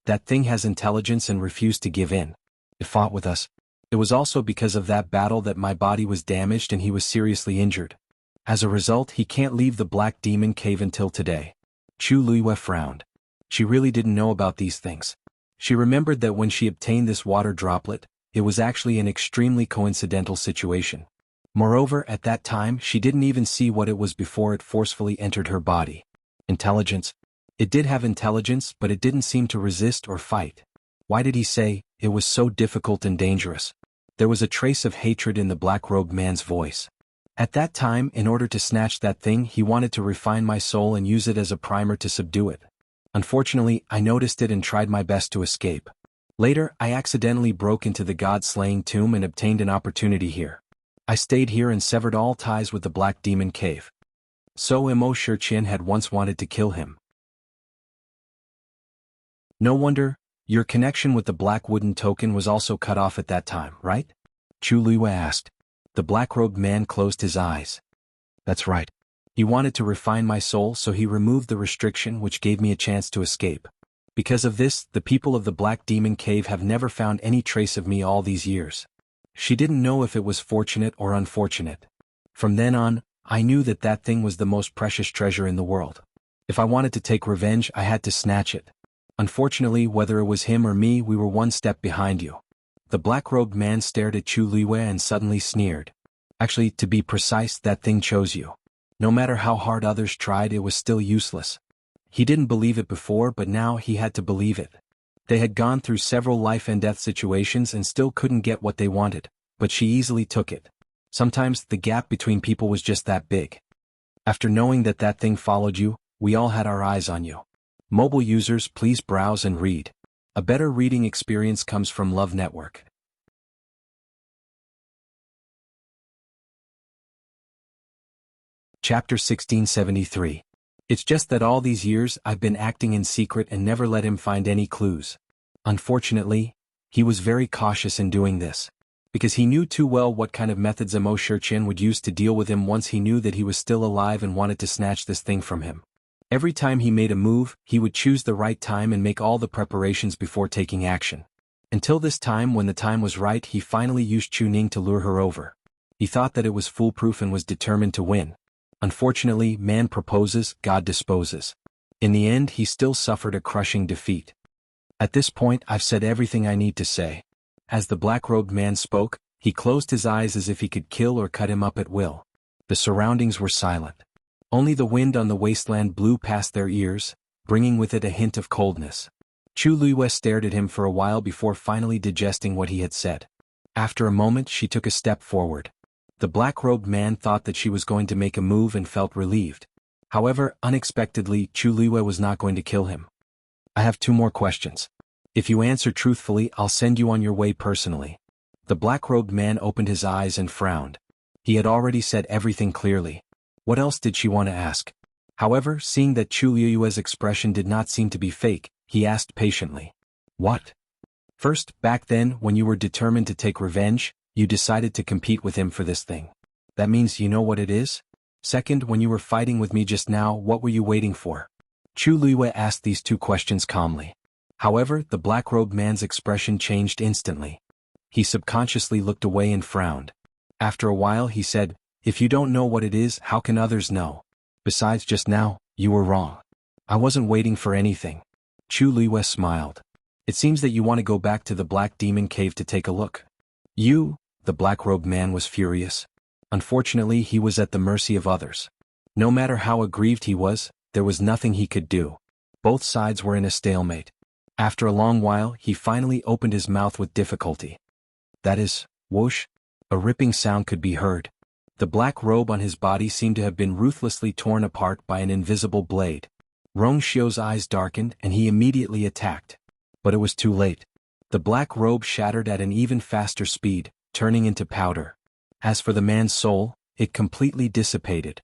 That thing has intelligence and refused to give in. It fought with us. It was also because of that battle that my body was damaged and he was seriously injured. As a result, he can't leave the Black Demon Cave until today. Chu Liwei frowned. She really didn't know about these things. She remembered that when she obtained this water droplet, it was actually an extremely coincidental situation. Moreover, at that time she didn't even see what it was before it forcefully entered her body. Intelligence. It did have intelligence, but it didn't seem to resist or fight. Why did he say, it was so difficult and dangerous? There was a trace of hatred in the black-robed man's voice. At that time, in order to snatch that thing, he wanted to refine my soul and use it as a primer to subdue it. Unfortunately, I noticed it and tried my best to escape. Later, I accidentally broke into the god-slaying tomb and obtained an opportunity here. I stayed here and severed all ties with the Black Demon Cave. So Mo Shurchin had once wanted to kill him. No wonder, your connection with the black wooden token was also cut off at that time, right? Chu Luiwei asked. The black-robed man closed his eyes. That's right. He wanted to refine my soul, so he removed the restriction which gave me a chance to escape. Because of this, the people of the Black Demon Cave have never found any trace of me all these years. She didn't know if it was fortunate or unfortunate. From then on, I knew that that thing was the most precious treasure in the world. If I wanted to take revenge, I had to snatch it. Unfortunately, whether it was him or me, we were one step behind you. The black-robed man stared at Chu Luiwei and suddenly sneered. Actually, to be precise, that thing chose you. No matter how hard others tried, it was still useless. He didn't believe it before, but now he had to believe it. They had gone through several life-and-death situations and still couldn't get what they wanted, but she easily took it. Sometimes the gap between people was just that big. After knowing that that thing followed you, we all had our eyes on you. Mobile users, please browse and read. A better reading experience comes from Love Network. Chapter 1673. It's just that all these years I've been acting in secret and never let him find any clues. Unfortunately, he was very cautious in doing this, because he knew too well what kind of methods Mo Shurchin would use to deal with him once he knew that he was still alive and wanted to snatch this thing from him. Every time he made a move, he would choose the right time and make all the preparations before taking action. Until this time, when the time was right, he finally used Chuning to lure her over. He thought that it was foolproof and was determined to win. Unfortunately, man proposes, God disposes. In the end, he still suffered a crushing defeat. At this point, I've said everything I need to say. As the black-robed man spoke, he closed his eyes as if he could kill or cut him up at will. The surroundings were silent. Only the wind on the wasteland blew past their ears, bringing with it a hint of coldness. Chu Luiwei stared at him for a while before finally digesting what he had said. After a moment, she took a step forward. The black-robed man thought that she was going to make a move and felt relieved. However, unexpectedly, Chu Luiwei was not going to kill him. I have 2 more questions. If you answer truthfully, I'll send you on your way personally. The black-robed man opened his eyes and frowned. He had already said everything clearly. What else did she want to ask? However, seeing that Chu Luiwei's expression did not seem to be fake, he asked patiently. What? First, back then, when you were determined to take revenge, you decided to compete with him for this thing. That means you know what it is? Second, when you were fighting with me just now, what were you waiting for? Chu Luiwei asked these 2 questions calmly. However, the black-robed man's expression changed instantly. He subconsciously looked away and frowned. After a while he said, if you don't know what it is, how can others know? Besides, just now, you were wrong. I wasn't waiting for anything. Chu Luiwei smiled. It seems that you want to go back to the Black Demon Cave to take a look. You? The black-robed man was furious. Unfortunately, he was at the mercy of others. No matter how aggrieved he was, there was nothing he could do. Both sides were in a stalemate. After a long while, he finally opened his mouth with difficulty. That is, whoosh. A ripping sound could be heard. The black robe on his body seemed to have been ruthlessly torn apart by an invisible blade. Rong Xiu's eyes darkened and he immediately attacked. But it was too late. The black robe shattered at an even faster speed, turning into powder. As for the man's soul, it completely dissipated.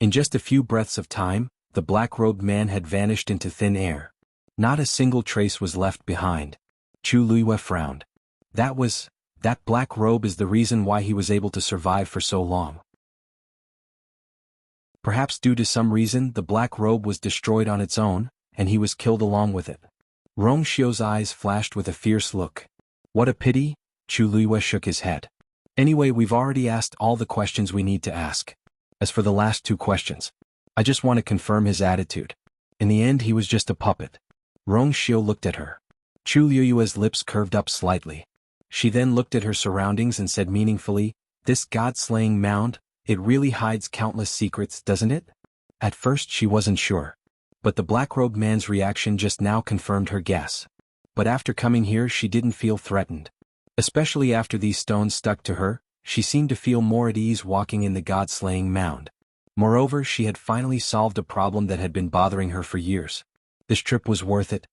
In just a few breaths of time, the black-robed man had vanished into thin air. Not a single trace was left behind. Chu Luiwei frowned. That black robe is the reason why he was able to survive for so long. Perhaps due to some reason, the black robe was destroyed on its own, and he was killed along with it. Rong Xiu's eyes flashed with a fierce look. What a pity. Chu Luiwei shook his head. Anyway, we've already asked all the questions we need to ask. As for the last 2 questions, I just want to confirm his attitude. In the end, he was just a puppet. Rong Xiu looked at her. Chu Luiwei's lips curved up slightly. She then looked at her surroundings and said meaningfully, this god-slaying mound, it really hides countless secrets, doesn't it? At first she wasn't sure. But the black-robed man's reaction just now confirmed her guess. But after coming here she didn't feel threatened. Especially after these stones stuck to her, she seemed to feel more at ease walking in the god-slaying mound. Moreover, she had finally solved a problem that had been bothering her for years. This trip was worth it.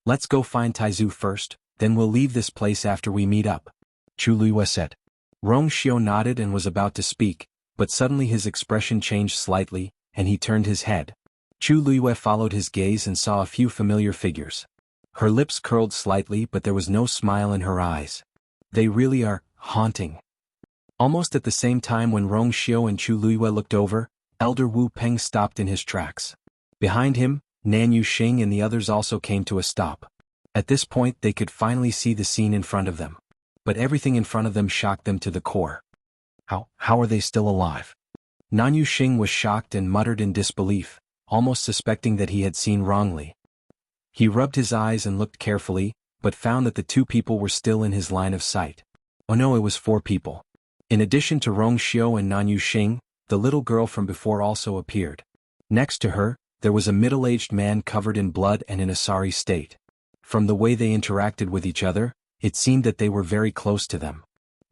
Let's go find Taizu first, then we'll leave this place after we meet up, Chu Luiyue said. Rong Xiao nodded and was about to speak, but suddenly his expression changed slightly, and he turned his head. Chu Luiyue followed his gaze and saw a few familiar figures. Her lips curled slightly, but there was no smile in her eyes. They really are haunting. Almost at the same time when Rong Xiao and Chu Luiyue looked over, Elder Wu Peng stopped in his tracks. Behind him, Nan Yuxing and the others also came to a stop. At this point they could finally see the scene in front of them. But everything in front of them shocked them to the core. How are they still alive? Nan Yuxing was shocked and muttered in disbelief, almost suspecting that he had seen wrongly. He rubbed his eyes and looked carefully, but found that the 2 people were still in his line of sight. Oh no, it was 4 people. In addition to Rong Xiao and Nan Yuxing, the little girl from before also appeared. Next to her, there was a middle-aged man covered in blood and in a sorry state. From the way they interacted with each other, it seemed that they were very close to them.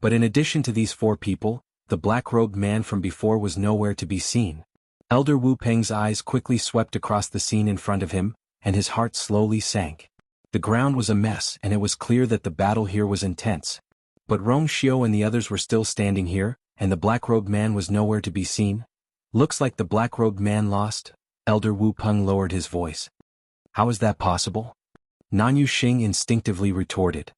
But in addition to these 4 people, the black-robed man from before was nowhere to be seen. Elder Wu Peng's eyes quickly swept across the scene in front of him, and his heart slowly sank. The ground was a mess and it was clear that the battle here was intense. But Rong Xiao and the others were still standing here, and the black-robed man was nowhere to be seen. Looks like the black-robed man lost. Elder Wu Peng lowered his voice. How is that possible? Nan Yuxing instinctively retorted.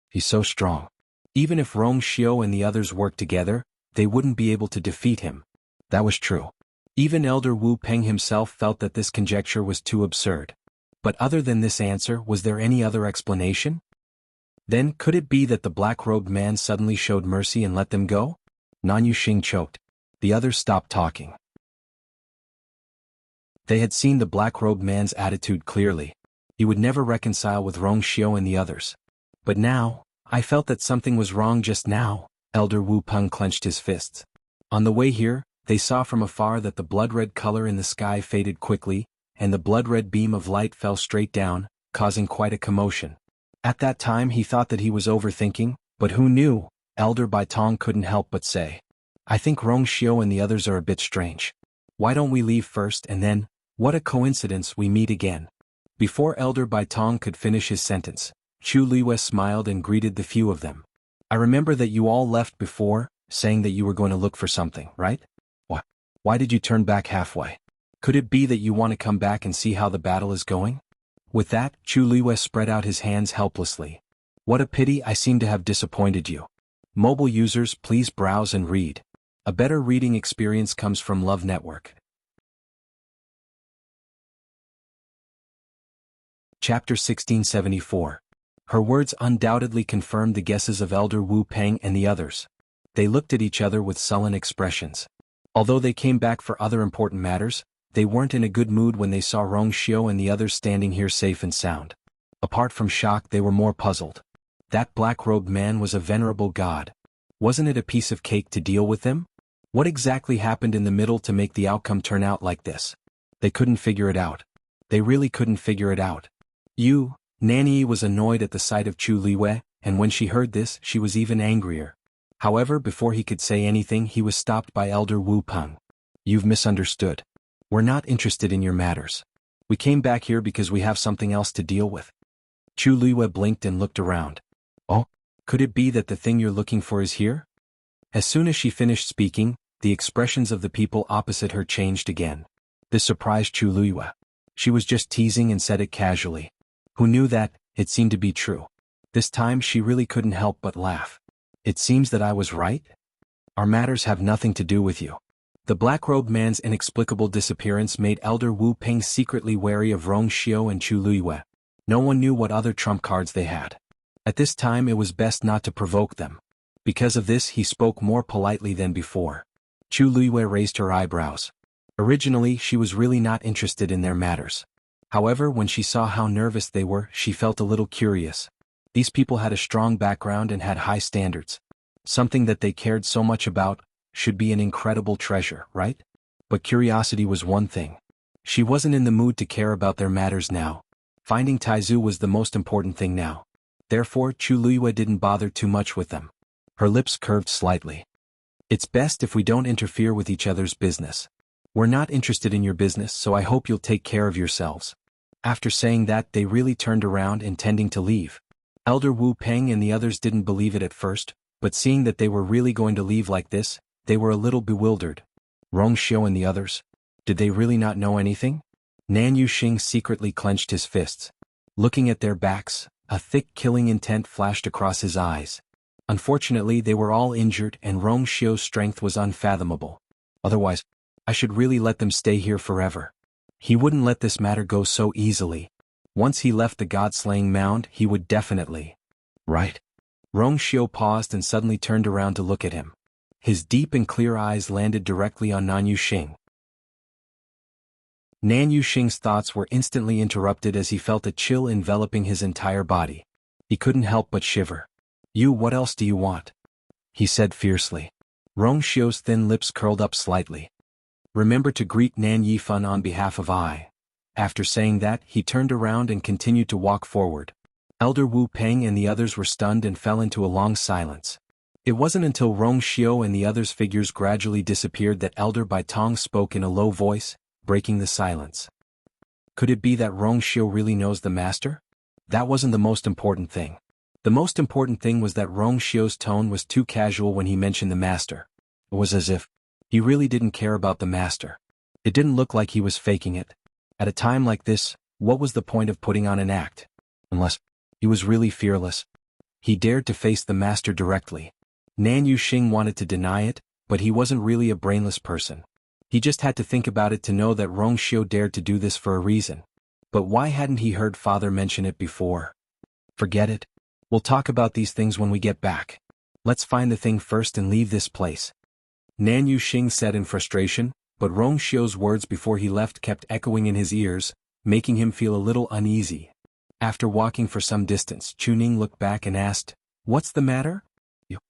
He's so strong. Even if Rong Xiao and the others worked together, they wouldn't be able to defeat him. That was true. Even Elder Wu Peng himself felt that this conjecture was too absurd. But other than this answer, was there any other explanation? Then, could it be that the black-robed man suddenly showed mercy and let them go? Nan Yuxing choked. The others stopped talking. They had seen the black-robed man's attitude clearly. He would never reconcile with Rong Xiao and the others. But now, I felt that something was wrong just now. Elder Wu Peng clenched his fists. On the way here, they saw from afar that the blood-red color in the sky faded quickly, and the blood-red beam of light fell straight down, causing quite a commotion. At that time he thought that he was overthinking, but who knew? Elder Bai Tong couldn't help but say. I think Rong Xiao and the others are a bit strange. Why don't we leave first and then, what a coincidence, we meet again. Before Elder Bai Tong could finish his sentence, Chu Luiyue smiled and greeted the few of them. I remember that you all left before, saying that you were going to look for something, right? Why did you turn back halfway? Could it be that you want to come back and see how the battle is going? With that, Chu Luiyue spread out his hands helplessly. What a pity, I seem to have disappointed you. Mobile users, please browse and read. A better reading experience comes from Love Network. Chapter 1674. Her words undoubtedly confirmed the guesses of Elder Wu Peng and the others. They looked at each other with sullen expressions. Although they came back for other important matters, they weren't in a good mood when they saw Rong Xiao and the others standing here safe and sound. Apart from shock, they were more puzzled. That black-robed man was a venerable god. Wasn't it a piece of cake to deal with them? What exactly happened in the middle to make the outcome turn out like this? They couldn't figure it out. They really couldn't figure it out. Nanny was annoyed at the sight of Chu Luiyue, and when she heard this, she was even angrier. However, before he could say anything, he was stopped by Elder Wu Peng. You've misunderstood. We're not interested in your matters. We came back here because we have something else to deal with. Chu Luiyue blinked and looked around. Oh, could it be that the thing you're looking for is here? As soon as she finished speaking, the expressions of the people opposite her changed again. This surprised Chu Luiyue. She was just teasing and said it casually. Who knew that? It seemed to be true. This time she really couldn't help but laugh. It seems that I was right? Our matters have nothing to do with you. The black-robed man's inexplicable disappearance made Elder Wu Peng secretly wary of Rong Xiao and Chu Luiyue. No one knew what other trump cards they had. At this time it was best not to provoke them. Because of this he spoke more politely than before. Chu Luiyue raised her eyebrows. Originally she was really not interested in their matters. However, when she saw how nervous they were, she felt a little curious. These people had a strong background and had high standards. Something that they cared so much about should be an incredible treasure, right? But curiosity was one thing. She wasn't in the mood to care about their matters now. Finding Taizu was the most important thing now. Therefore, Chu Luiyue didn't bother too much with them. Her lips curved slightly. It's best if we don't interfere with each other's business. We're not interested in your business, so I hope you'll take care of yourselves. After saying that, they really turned around, intending to leave. Elder Wu Peng and the others didn't believe it at first, but seeing that they were really going to leave like this, they were a little bewildered. Rong Xiu and the others? Did they really not know anything? Nan Yuxing secretly clenched his fists. Looking at their backs, a thick killing intent flashed across his eyes. Unfortunately, they were all injured and Rong Xiu's strength was unfathomable. Otherwise, I should really let them stay here forever. He wouldn't let this matter go so easily. Once he left the god-slaying mound, he would definitely. Right? Rong Xiu paused and suddenly turned around to look at him. His deep and clear eyes landed directly on Nan Yuxing. Nan Yuxing's thoughts were instantly interrupted as he felt a chill enveloping his entire body. He couldn't help but shiver. "You, what else do you want?" he said fiercely. Rong Xiu's thin lips curled up slightly. "Remember to greet Nan Yifan on behalf of I." After saying that, he turned around and continued to walk forward. Elder Wu Peng and the others were stunned and fell into a long silence. It wasn't until Rong Xiu and the others' figures gradually disappeared that Elder Bai Tong spoke in a low voice, breaking the silence. Could it be that Rong Xiu really knows the master? That wasn't the most important thing. The most important thing was that Rong Xiu's tone was too casual when he mentioned the master. It was as if he really didn't care about the master. It didn't look like he was faking it. At a time like this, what was the point of putting on an act? Unless he was really fearless. He dared to face the master directly. Nan Yuxing wanted to deny it, but he wasn't really a brainless person. He just had to think about it to know that Rong Xiu dared to do this for a reason. But why hadn't he heard father mention it before? Forget it. We'll talk about these things when we get back. Let's find the thing first and leave this place. Nan Yuxing said in frustration, but Rong Xiu's words before he left kept echoing in his ears, making him feel a little uneasy. After walking for some distance, Chuning looked back and asked, "What's the matter?"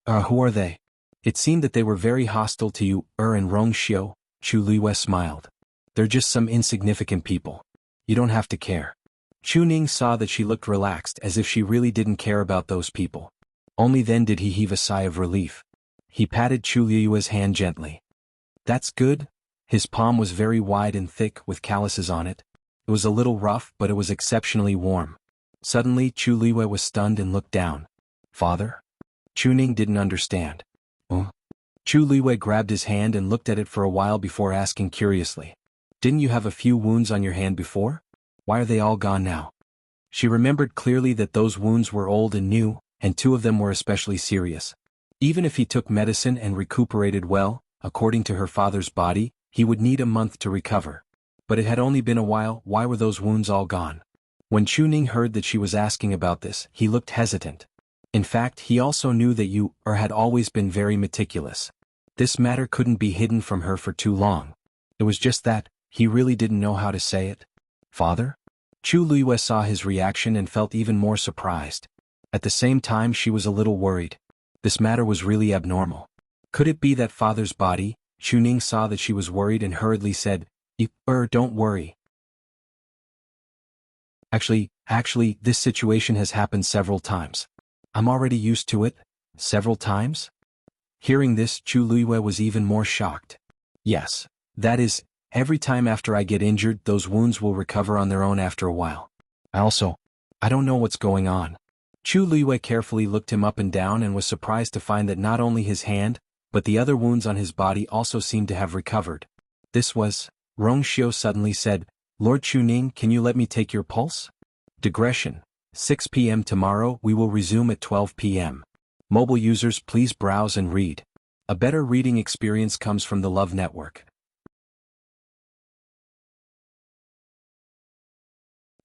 Who are they?" It seemed that they were very hostile to you, and Rong Xiu. Chu Liwei smiled. "They're just some insignificant people. You don't have to care." Chuning saw that she looked relaxed, as if she really didn't care about those people. Only then did he heave a sigh of relief. He patted Chu Liwei's hand gently. "That's good." His palm was very wide and thick with calluses on it. It was a little rough, but it was exceptionally warm. Suddenly, Chu Liwei was stunned and looked down. "Father?" Chuning didn't understand. Chu Liwei grabbed his hand and looked at it for a while before asking curiously, "Didn't you have a few wounds on your hand before? Why are they all gone now?" She remembered clearly that those wounds were old and new, and 2 of them were especially serious. Even if he took medicine and recuperated well, according to her father's body, he would need a month to recover. But it had only been a while. Why were those wounds all gone? When Chuning heard that she was asking about this, he looked hesitant. In fact, he also knew that you had always been very meticulous. This matter couldn't be hidden from her for too long. It was just that he really didn't know how to say it. "Father?" Chu Liwei saw his reaction and felt even more surprised. At the same time, she was a little worried. This matter was really abnormal. Could it be that father's body? Chuning saw that she was worried and hurriedly said, Don't worry. Actually, this situation has happened several times. I'm already used to it." "Several times?" Hearing this, Chu Liwei was even more shocked. "Yes. That is, every time after I get injured, those wounds will recover on their own after a while. I don't know what's going on." Chu Liwei carefully looked him up and down and was surprised to find that not only his hand, but the other wounds on his body also seemed to have recovered. This was, Rong Xiu suddenly said, "Lord Chuning, can you let me take your pulse?" Digression. 6 p.m. tomorrow. We will resume at 12 p.m. Mobile users, please browse and read. A better reading experience comes from the Love Network.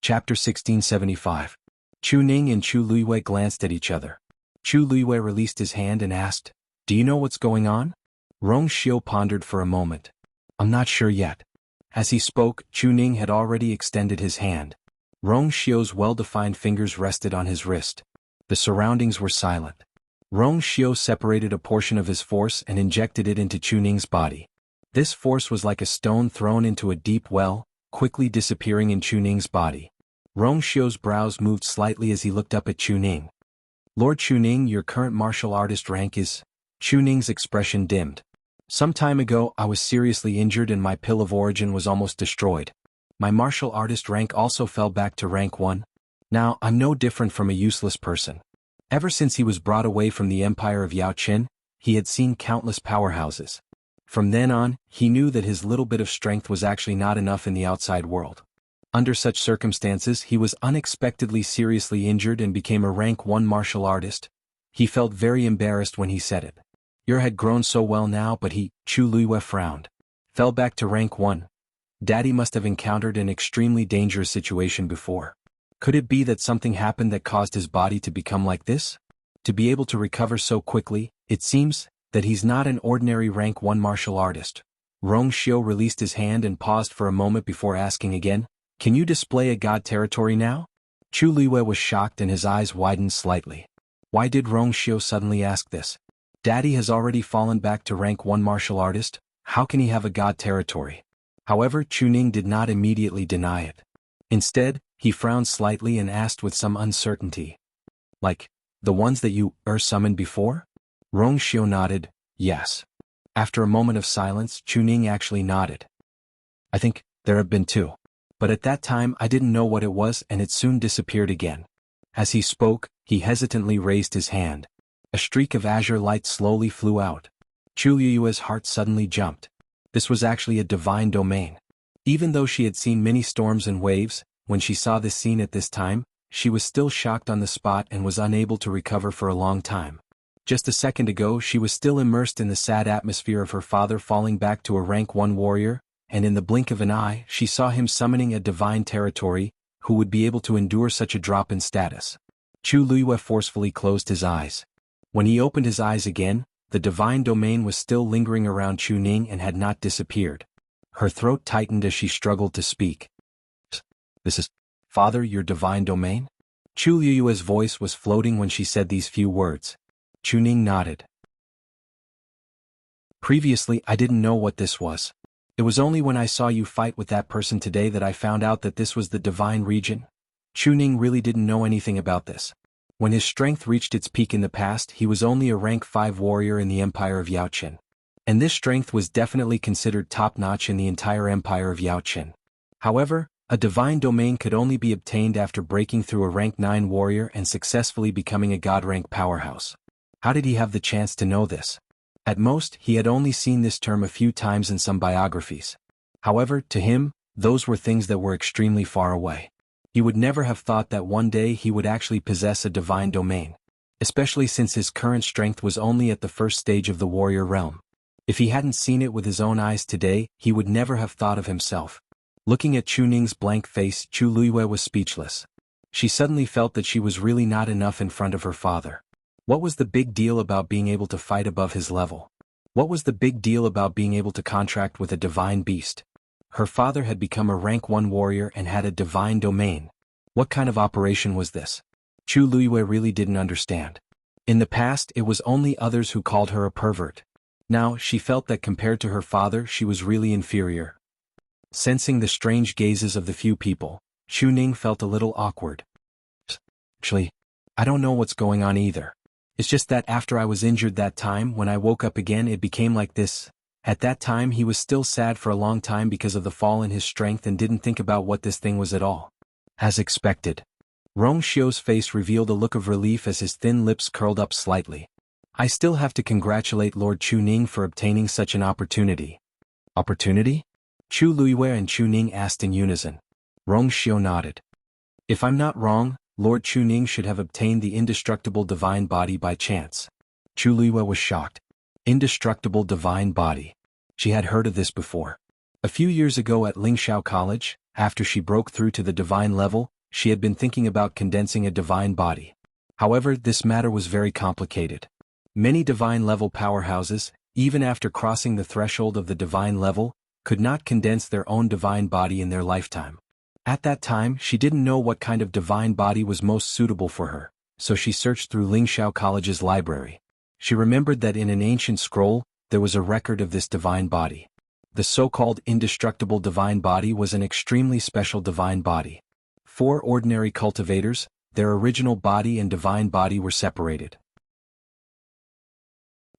Chapter 1675. Chuning and Chu Liwei glanced at each other. Chu Liwei released his hand and asked, "Do you know what's going on?" Rong Xiu pondered for a moment. "I'm not sure yet." As he spoke, Chuning had already extended his hand. Rong Xiu's well-defined fingers rested on his wrist. The surroundings were silent. Rong Xiu separated a portion of his force and injected it into Chuning's body. This force was like a stone thrown into a deep well, quickly disappearing in Chuning's body. Rong Xiu's brows moved slightly as he looked up at Chuning. "Lord Chuning, your current martial artist rank is?" Chuning's expression dimmed. Some time ago I was seriously injured and my pill of origin was almost destroyed. My martial artist rank also fell back to rank 1. Now, I'm no different from a useless person. Ever since he was brought away from the empire of Yao Qin, he had seen countless powerhouses. From then on, he knew that his little bit of strength was actually not enough in the outside world. Under such circumstances, he was unexpectedly seriously injured and became a rank 1 martial artist. He felt very embarrassed when he said it. Your had grown so well now, but he, Chu Luiyue frowned. Fell back to rank 1. Daddy must have encountered an extremely dangerous situation before. Could it be that something happened that caused his body to become like this? To be able to recover so quickly, it seems that he's not an ordinary rank 1 martial artist. Rong Xiu released his hand and paused for a moment before asking again, "Can you display a god territory now?" Chu Luiyue was shocked and his eyes widened slightly. Why did Rong Xiu suddenly ask this? Daddy has already fallen back to rank 1 martial artist, how can he have a god territory? However, Chuning did not immediately deny it. Instead, he frowned slightly and asked with some uncertainty. Like, the ones that you summoned before? Rong Xiu nodded, yes. After a moment of silence, Chuning actually nodded. I think there have been 2. But at that time I didn't know what it was and it soon disappeared again. As he spoke, he hesitantly raised his hand. A streak of azure light slowly flew out. Chu Luiyue's heart suddenly jumped. This was actually a divine domain. Even though she had seen many storms and waves, when she saw this scene at this time, she was still shocked on the spot and was unable to recover for a long time. Just a second ago she was still immersed in the sad atmosphere of her father falling back to a rank 1 warrior, and in the blink of an eye she saw him summoning a divine territory, who would be able to endure such a drop in status. Chu Luiyue forcefully closed his eyes. When he opened his eyes again, the divine domain was still lingering around Chuning and had not disappeared. Her throat tightened as she struggled to speak. This is, Father, your divine domain? Chu Luiyue's voice was floating when she said these few words. Chuning nodded. Previously I didn't know what this was. It was only when I saw you fight with that person today that I found out that this was the divine region. Chuning really didn't know anything about this. When his strength reached its peak in the past, he was only a rank 5 warrior in the empire of Yao Qin. And this strength was definitely considered top-notch in the entire empire of Yao Qin. However, a divine domain could only be obtained after breaking through a rank 9 warrior and successfully becoming a god-rank powerhouse. How did he have the chance to know this? At most, he had only seen this term a few times in some biographies. However, to him, those were things that were extremely far away. He would never have thought that one day he would actually possess a divine domain, especially since his current strength was only at the first stage of the warrior realm. If he hadn't seen it with his own eyes today, he would never have thought of himself. Looking at Chuning's blank face, Chu Luiyue was speechless. She suddenly felt that she was really not enough in front of her father. What was the big deal about being able to fight above his level? What was the big deal about being able to contract with a divine beast? Her father had become a rank 1 warrior and had a divine domain. What kind of operation was this? Chu Luiyue really didn't understand. In the past, it was only others who called her a pervert. Now, she felt that compared to her father, she was really inferior. Sensing the strange gazes of the few people, Chuning felt a little awkward. Actually, I don't know what's going on either. It's just that after I was injured that time, when I woke up again, it became like this. At that time he was still sad for a long time because of the fall in his strength and didn't think about what this thing was at all. As expected. Rong Xiu's face revealed a look of relief as his thin lips curled up slightly. I still have to congratulate Lord Chuning for obtaining such an opportunity. Opportunity? Chu Luiyue and Chuning asked in unison. Rong Xiu nodded. If I'm not wrong, Lord Chuning should have obtained the indestructible divine body by chance. Chu Luiyue was shocked. Indestructible divine body. She had heard of this before. A few years ago at Lingxiao College, after she broke through to the divine level, she had been thinking about condensing a divine body. However, this matter was very complicated. Many divine level powerhouses, even after crossing the threshold of the divine level, could not condense their own divine body in their lifetime. At that time, she didn't know what kind of divine body was most suitable for her, so she searched through Lingxiao College's library. She remembered that in an ancient scroll, there was a record of this divine body. The so-called indestructible divine body was an extremely special divine body. 4 ordinary cultivators, their original body and divine body were separated.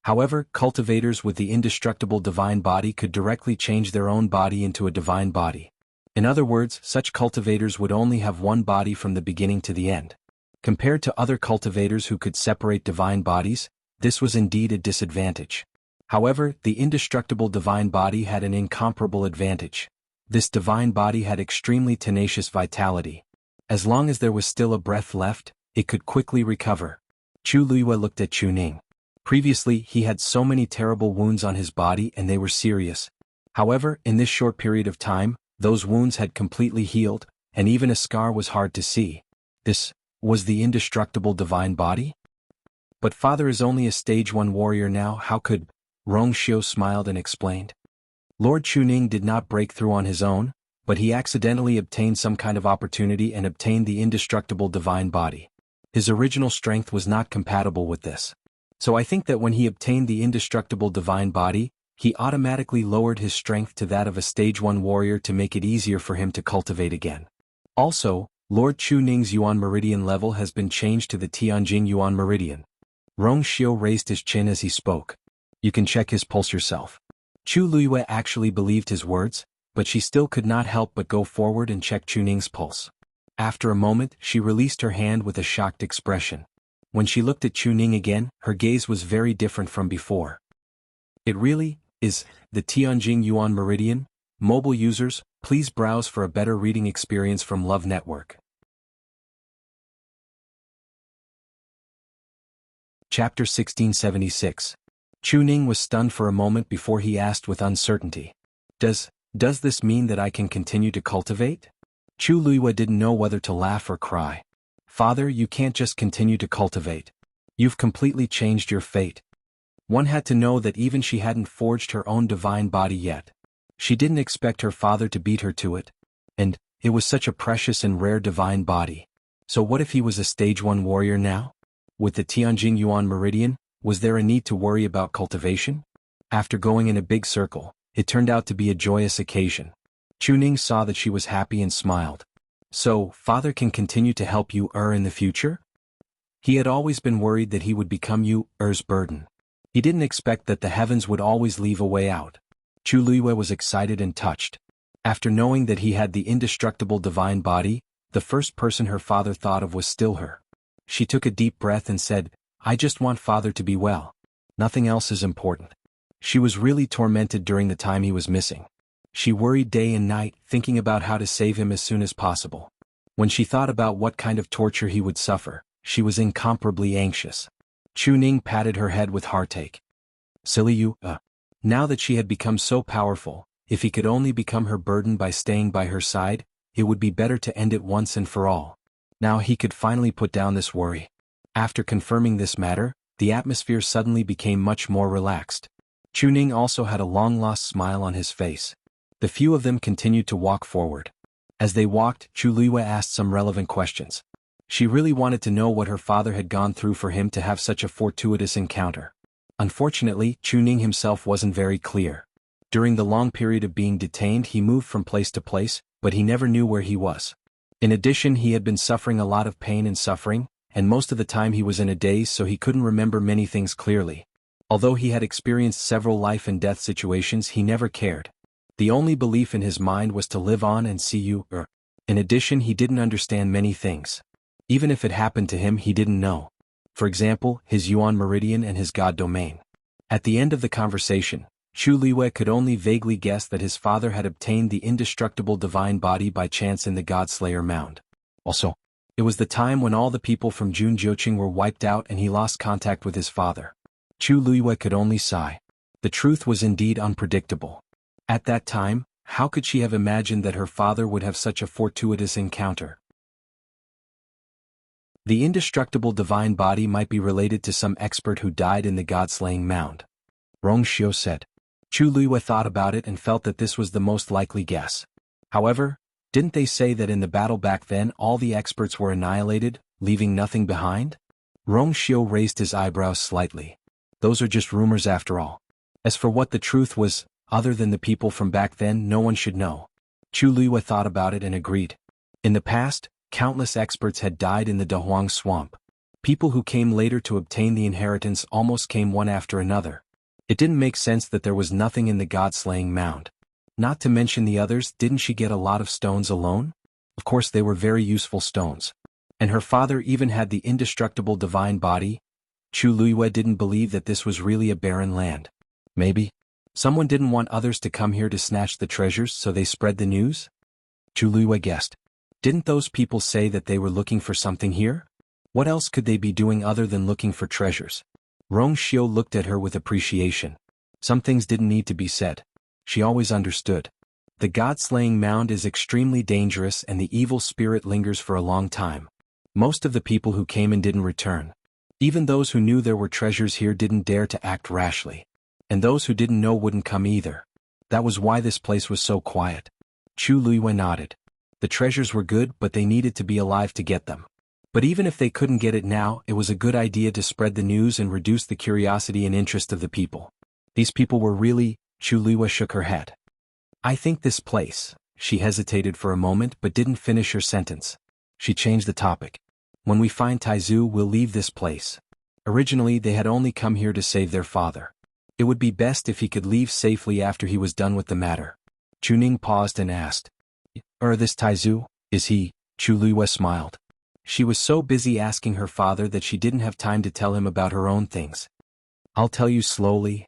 However, cultivators with the indestructible divine body could directly change their own body into a divine body. In other words, such cultivators would only have one body from the beginning to the end. Compared to other cultivators who could separate divine bodies, this was indeed a disadvantage. However, the indestructible divine body had an incomparable advantage. This divine body had extremely tenacious vitality. As long as there was still a breath left, it could quickly recover. Chu Luiyue looked at Chu Ning. Previously, he had so many terrible wounds on his body and they were serious. However, in this short period of time, those wounds had completely healed, and even a scar was hard to see. This was the indestructible divine body? But father is only a stage 1 warrior now, how could... Rongxiu smiled and explained. Lord Chuning did not break through on his own, but he accidentally obtained some kind of opportunity and obtained the indestructible divine body. His original strength was not compatible with this. So I think that when he obtained the indestructible divine body, he automatically lowered his strength to that of a stage 1 warrior to make it easier for him to cultivate again. Also, Lord Chu Ning's Yuan Meridian level has been changed to the Tianjing Yuan Meridian. Rongxiu raised his chin as he spoke. You can check his pulse yourself. Chu Luiyue actually believed his words, but she still could not help but go forward and check Chu Ning's pulse. After a moment, she released her hand with a shocked expression. When she looked at Chu Ning again, her gaze was very different from before. It really is the Tianjing Yuan Meridian. Mobile users, please browse for a better reading experience from Love Network. Chapter 1676. Chu Ning was stunned for a moment before he asked with uncertainty. Does this mean that I can continue to cultivate? Chu Luiyue didn't know whether to laugh or cry. Father, you can't just continue to cultivate. You've completely changed your fate. One had to know that even she hadn't forged her own divine body yet. She didn't expect her father to beat her to it. And it was such a precious and rare divine body. So what if he was a stage 1 warrior now? With the Tianjing Yuan Meridian, was there a need to worry about cultivation? After going in a big circle, it turned out to be a joyous occasion. Chu Ning saw that she was happy and smiled. So, father can continue to help you in the future? He had always been worried that he would become you's burden. He didn't expect that the heavens would always leave a way out. Chu Luiyue was excited and touched. After knowing that he had the indestructible divine body, the first person her father thought of was still her. She took a deep breath and said, I just want father to be well. Nothing else is important. She was really tormented during the time he was missing. She worried day and night, thinking about how to save him as soon as possible. When she thought about what kind of torture he would suffer, she was incomparably anxious. Chu Ning patted her head with heartache. Silly you, Now that she had become so powerful, if he could only become her burden by staying by her side, it would be better to end it once and for all. Now he could finally put down this worry. After confirming this matter, the atmosphere suddenly became much more relaxed. Chu Ning also had a long-lost smile on his face. The few of them continued to walk forward. As they walked, Chu Luiyue asked some relevant questions. She really wanted to know what her father had gone through for him to have such a fortuitous encounter. Unfortunately, Chu Ning himself wasn't very clear. During the long period of being detained, he moved from place to place, but he never knew where he was. In addition, he had been suffering a lot of pain and suffering, and most of the time he was in a daze, so he couldn't remember many things clearly. Although he had experienced several life and death situations, he never cared. The only belief in his mind was to live on and see you. In addition, he didn't understand many things. Even if it happened to him, he didn't know. For example, his Yuan Meridian and his God domain. At the end of the conversation, Chu Luiyue could only vaguely guess that his father had obtained the indestructible divine body by chance in the Godslayer mound. Also, it was the time when all the people from Junjiuqing were wiped out and he lost contact with his father. Chu Luiyue could only sigh. The truth was indeed unpredictable. At that time, how could she have imagined that her father would have such a fortuitous encounter? The indestructible divine body might be related to some expert who died in the god-slaying mound. Rongxiu said. Chu Luiyue thought about it and felt that this was the most likely guess. However, didn't they say that in the battle back then all the experts were annihilated, leaving nothing behind? Rongxiu raised his eyebrows slightly. Those are just rumors after all. As for what the truth was, other than the people from back then, no one should know. Chu Luiyue thought about it and agreed. In the past, countless experts had died in the Dahuang swamp. People who came later to obtain the inheritance almost came one after another. It didn't make sense that there was nothing in the god-slaying mound. Not to mention the others, didn't she get a lot of stones alone? Of course they were very useful stones. And her father even had the indestructible divine body. Chu Luiyue didn't believe that this was really a barren land. Maybe someone didn't want others to come here to snatch the treasures, so they spread the news? Chu Luiyue guessed. Didn't those people say that they were looking for something here? What else could they be doing other than looking for treasures? Rong Xiao looked at her with appreciation. Some things didn't need to be said. She always understood. The god-slaying mound is extremely dangerous and the evil spirit lingers for a long time. Most of the people who came and didn't return. Even those who knew there were treasures here didn't dare to act rashly. And those who didn't know wouldn't come either. That was why this place was so quiet. Chu Luiyue nodded. The treasures were good, but they needed to be alive to get them. But even if they couldn't get it now, it was a good idea to spread the news and reduce the curiosity and interest of the people. These people were really... Chu Luiyue shook her head. I think this place... She hesitated for a moment but didn't finish her sentence. She changed the topic. When we find Taizu, we'll leave this place. Originally they had only come here to save their father. It would be best if he could leave safely after he was done with the matter. Chuning paused and asked. This Taizu, is he? Chu Luiyue smiled. She was so busy asking her father that she didn't have time to tell him about her own things. I'll tell you slowly.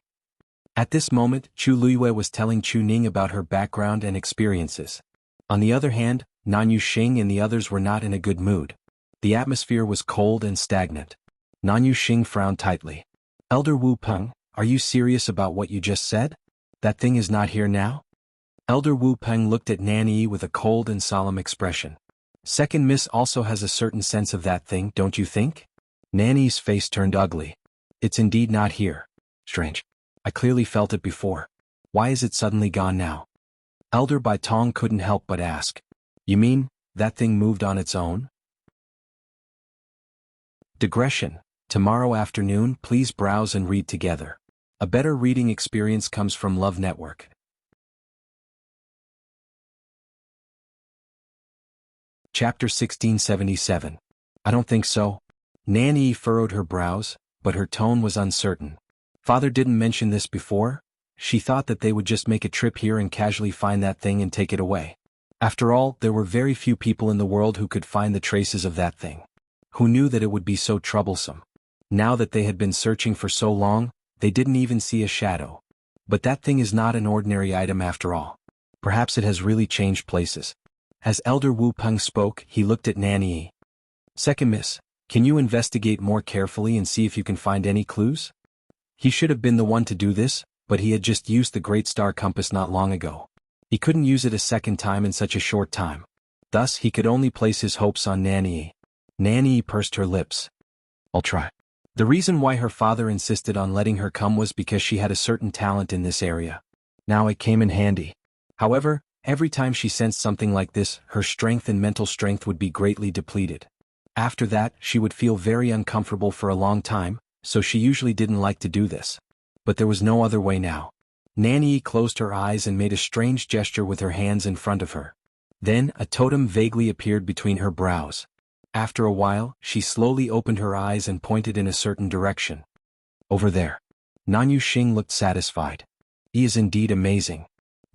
At this moment, Chu Luiyue was telling Chu Ning about her background and experiences. On the other hand, Nan Yuxing and the others were not in a good mood. The atmosphere was cold and stagnant. Nan Yuxing frowned tightly. Elder Wu Peng, are you serious about what you just said? That thing is not here now? Elder Wu Peng looked at Nanyi with a cold and solemn expression. Second Miss also has a certain sense of that thing, don't you think? Nanny's face turned ugly. It's indeed not here. Strange. I clearly felt it before. Why is it suddenly gone now? Elder Bai Tong couldn't help but ask. You mean, that thing moved on its own? Digression. Tomorrow afternoon, please browse and read together. A better reading experience comes from Love Network. Chapter 1677. I don't think so. Nanny furrowed her brows, but her tone was uncertain. Father didn't mention this before? She thought that they would just make a trip here and casually find that thing and take it away. After all, there were very few people in the world who could find the traces of that thing. Who knew that it would be so troublesome? Now that they had been searching for so long, they didn't even see a shadow. But that thing is not an ordinary item after all. Perhaps it has really changed places. As Elder Wu Peng spoke, he looked at Nanyi. Second Miss, can you investigate more carefully and see if you can find any clues? He should have been the one to do this, but he had just used the Great Star Compass not long ago. He couldn't use it a second time in such a short time. Thus he could only place his hopes on Nanyi. Nanyi pursed her lips. I'll try. The reason why her father insisted on letting her come was because she had a certain talent in this area. Now it came in handy. However, every time she sensed something like this, her strength and mental strength would be greatly depleted. After that, she would feel very uncomfortable for a long time, so she usually didn't like to do this. But there was no other way now. Nanyi closed her eyes and made a strange gesture with her hands in front of her. Then, a totem vaguely appeared between her brows. After a while, she slowly opened her eyes and pointed in a certain direction. Over there. Nan Yuxing looked satisfied. He is indeed amazing.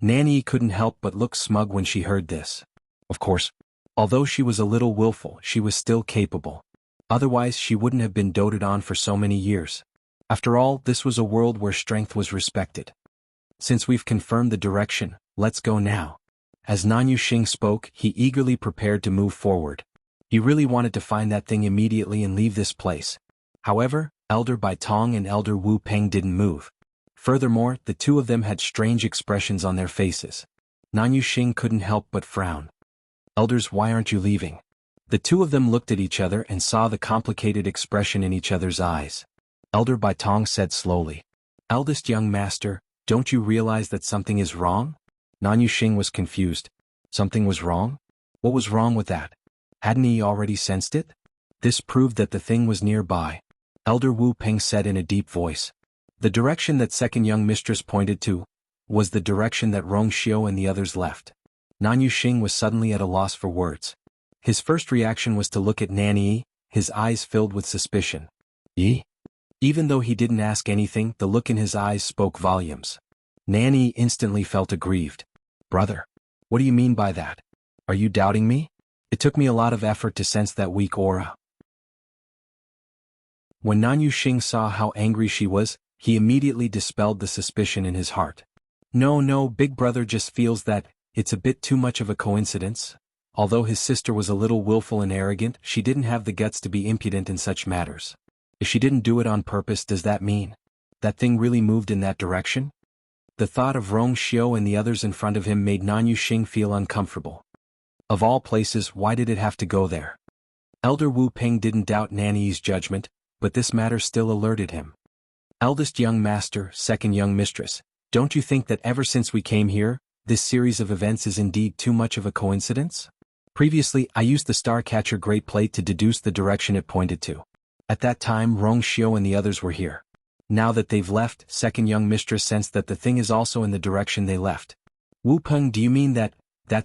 Nanyi couldn't help but look smug when she heard this. Of course, although she was a little willful, she was still capable. Otherwise she wouldn't have been doted on for so many years. After all, this was a world where strength was respected. Since we've confirmed the direction, let's go now. As Nan Yuxing spoke, he eagerly prepared to move forward. He really wanted to find that thing immediately and leave this place. However, Elder Bai Tong and Elder Wu Peng didn't move. Furthermore, the two of them had strange expressions on their faces. Nan Yuxing couldn't help but frown. Elders, why aren't you leaving? The two of them looked at each other and saw the complicated expression in each other's eyes. Elder Bai Tong said slowly. Eldest young master, don't you realize that something is wrong? Nan Yuxing was confused. Something was wrong? What was wrong with that? Hadn't he already sensed it? This proved that the thing was nearby. Elder Wu Peng said in a deep voice. The direction that second young mistress pointed to was the direction that Rong Xiao and the others left. Nan Yuxing was suddenly at a loss for words. His first reaction was to look at Nanyi, his eyes filled with suspicion. "Ye?" Even though he didn't ask anything, the look in his eyes spoke volumes. Nanny instantly felt aggrieved. "Brother, what do you mean by that? Are you doubting me? It took me a lot of effort to sense that weak aura." When Nan Yuxing saw how angry she was, he immediately dispelled the suspicion in his heart. No, big brother just feels that it's a bit too much of a coincidence." Although his sister was a little willful and arrogant, she didn't have the guts to be impudent in such matters. If she didn't do it on purpose, does that mean that thing really moved in that direction? The thought of Rong Xiao and the others in front of him made Nan Yuxing feel uncomfortable. Of all places, why did it have to go there? Elder Wu Ping didn't doubt Nanny's judgment, but this matter still alerted him. "Eldest young master, second young mistress, don't you think that ever since we came here, this series of events is indeed too much of a coincidence? Previously, I used the star catcher great plate to deduce the direction it pointed to. At that time, Rong Xiao and the others were here. Now that they've left, second young mistress sensed that the thing is also in the direction they left." "Wu Peng, do you mean that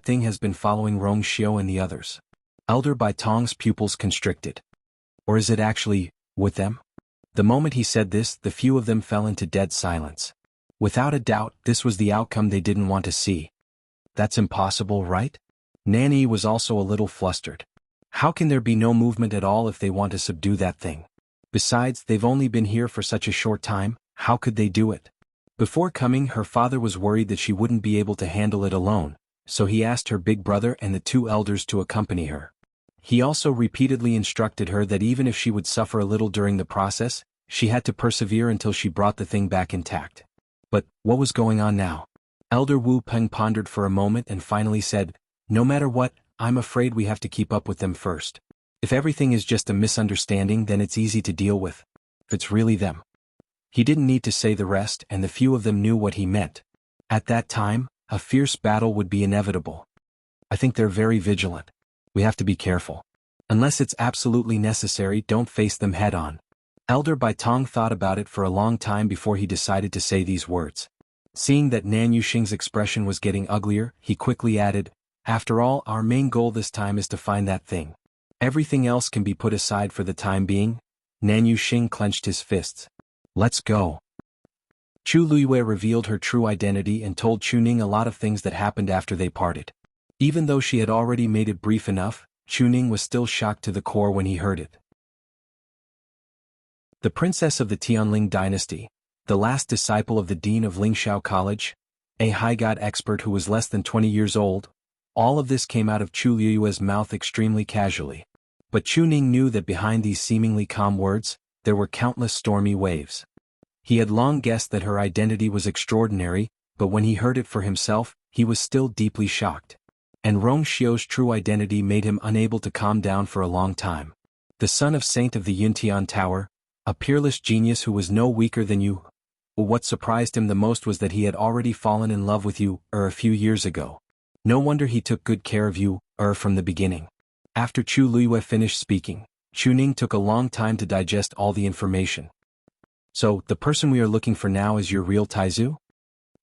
thing has been following Rong Xiao and the others?" Elder Bai Tong's pupils constricted. "Or is it actually with them?" The moment he said this, the few of them fell into dead silence. Without a doubt, this was the outcome they didn't want to see. "That's impossible, right?" Nanny was also a little flustered. How can there be no movement at all if they want to subdue that thing? Besides, they've only been here for such a short time, how could they do it? Before coming, her father was worried that she wouldn't be able to handle it alone, so he asked her big brother and the two elders to accompany her. He also repeatedly instructed her that even if she would suffer a little during the process, she had to persevere until she brought the thing back intact. But what was going on now? Elder Wu Peng pondered for a moment and finally said, "No matter what, I'm afraid we have to keep up with them first. If everything is just a misunderstanding, then it's easy to deal with. If it's really them." He didn't need to say the rest, and the few of them knew what he meant. At that time, a fierce battle would be inevitable. "I think they're very vigilant. We have to be careful. Unless it's absolutely necessary, don't face them head-on." Elder Bai Tong thought about it for a long time before he decided to say these words. Seeing that Nan Yuxing's expression was getting uglier, he quickly added, "After all, our main goal this time is to find that thing. Everything else can be put aside for the time being." Nan Yuxing clenched his fists. "Let's go." Chu Luiyue revealed her true identity and told Chuning a lot of things that happened after they parted. Even though she had already made it brief enough, Chuning was still shocked to the core when he heard it. The princess of the Tianling dynasty, the last disciple of the dean of Lingxiao College, a high god expert who was less than 20 years old, all of this came out of Chu Luiyue's mouth extremely casually. But Chuning knew that behind these seemingly calm words, there were countless stormy waves. He had long guessed that her identity was extraordinary, but when he heard it for himself, he was still deeply shocked. And Rong Xiao's true identity made him unable to calm down for a long time. The son of Saint of the Yuntian Tower, a peerless genius who was no weaker than you. What surprised him the most was that he had already fallen in love with you, a few years ago. No wonder he took good care of you, from the beginning. After Chu Luiyue finished speaking, Chuning took a long time to digest all the information. "So, the person we are looking for now is your real Taizu?"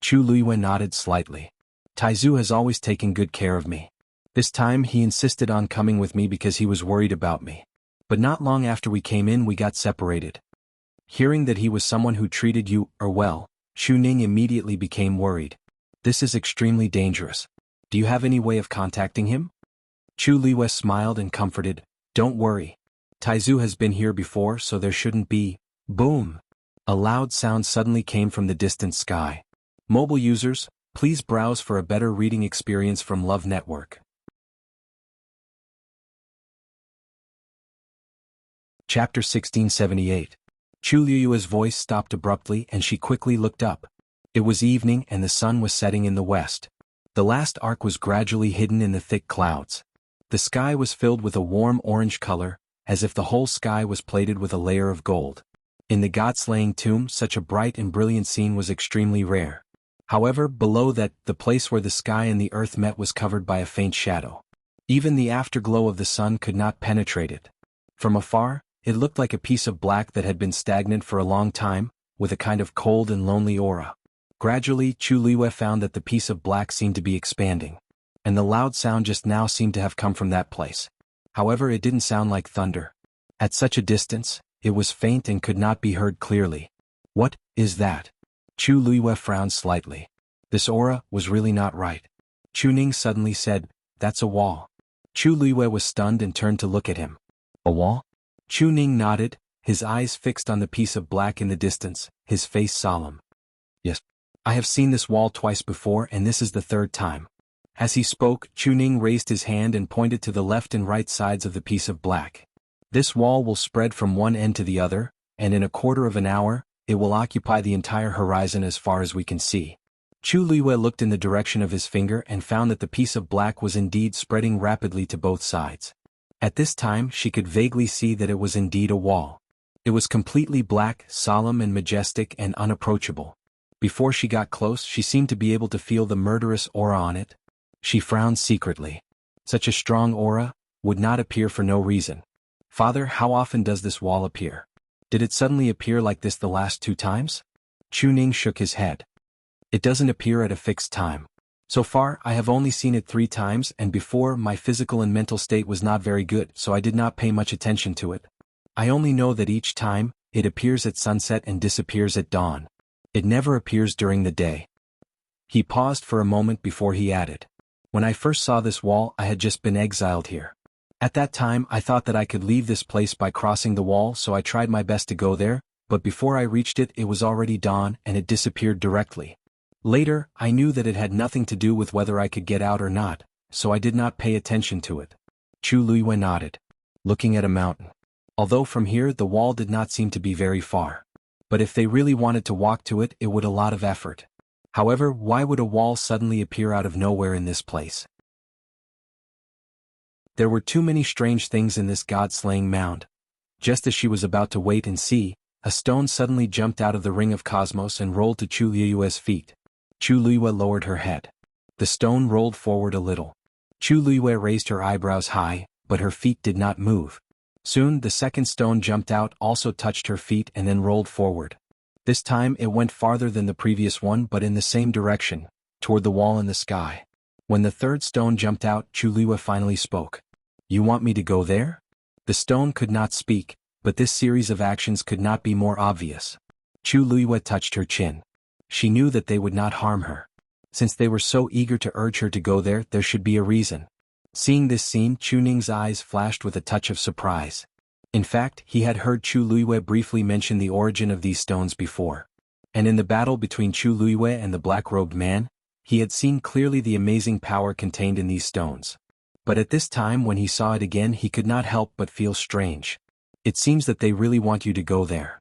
Chu Luiyue nodded slightly. "Taizu has always taken good care of me. This time he insisted on coming with me because he was worried about me. But not long after we came in we got separated." Hearing that he was someone who treated you, well, Chuning immediately became worried. "This is extremely dangerous. Do you have any way of contacting him?" Chu Luiyue smiled and comforted, "Don't worry. Taizu has been here before, so there shouldn't be." Boom! A loud sound suddenly came from the distant sky. Mobile users, please browse for a better reading experience from Love Network. Chapter 1678. Chu Luiyue's voice stopped abruptly and she quickly looked up. It was evening and the sun was setting in the west. The last arc was gradually hidden in the thick clouds. The sky was filled with a warm orange color, as if the whole sky was plated with a layer of gold. In the god-slaying tomb, such a bright and brilliant scene was extremely rare. However, below that, the place where the sky and the earth met was covered by a faint shadow. Even the afterglow of the sun could not penetrate it. From afar, it looked like a piece of black that had been stagnant for a long time, with a kind of cold and lonely aura. Gradually, Chu Luiyue found that the piece of black seemed to be expanding. And the loud sound just now seemed to have come from that place. However, it didn't sound like thunder. At such a distance, it was faint and could not be heard clearly. What is that? Chu Luiyue frowned slightly. This aura was really not right. Chu Ning suddenly said, "That's a wall." Chu Luiyue was stunned and turned to look at him. A wall? Chu Ning nodded, his eyes fixed on the piece of black in the distance, his face solemn. "Yes. I have seen this wall twice before and this is the third time." As he spoke, Chu Ning raised his hand and pointed to the left and right sides of the piece of black. "This wall will spread from one end to the other, and in a quarter of an hour, it will occupy the entire horizon as far as we can see." Chu Luiyue looked in the direction of his finger and found that the piece of black was indeed spreading rapidly to both sides. At this time she could vaguely see that it was indeed a wall. It was completely black, solemn and majestic and unapproachable. Before she got close she seemed to be able to feel the murderous aura on it. She frowned secretly. Such a strong aura would not appear for no reason. "Father, how often does this wall appear? Did it suddenly appear like this the last 2 times? Chu Ning shook his head. "It doesn't appear at a fixed time. So far, I have only seen it 3 times and before my physical and mental state was not very good so I did not pay much attention to it. I only know that each time, it appears at sunset and disappears at dawn. It never appears during the day." He paused for a moment before he added, "When I first saw this wall I had just been exiled here. At that time I thought that I could leave this place by crossing the wall so I tried my best to go there, but before I reached it it was already dawn and it disappeared directly. Later, I knew that it had nothing to do with whether I could get out or not, so I did not pay attention to it." Chu Luiyue nodded, looking at a mountain. Although from here the wall did not seem to be very far. But if they really wanted to walk to it, it would a lot of effort. However, why would a wall suddenly appear out of nowhere in this place? There were too many strange things in this god-slaying mound. Just as she was about to wait and see, a stone suddenly jumped out of the ring of cosmos and rolled to Chu Luiyue's feet. Chu Luiyue lowered her head. The stone rolled forward a little. Chu Luiyue raised her eyebrows high, but her feet did not move. Soon the second stone jumped out, also touched her feet and then rolled forward. This time it went farther than the previous one but in the same direction, toward the wall in the sky. When the third stone jumped out, Chu Luiyue finally spoke. "You want me to go there?" The stone could not speak, but this series of actions could not be more obvious. Chu Luiyue touched her chin. She knew that they would not harm her. Since they were so eager to urge her to go there, there should be a reason. Seeing this scene, Chu Ning's eyes flashed with a touch of surprise. In fact, he had heard Chu Luiyue briefly mention the origin of these stones before. And in the battle between Chu Luiyue and the black-robed man, he had seen clearly the amazing power contained in these stones. But at this time when he saw it again he could not help but feel strange. "It seems that they really want you to go there,"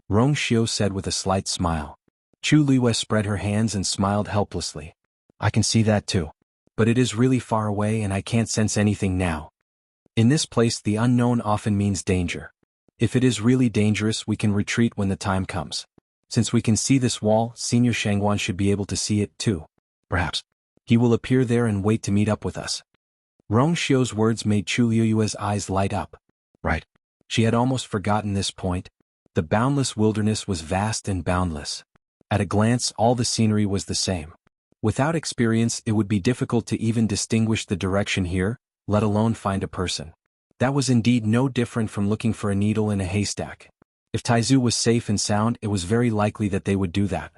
Rong Xiu said with a slight smile. Chu Luiyue spread her hands and smiled helplessly. "I can see that too. But it is really far away and I can't sense anything now. In this place the unknown often means danger. If it is really dangerous we can retreat when the time comes. Since we can see this wall, Senior Xianhuan should be able to see it too. Perhaps he will appear there and wait to meet up with us." Rong Xiu's words made Chu Luiyue's eyes light up. Right. She had almost forgotten this point. The boundless wilderness was vast and boundless. At a glance all the scenery was the same. Without experience it would be difficult to even distinguish the direction here, let alone find a person. That was indeed no different from looking for a needle in a haystack. If Taizu was safe and sound it was very likely that they would do that.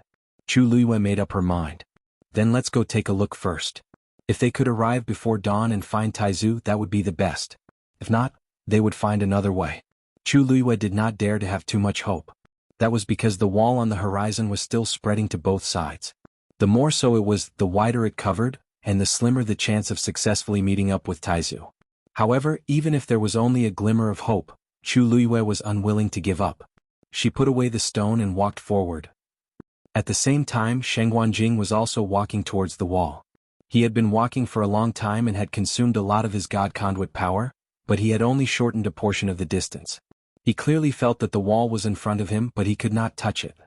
Chu Luiyue made up her mind. "Then let's go take a look first. If they could arrive before dawn and find Taizu, that would be the best. If not, they would find another way." Chu Luiyue did not dare to have too much hope. That was because the wall on the horizon was still spreading to both sides. The more so it was, the wider it covered, and the slimmer the chance of successfully meeting up with Taizu. However, even if there was only a glimmer of hope, Chu Luiyue was unwilling to give up. She put away the stone and walked forward. At the same time, Sheng Wanjing was also walking towards the wall. He had been walking for a long time and had consumed a lot of his god conduit power, but he had only shortened a portion of the distance. He clearly felt that the wall was in front of him but he could not touch it.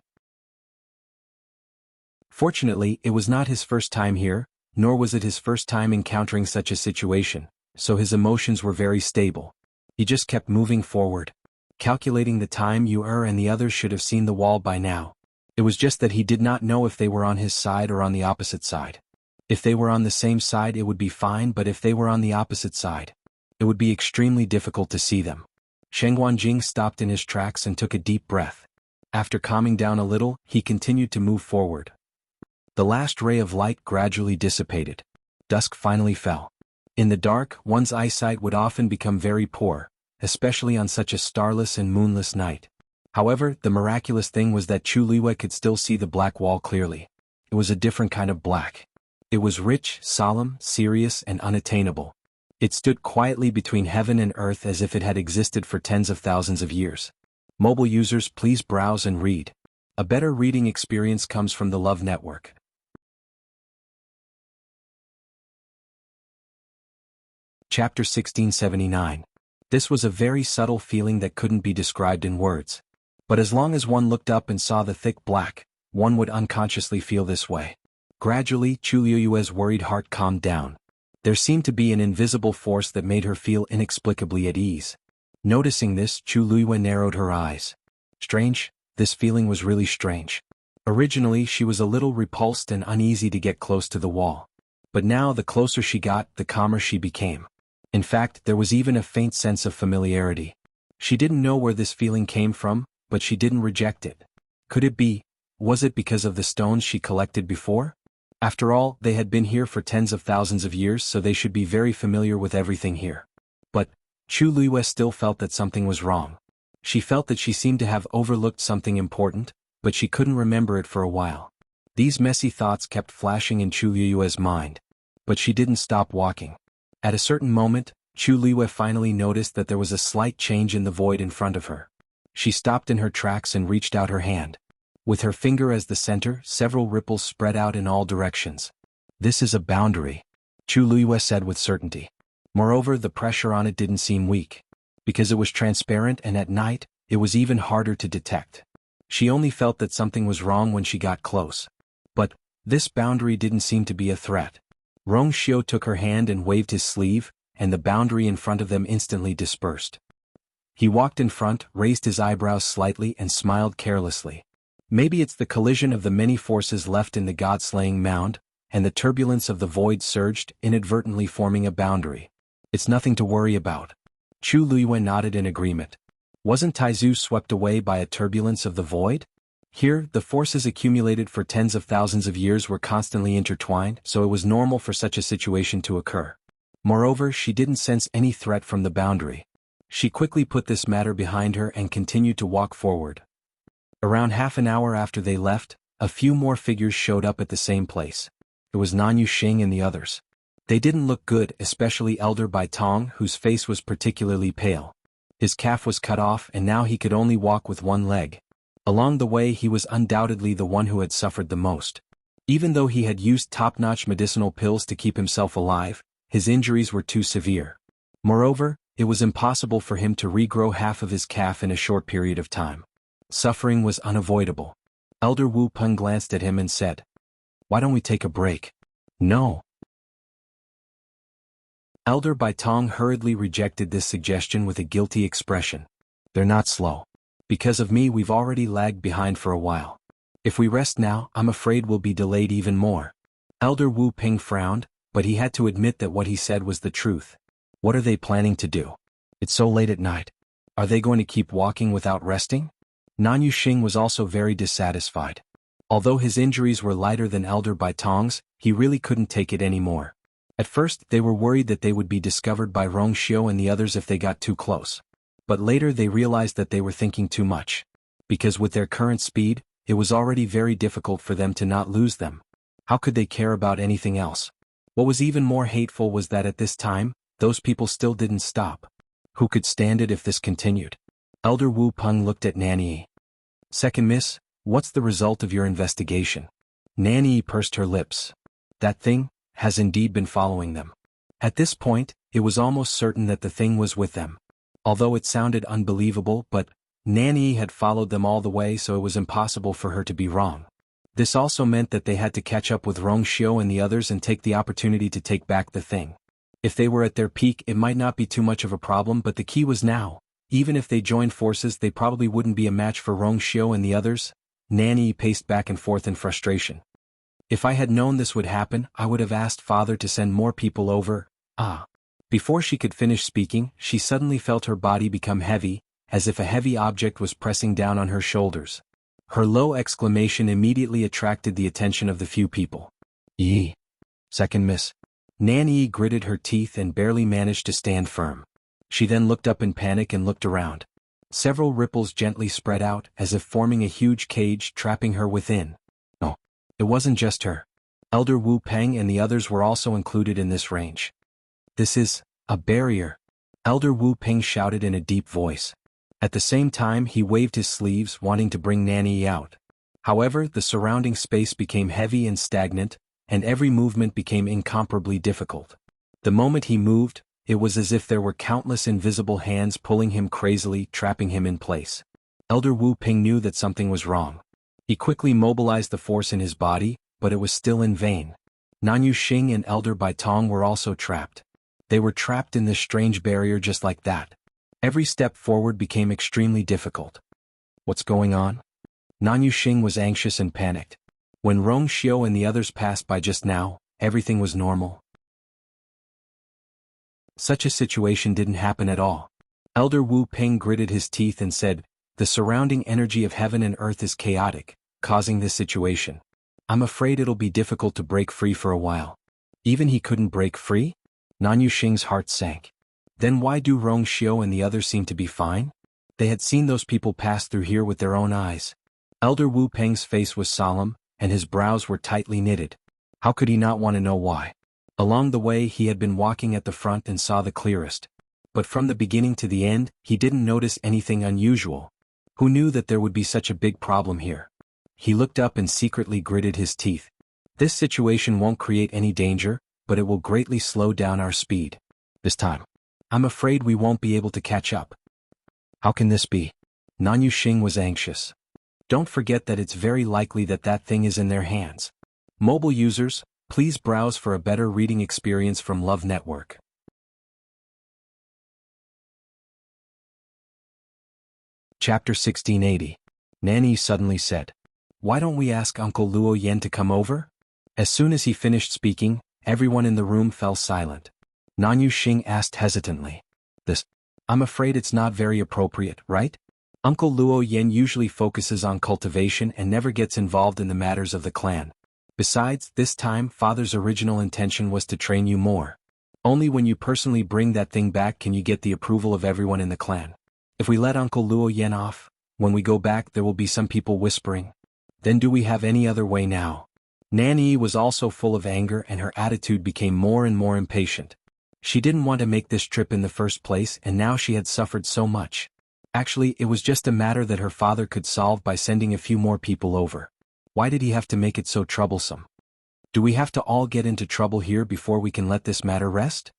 Fortunately, it was not his first time here, nor was it his first time encountering such a situation, so his emotions were very stable. He just kept moving forward. Calculating the time, and the others should have seen the wall by now. It was just that he did not know if they were on his side or on the opposite side. If they were on the same side it would be fine, but if they were on the opposite side, it would be extremely difficult to see them. Xuanhuan stopped in his tracks and took a deep breath. After calming down a little, he continued to move forward. The last ray of light gradually dissipated. Dusk finally fell. In the dark, one's eyesight would often become very poor, especially on such a starless and moonless night. However, the miraculous thing was that Chu Liwei could still see the black wall clearly. It was a different kind of black. It was rich, solemn, serious, and unattainable. It stood quietly between heaven and earth as if it had existed for tens of thousands of years. Mobile users, please browse and read. A better reading experience comes from the Love Network. Chapter 1679. This was a very subtle feeling that couldn't be described in words. But as long as one looked up and saw the thick black, one would unconsciously feel this way. Gradually, Chu Liu's worried heart calmed down. There seemed to be an invisible force that made her feel inexplicably at ease. Noticing this, Chu Liu narrowed her eyes. Strange, this feeling was really strange. Originally, she was a little repulsed and uneasy to get close to the wall. But now, the closer she got, the calmer she became. In fact, there was even a faint sense of familiarity. She didn't know where this feeling came from, but she didn't reject it. Could it be? Was it because of the stones she collected before? After all, they had been here for tens of thousands of years, so they should be very familiar with everything here. But Chu Liu still felt that something was wrong. She felt that she seemed to have overlooked something important, but she couldn't remember it for a while. These messy thoughts kept flashing in Chu Liu's mind. But she didn't stop walking. At a certain moment, Chu Liu finally noticed that there was a slight change in the void in front of her. She stopped in her tracks and reached out her hand. With her finger as the center, several ripples spread out in all directions. This is a boundary, Chu Liu said with certainty. Moreover, the pressure on it didn't seem weak. Because it was transparent and at night, it was even harder to detect. She only felt that something was wrong when she got close. But this boundary didn't seem to be a threat. Rong Xiao took her hand and waved his sleeve, and the boundary in front of them instantly dispersed. He walked in front, raised his eyebrows slightly and smiled carelessly. Maybe it's the collision of the many forces left in the god-slaying mound, and the turbulence of the void surged, inadvertently forming a boundary. It's nothing to worry about. Chu Liu nodded in agreement. Wasn't Taizu swept away by a turbulence of the void? Here, the forces accumulated for tens of thousands of years were constantly intertwined, so it was normal for such a situation to occur. Moreover, she didn't sense any threat from the boundary. She quickly put this matter behind her and continued to walk forward. Around half an hour after they left, a few more figures showed up at the same place. It was Nanyu Xing and the others. They didn't look good, especially Elder Bai Tong, whose face was particularly pale. His calf was cut off and now he could only walk with one leg. Along the way he was undoubtedly the one who had suffered the most. Even though he had used top-notch medicinal pills to keep himself alive, his injuries were too severe. Moreover, it was impossible for him to regrow half of his calf in a short period of time. Suffering was unavoidable. Elder Wu Peng glanced at him and said, "Why don't we take a break?" "No." Elder Bai Tong hurriedly rejected this suggestion with a guilty expression. "They're not slow. Because of me we've already lagged behind for a while. If we rest now, I'm afraid we'll be delayed even more." Elder Wu Peng frowned, but he had to admit that what he said was the truth. What are they planning to do? It's so late at night. Are they going to keep walking without resting? Nanyu Xing was also very dissatisfied. Although his injuries were lighter than Elder Bai Tong's, he really couldn't take it anymore. At first, they were worried that they would be discovered by Rong Xiao and the others if they got too close. But later they realized that they were thinking too much. Because with their current speed, it was already very difficult for them to not lose them. How could they care about anything else? What was even more hateful was that at this time, those people still didn't stop. Who could stand it if this continued? Elder Wu Peng looked at Nanyi. "Second miss, what's the result of your investigation?" Nanyi pursed her lips. That thing has indeed been following them. At this point, it was almost certain that the thing was with them. Although it sounded unbelievable, but Nanyi had followed them all the way, so it was impossible for her to be wrong. This also meant that they had to catch up with Rong Xiao and the others and take the opportunity to take back the thing. If they were at their peak, it might not be too much of a problem, but the key was now. Even if they joined forces, they probably wouldn't be a match for Rong Xiao and the others. Nanyi paced back and forth in frustration. "If I had known this would happen, I would have asked Father to send more people over." Before she could finish speaking, she suddenly felt her body become heavy, as if a heavy object was pressing down on her shoulders. Her low exclamation immediately attracted the attention of the few people. Yee. Second miss. Nanny gritted her teeth and barely managed to stand firm. She then looked up in panic and looked around. Several ripples gently spread out, as if forming a huge cage trapping her within. No, it wasn't just her. Elder Wu Peng and the others were also included in this range. This is a barrier, Elder Wu Peng shouted in a deep voice. At the same time he waved his sleeves, wanting to bring Nanny out. However, the surrounding space became heavy and stagnant, and every movement became incomparably difficult. The moment he moved, it was as if there were countless invisible hands pulling him crazily, trapping him in place. Elder Wu Ping knew that something was wrong. He quickly mobilized the force in his body, but it was still in vain. Nanyu Xing and Elder Bai Tong were also trapped. They were trapped in this strange barrier just like that. Every step forward became extremely difficult. What's going on? Nanyu Xing was anxious and panicked. When Rong Xiao and the others passed by just now, everything was normal. Such a situation didn't happen at all. Elder Wu Ping gritted his teeth and said, "The surrounding energy of heaven and earth is chaotic, causing this situation. I'm afraid it'll be difficult to break free for a while." Even he couldn't break free? Nanyu Xing's heart sank. Then why do Rong Xiao and the others seem to be fine? They had seen those people pass through here with their own eyes. Elder Wu Peng's face was solemn, and his brows were tightly knitted. How could he not want to know why? Along the way he had been walking at the front and saw the clearest. But from the beginning to the end, he didn't notice anything unusual. Who knew that there would be such a big problem here? He looked up and secretly gritted his teeth. This situation won't create any danger, but it will greatly slow down our speed. This time, I'm afraid we won't be able to catch up. How can this be? Nanyu Xing was anxious. Don't forget that it's very likely that that thing is in their hands. Mobile users, please browse for a better reading experience from Love Network. Chapter 1680. Nanny suddenly said, "Why don't we ask Uncle Luo Yen to come over?" As soon as he finished speaking, everyone in the room fell silent. Nanyu Xing asked hesitantly, I'm afraid it's not very appropriate, right? Uncle Luo Yen usually focuses on cultivation and never gets involved in the matters of the clan. Besides, this time Father's original intention was to train you more. Only when you personally bring that thing back can you get the approval of everyone in the clan. If we let Uncle Luo Yen off, when we go back there will be some people whispering. Then do we have any other way now? Nanny was also full of anger and her attitude became more and more impatient. She didn't want to make this trip in the first place and now she had suffered so much. Actually, it was just a matter that her father could solve by sending a few more people over. Why did he have to make it so troublesome? Do we have to all get into trouble here before we can let this matter rest?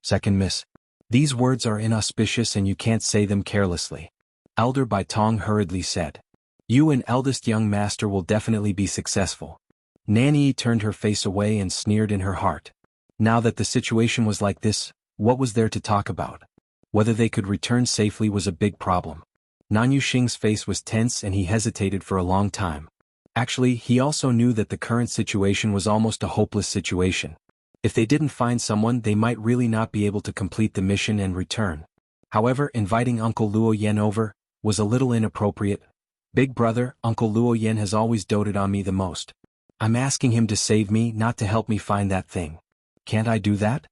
Second miss. These words are inauspicious and you can't say them carelessly. Elder Bai Tong hurriedly said. You and eldest young master will definitely be successful. Nanny turned her face away and sneered in her heart. Now that the situation was like this, what was there to talk about? Whether they could return safely was a big problem. Nanyu Xing's face was tense and he hesitated for a long time. Actually, he also knew that the current situation was almost a hopeless situation. If they didn't find someone, they might really not be able to complete the mission and return. However, inviting Uncle Luo Yen over was a little inappropriate. Big brother, Uncle Luo Yen has always doted on me the most. I'm asking him to save me, not to help me find that thing. Can't I do that?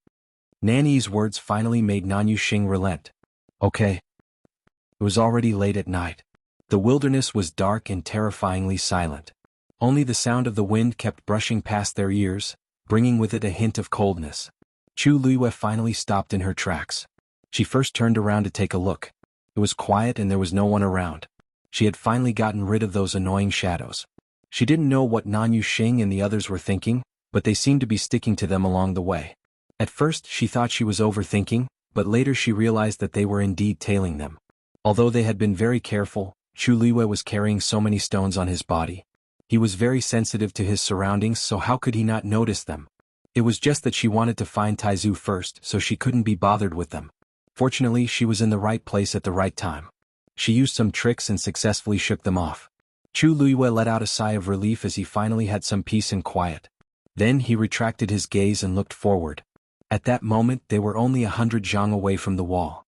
Nanny's words finally made Nanyu Xing relent. Okay. It was already late at night. The wilderness was dark and terrifyingly silent. Only the sound of the wind kept brushing past their ears, bringing with it a hint of coldness. Chu Luiyue finally stopped in her tracks. She first turned around to take a look. It was quiet and there was no one around. She had finally gotten rid of those annoying shadows. She didn't know what Nanyu Xing and the others were thinking, but they seemed to be sticking to them along the way. At first she thought she was overthinking, but later she realized that they were indeed tailing them. Although they had been very careful, Chu Luiyue was carrying so many stones on his body. He was very sensitive to his surroundings, so how could he not notice them? It was just that she wanted to find Taizu first, so she couldn't be bothered with them. Fortunately, she was in the right place at the right time. She used some tricks and successfully shook them off. Chu Luiyue let out a sigh of relief as he finally had some peace and quiet. Then he retracted his gaze and looked forward. At that moment they were only 100 zhang away from the wall.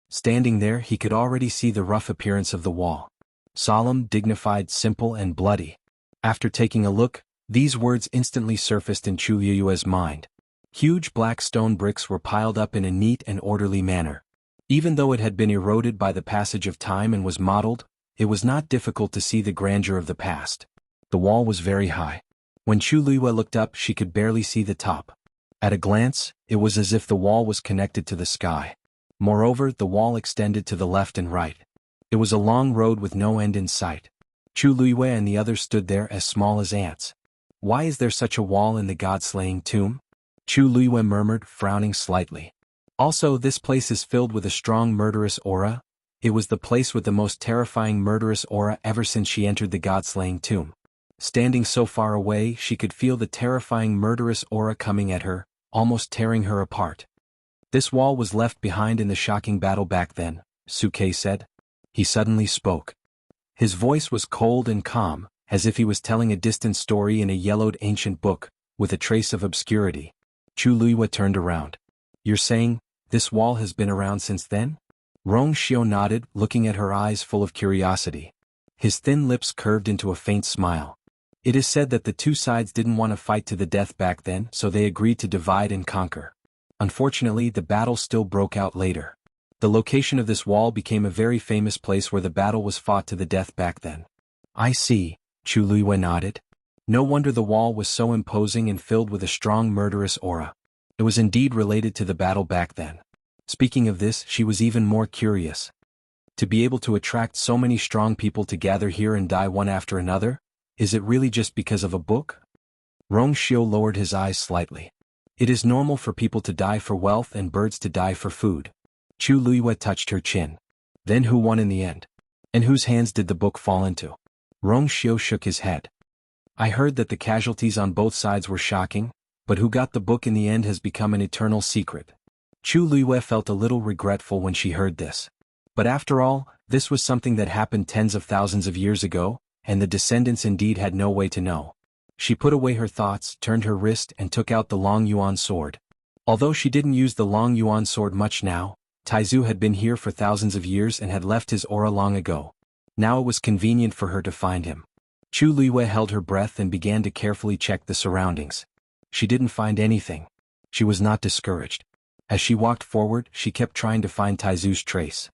Standing there he could already see the rough appearance of the wall. Solemn, dignified, simple and bloody. After taking a look, these words instantly surfaced in Chu Liyue's mind. Huge black stone bricks were piled up in a neat and orderly manner. Even though it had been eroded by the passage of time and was mottled, it was not difficult to see the grandeur of the past. The wall was very high. When Chu Liyue looked up she could barely see the top. At a glance, it was as if the wall was connected to the sky. Moreover, the wall extended to the left and right. It was a long road with no end in sight. Chu Liyue and the others stood there as small as ants. Why is there such a wall in the god-slaying tomb? Chu Liyue murmured, frowning slightly. Also, this place is filled with a strong murderous aura. It was the place with the most terrifying murderous aura ever since she entered the god-slaying tomb. Standing so far away, she could feel the terrifying murderous aura coming at her, almost tearing her apart. This wall was left behind in the shocking battle back then, Suke said. He suddenly spoke. His voice was cold and calm, as if he was telling a distant story in a yellowed ancient book, with a trace of obscurity. Chu Liyue turned around. You're saying, this wall has been around since then? Rongxiao nodded, looking at her eyes full of curiosity. His thin lips curved into a faint smile. It is said that the two sides didn't want to fight to the death back then, so they agreed to divide and conquer. Unfortunately, the battle still broke out later. The location of this wall became a very famous place where the battle was fought to the death back then. I see, Chu Liyue nodded. No wonder the wall was so imposing and filled with a strong murderous aura. It was indeed related to the battle back then. Speaking of this, she was even more curious. To be able to attract so many strong people to gather here and die one after another, is it really just because of a book? Rongxiao lowered his eyes slightly. It is normal for people to die for wealth and birds to die for food. Chu Liyue touched her chin. Then who won in the end? And whose hands did the book fall into? Rongxiao shook his head. I heard that the casualties on both sides were shocking, but who got the book in the end has become an eternal secret. Chu Liyue felt a little regretful when she heard this. But after all, this was something that happened tens of thousands of years ago, and the descendants indeed had no way to know. She put away her thoughts, turned her wrist and took out the long yuan sword. Although she didn't use the long yuan sword much now, Taizu had been here for thousands of years and had left his aura long ago. Now it was convenient for her to find him. Chu Liyue held her breath and began to carefully check the surroundings. She didn't find anything. She was not discouraged. As she walked forward, she kept trying to find Taizu's trace.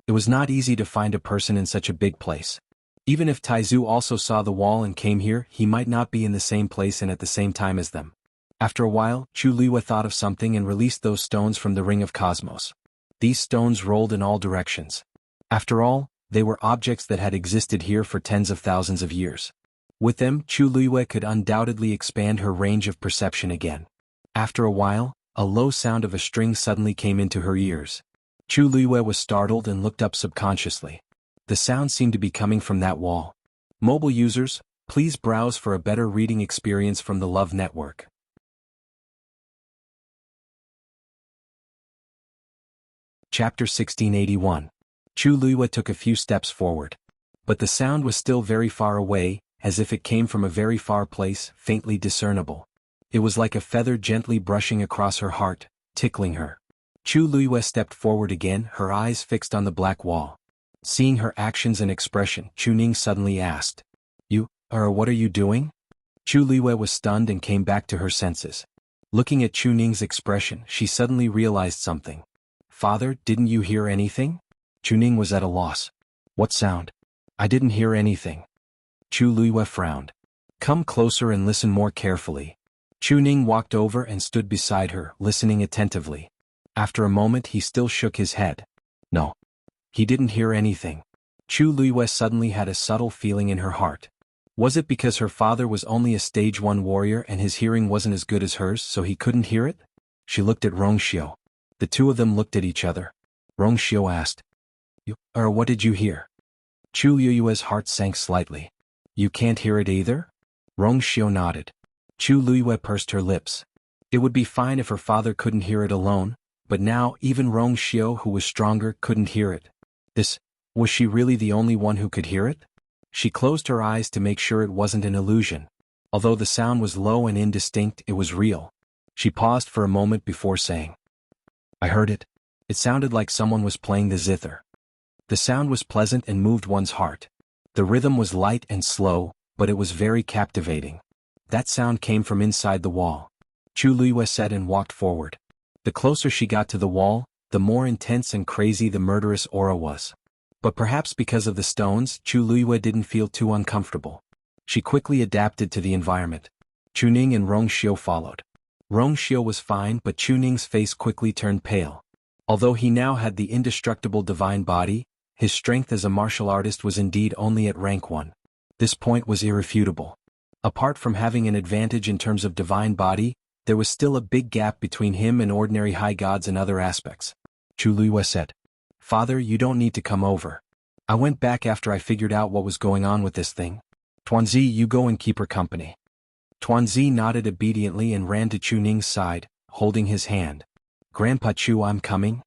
It was not easy to find a person in such a big place. Even if Taizu also saw the wall and came here, he might not be in the same place and at the same time as them. After a while, Chu Liyue thought of something and released those stones from the ring of cosmos. These stones rolled in all directions. After all, they were objects that had existed here for tens of thousands of years. With them, Chu Liyue could undoubtedly expand her range of perception again. After a while, a low sound of a string suddenly came into her ears. Chu Liyue was startled and looked up subconsciously. The sound seemed to be coming from that wall. Mobile users, please browse for a better reading experience from the Love Network. Chapter 1681. Chu Liyue took a few steps forward. But the sound was still very far away, as if it came from a very far place, faintly discernible. It was like a feather gently brushing across her heart, tickling her. Chu Liyue stepped forward again, her eyes fixed on the black wall. Seeing her actions and expression, Chu Ning suddenly asked, what are you doing? Chu Liyue was stunned and came back to her senses. Looking at Chu Ning's expression, she suddenly realized something. Father, didn't you hear anything? Chu Ning was at a loss. What sound? I didn't hear anything. Chu Liyue frowned. Come closer and listen more carefully. Chu Ning walked over and stood beside her, listening attentively. After a moment he still shook his head. No. He didn't hear anything. Chu Liyue suddenly had a subtle feeling in her heart. Was it because her father was only a stage 1 warrior and his hearing wasn't as good as hers so he couldn't hear it? She looked at Rongxiao. The two of them looked at each other. Rongxiao asked, what did you hear? Chu Liyue's heart sank slightly. You can't hear it either? Rongxiao nodded. Chu Liyue pursed her lips. It would be fine if her father couldn't hear it alone, but now even Rongxiao, who was stronger, couldn't hear it. Was she really the only one who could hear it? She closed her eyes to make sure it wasn't an illusion. Although the sound was low and indistinct, it was real. She paused for a moment before saying, "I heard it. It sounded like someone was playing the zither." The sound was pleasant and moved one's heart. The rhythm was light and slow, but it was very captivating. That sound came from inside the wall. Chu Luiyue said and walked forward. The closer she got to the wall, the more intense and crazy the murderous aura was. But perhaps because of the stones, Chu Luiyue didn't feel too uncomfortable. She quickly adapted to the environment. Chu Ning and Rong Xiu followed. Rong Xiu was fine, but Chu Ning's face quickly turned pale. Although he now had the indestructible divine body, his strength as a martial artist was indeed only at rank 1. This point was irrefutable. Apart from having an advantage in terms of divine body, there was still a big gap between him and ordinary high gods in other aspects. Chu Luiyue said, "Father, you don't need to come over. I went back after I figured out what was going on with this thing. Tuanzi, you go and keep her company." Tuanzi nodded obediently and ran to Chu Ning's side, holding his hand. "Grandpa Chu, I'm coming."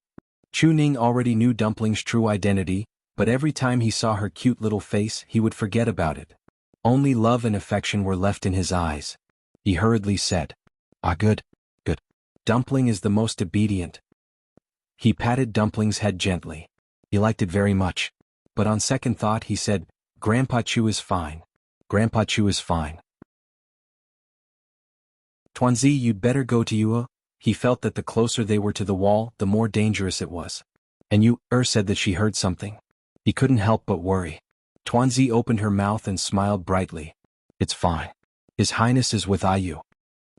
Chu Ning already knew Dumpling's true identity, but every time he saw her cute little face, he would forget about it. Only love and affection were left in his eyes. He hurriedly said, "Ah, good, good. Dumpling is the most obedient." He patted Dumpling's head gently. He liked it very much. But on second thought he said, "Grandpa Chu is fine. Grandpa Chu is fine." "Tuanzi, you'd better go to Yua." He felt that the closer they were to the wall, the more dangerous it was. "And you, said that she heard something." He couldn't help but worry. Tuanzi opened her mouth and smiled brightly. "It's fine. His Highness is with Ayu."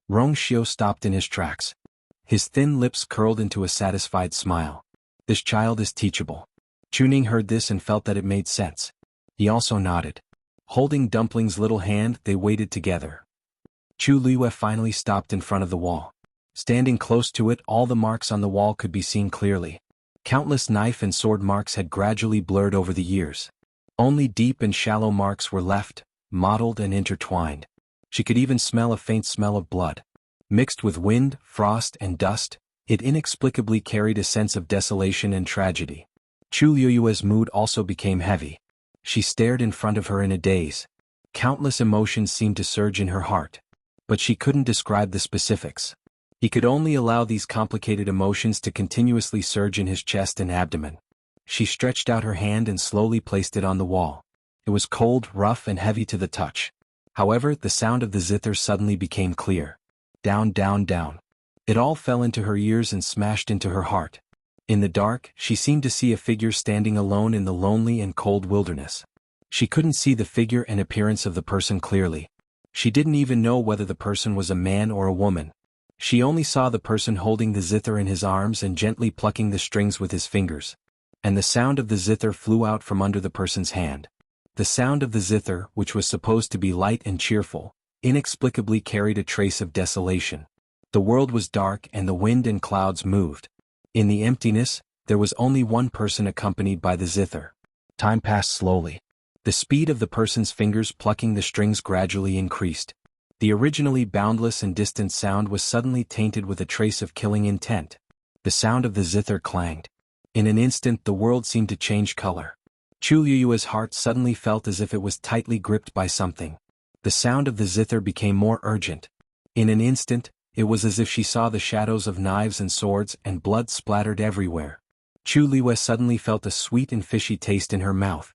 Rong Xiu stopped in his tracks. His thin lips curled into a satisfied smile. This child is teachable. Chu Ning heard this and felt that it made sense. He also nodded. Holding Dumpling's little hand, they waited together. Chu Luiyue finally stopped in front of the wall. Standing close to it, all the marks on the wall could be seen clearly. Countless knife and sword marks had gradually blurred over the years. Only deep and shallow marks were left, mottled and intertwined. She could even smell a faint smell of blood. Mixed with wind, frost, and dust, it inexplicably carried a sense of desolation and tragedy. Chu Luiyue's mood also became heavy. She stared in front of her in a daze. Countless emotions seemed to surge in her heart. But she couldn't describe the specifics. He could only allow these complicated emotions to continuously surge in his chest and abdomen. She stretched out her hand and slowly placed it on the wall. It was cold, rough, and heavy to the touch. However, the sound of the zither suddenly became clear. Down, down, down. It all fell into her ears and smashed into her heart. In the dark, she seemed to see a figure standing alone in the lonely and cold wilderness. She couldn't see the figure and appearance of the person clearly. She didn't even know whether the person was a man or a woman. She only saw the person holding the zither in his arms and gently plucking the strings with his fingers. And the sound of the zither flew out from under the person's hand. The sound of the zither, which was supposed to be light and cheerful, inexplicably carried a trace of desolation. The world was dark and the wind and clouds moved. In the emptiness, there was only one person accompanied by the zither. Time passed slowly. The speed of the person's fingers plucking the strings gradually increased. The originally boundless and distant sound was suddenly tainted with a trace of killing intent. The sound of the zither clanged. In an instant the world seemed to change color. Chu Luiyue's heart suddenly felt as if it was tightly gripped by something. The sound of the zither became more urgent. In an instant, it was as if she saw the shadows of knives and swords and blood splattered everywhere. Chu Luiyue suddenly felt a sweet and fishy taste in her mouth.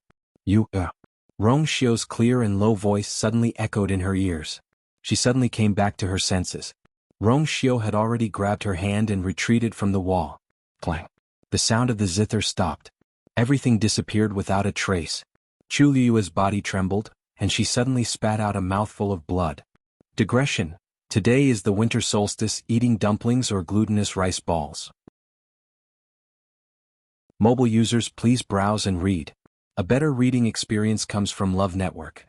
Rong Xiu's clear and low voice suddenly echoed in her ears. She suddenly came back to her senses. Rong Xiu had already grabbed her hand and retreated from the wall. Clang. The sound of the zither stopped. Everything disappeared without a trace. Chu Luiyue's body trembled, and she suddenly spat out a mouthful of blood. Digression. Today is the winter solstice, eating dumplings or glutinous rice balls. Mobile users, please browse and read. A better reading experience comes from Love Network.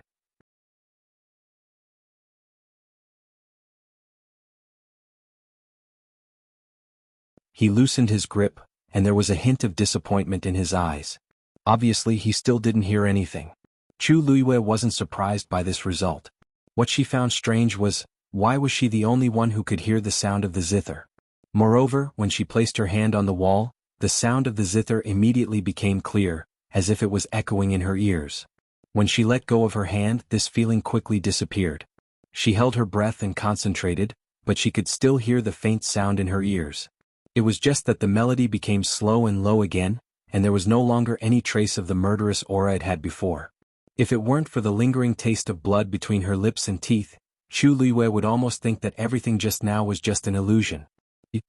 He loosened his grip, and there was a hint of disappointment in his eyes. Obviously, he still didn't hear anything. Chu Luiyue wasn't surprised by this result. What she found strange was, why was she the only one who could hear the sound of the zither? Moreover, when she placed her hand on the wall, the sound of the zither immediately became clear, as if it was echoing in her ears. When she let go of her hand, this feeling quickly disappeared. She held her breath and concentrated, but she could still hear the faint sound in her ears. It was just that the melody became slow and low again, and there was no longer any trace of the murderous aura it had before. If it weren't for the lingering taste of blood between her lips and teeth, Chu Liyue would almost think that everything just now was just an illusion.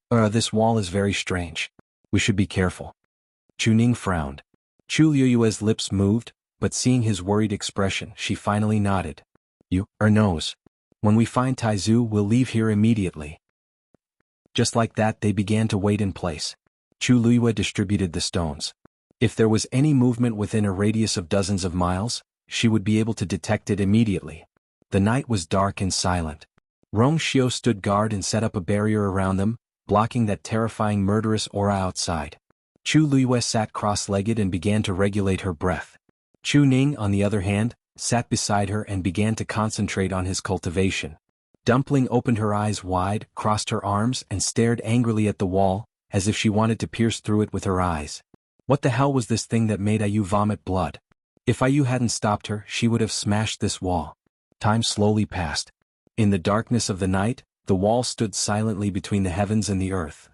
This wall is very strange. We should be careful. Chu Ning frowned. Chu Liyue's lips moved, but seeing his worried expression, she finally nodded. Knows. When we find Taizu, we'll leave here immediately. Just like that, they began to wait in place. Chu Liyue distributed the stones. If there was any movement within a radius of dozens of miles, she would be able to detect it immediately. The night was dark and silent. Rong Xiao stood guard and set up a barrier around them, blocking that terrifying murderous aura outside. Chu Liyue sat cross-legged and began to regulate her breath. Chu Ning, on the other hand, sat beside her and began to concentrate on his cultivation. Dumpling opened her eyes wide, crossed her arms, and stared angrily at the wall, as if she wanted to pierce through it with her eyes. What the hell was this thing that made Ayu vomit blood? If Ayu hadn't stopped her, she would have smashed this wall. Time slowly passed. In the darkness of the night, the wall stood silently between the heavens and the earth.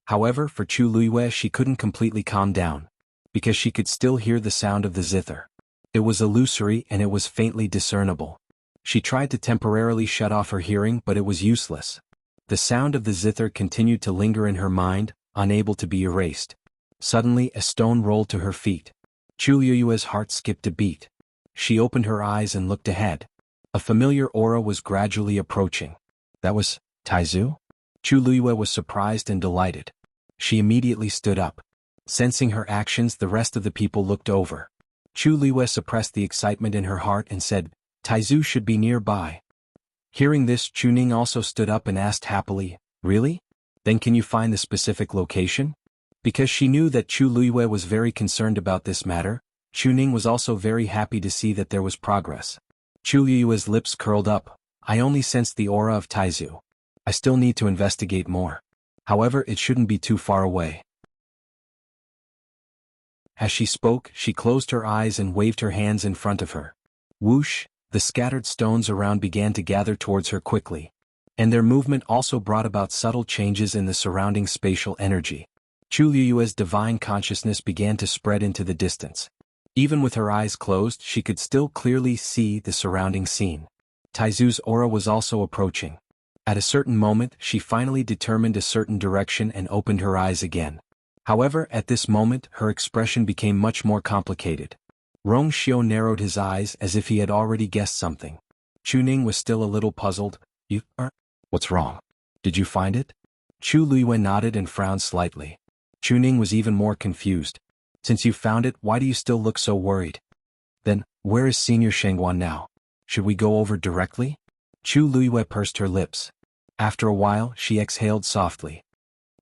However, for Chu Liyue, she couldn't completely calm down, because she could still hear the sound of the zither. It was illusory and it was faintly discernible. She tried to temporarily shut off her hearing, but it was useless. The sound of the zither continued to linger in her mind, unable to be erased. Suddenly, a stone rolled to her feet. Chu Liyue's heart skipped a beat. She opened her eyes and looked ahead. A familiar aura was gradually approaching. That was Taizu? Chu Liyue was surprised and delighted. She immediately stood up. Sensing her actions, the rest of the people looked over. Chu Liyue suppressed the excitement in her heart and said, Taizu should be nearby. Hearing this, Chu Ning also stood up and asked happily, Really? Then can you find the specific location? Because she knew that Chu Liyue was very concerned about this matter, Chu Ning was also very happy to see that there was progress. Chu Liyue's lips curled up. I only sensed the aura of Taizu. I still need to investigate more. However, it shouldn't be too far away. As she spoke, she closed her eyes and waved her hands in front of her. Whoosh, the scattered stones around began to gather towards her quickly. And their movement also brought about subtle changes in the surrounding spatial energy. Chu Liyue's divine consciousness began to spread into the distance. Even with her eyes closed, she could still clearly see the surrounding scene. Taizu's aura was also approaching. At a certain moment, she finally determined a certain direction and opened her eyes again. However, at this moment, her expression became much more complicated. Rong Xiao narrowed his eyes as if he had already guessed something. Chu Ning was still a little puzzled. What's wrong? Did you find it? Chu Liyue nodded and frowned slightly. Chu Ning was even more confused. Since you found it, why do you still look so worried? Then, where is Senior Xuanhuan now? Should we go over directly? Chu Liyue pursed her lips. After a while, she exhaled softly.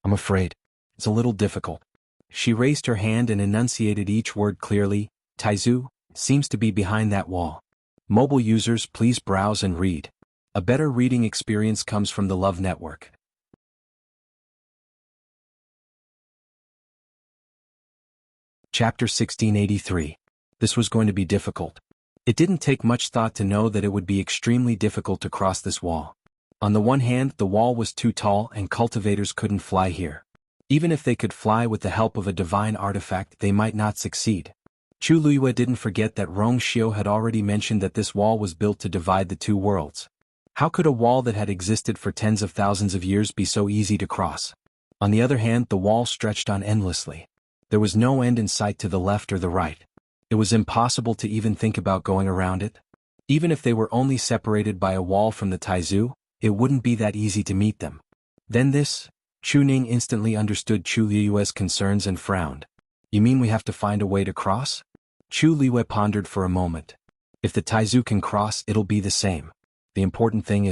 I'm afraid. It's a little difficult. She raised her hand and enunciated each word clearly. Taizu seems to be behind that wall. Mobile users, please browse and read. A better reading experience comes from the Love Network. Chapter 1683. This was going to be difficult. It didn't take much thought to know that it would be extremely difficult to cross this wall. On the one hand, the wall was too tall and cultivators couldn't fly here. Even if they could fly with the help of a divine artifact, they might not succeed. Chu Liyue didn't forget that Rong Xiao had already mentioned that this wall was built to divide the two worlds. How could a wall that had existed for tens of thousands of years be so easy to cross? On the other hand, the wall stretched on endlessly. There was no end in sight to the left or the right. It was impossible to even think about going around it. Even if they were only separated by a wall from the Taizu, it wouldn't be that easy to meet them. Then this? Chu Ning instantly understood Chu Liyue's concerns and frowned. You mean we have to find a way to cross? Chu Liyue pondered for a moment. If the Taizu can cross, it'll be the same. The important thing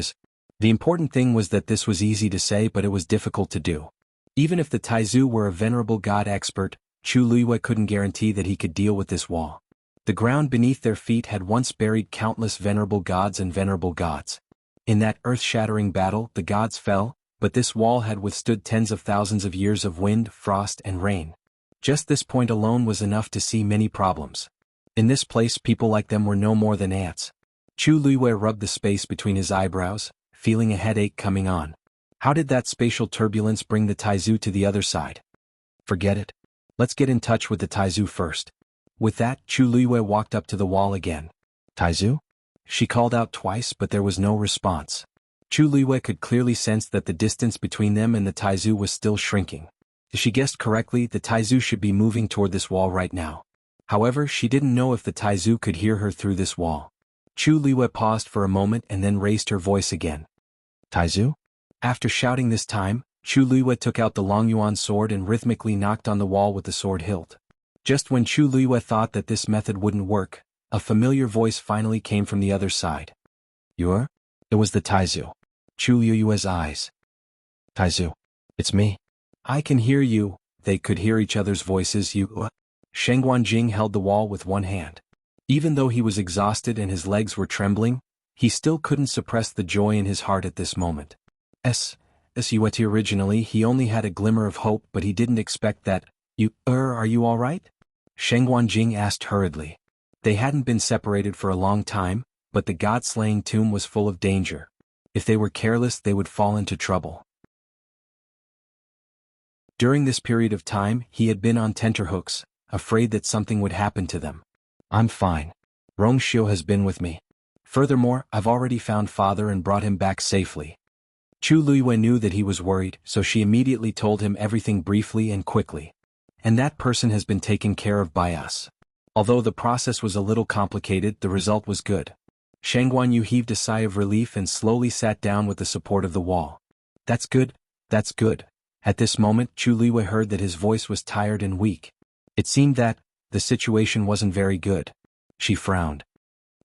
was that this was easy to say, but it was difficult to do. Even if the Taizu were a venerable god expert, Chu Liyue couldn't guarantee that he could deal with this wall. The ground beneath their feet had once buried countless venerable gods and venerable gods. In that earth-shattering battle, the gods fell, but this wall had withstood tens of thousands of years of wind, frost, and rain. Just this point alone was enough to see many problems. In this place, people like them were no more than ants. Chu Luiwei rubbed the space between his eyebrows, feeling a headache coming on. How did that spatial turbulence bring the Taizu to the other side? Forget it. Let's get in touch with the Taizu first. With that, Chu Luiwei walked up to the wall again. Taizu? She called out twice, but there was no response. Chu Luiwei could clearly sense that the distance between them and the Taizu was still shrinking. If she guessed correctly, the Taizu should be moving toward this wall right now. However, she didn't know if the Taizu could hear her through this wall. Chu Luiwei paused for a moment and then raised her voice again. Taizu? After shouting this time, Chu Luiwei took out the Longyuan sword and rhythmically knocked on the wall with the sword hilt. Just when Chu Luiwei thought that this method wouldn't work, a familiar voice finally came from the other side. You're? It was the Taizu. Chu Luiwei's eyes. Taizu. It's me. I can hear you. They could hear each other's voices. Xuanhuan Jing held the wall with one hand. Even though he was exhausted and his legs were trembling, he still couldn't suppress the joy in his heart at this moment. Originally he only had a glimmer of hope, but he didn't expect that. Are you all right? Xuanhuan Jing asked hurriedly. They hadn't been separated for a long time, but the god-slaying tomb was full of danger. If they were careless, they would fall into trouble. During this period of time, he had been on tenterhooks, afraid that something would happen to them. I'm fine. Rongxiu has been with me. Furthermore, I've already found father and brought him back safely. Chu Luiwei knew that he was worried, so she immediately told him everything briefly and quickly. And that person has been taken care of by us. Although the process was a little complicated, the result was good. Xuanhuan Yu heaved a sigh of relief and slowly sat down with the support of the wall. That's good, that's good. At this moment, Chu Luiwei heard that his voice was tired and weak. It seemed that the situation wasn't very good. She frowned.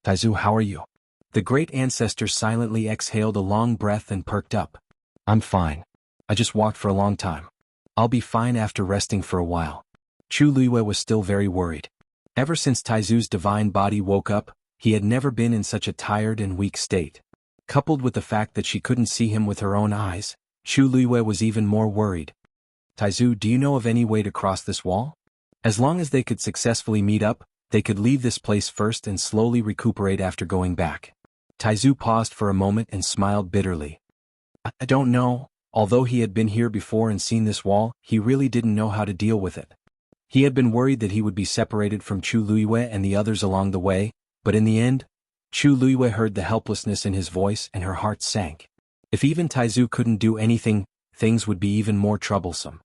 Taizu, how are you? The great ancestor silently exhaled a long breath and perked up. I'm fine. I just walked for a long time. I'll be fine after resting for a while. Chu Luiwei was still very worried. Ever since Taizu's divine body woke up, he had never been in such a tired and weak state. Coupled with the fact that she couldn't see him with her own eyes, Chu Luiwei was even more worried. Taizu, do you know of any way to cross this wall? As long as they could successfully meet up, they could leave this place first and slowly recuperate after going back. Taizu paused for a moment and smiled bitterly. I don't know. Although he had been here before and seen this wall, he really didn't know how to deal with it. He had been worried that he would be separated from Chu Luiwei and the others along the way, but in the end, Chu Luiwei heard the helplessness in his voice and her heart sank. If even Taizu couldn't do anything, things would be even more troublesome.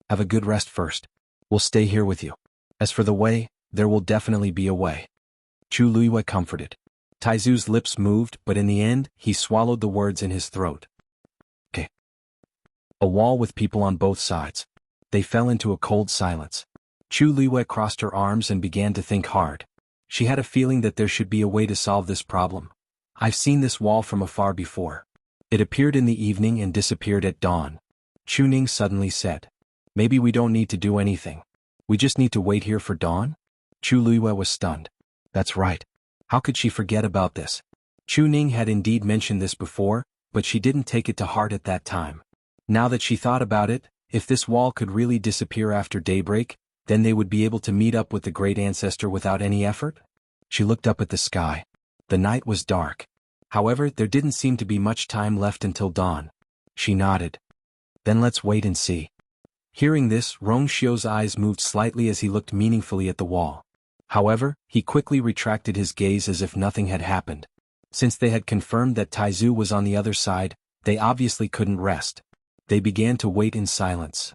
Have a good rest first. We'll stay here with you. As for the way, there will definitely be a way. Chu Luiwei comforted. Taizu's lips moved, but in the end, he swallowed the words in his throat. Okay. A wall with people on both sides. They fell into a cold silence. Chu Luiwei crossed her arms and began to think hard. She had a feeling that there should be a way to solve this problem. I've seen this wall from afar before. It appeared in the evening and disappeared at dawn. Chu Ning suddenly said. Maybe we don't need to do anything. We just need to wait here for dawn? Chu Luiwei was stunned. That's right. How could she forget about this? Chu Ning had indeed mentioned this before, but she didn't take it to heart at that time. Now that she thought about it, if this wall could really disappear after daybreak, then they would be able to meet up with the great ancestor without any effort? She looked up at the sky. The night was dark. However, there didn't seem to be much time left until dawn. She nodded. Then let's wait and see. Hearing this, Rongxiu's eyes moved slightly as he looked meaningfully at the wall. However, he quickly retracted his gaze as if nothing had happened. Since they had confirmed that Taizu was on the other side, they obviously couldn't rest. They began to wait in silence.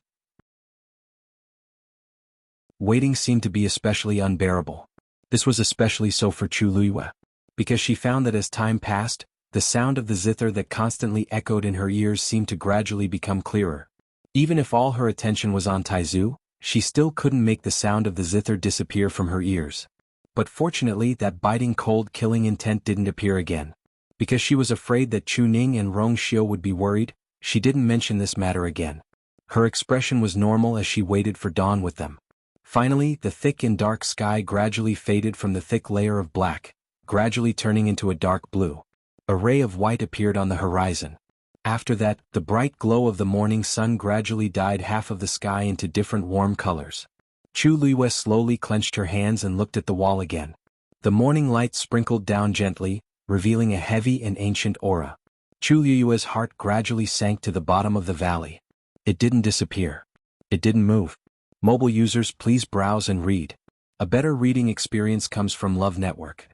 Waiting seemed to be especially unbearable. This was especially so for Chu Luiwei, because she found that as time passed, the sound of the zither that constantly echoed in her ears seemed to gradually become clearer. Even if all her attention was on Taizu, she still couldn't make the sound of the zither disappear from her ears. But fortunately, that biting cold killing intent didn't appear again. Because she was afraid that Chu Ning and Rongxiu would be worried, she didn't mention this matter again. Her expression was normal as she waited for dawn with them. Finally, the thick and dark sky gradually faded from the thick layer of black, gradually turning into a dark blue. A ray of white appeared on the horizon. After that, the bright glow of the morning sun gradually dyed half of the sky into different warm colors. Chu Luiwei slowly clenched her hands and looked at the wall again. The morning light sprinkled down gently, revealing a heavy and ancient aura. Chu Liyue's heart gradually sank to the bottom of the valley. It didn't disappear. It didn't move. Mobile users, please browse and read. A better reading experience comes from Love Network.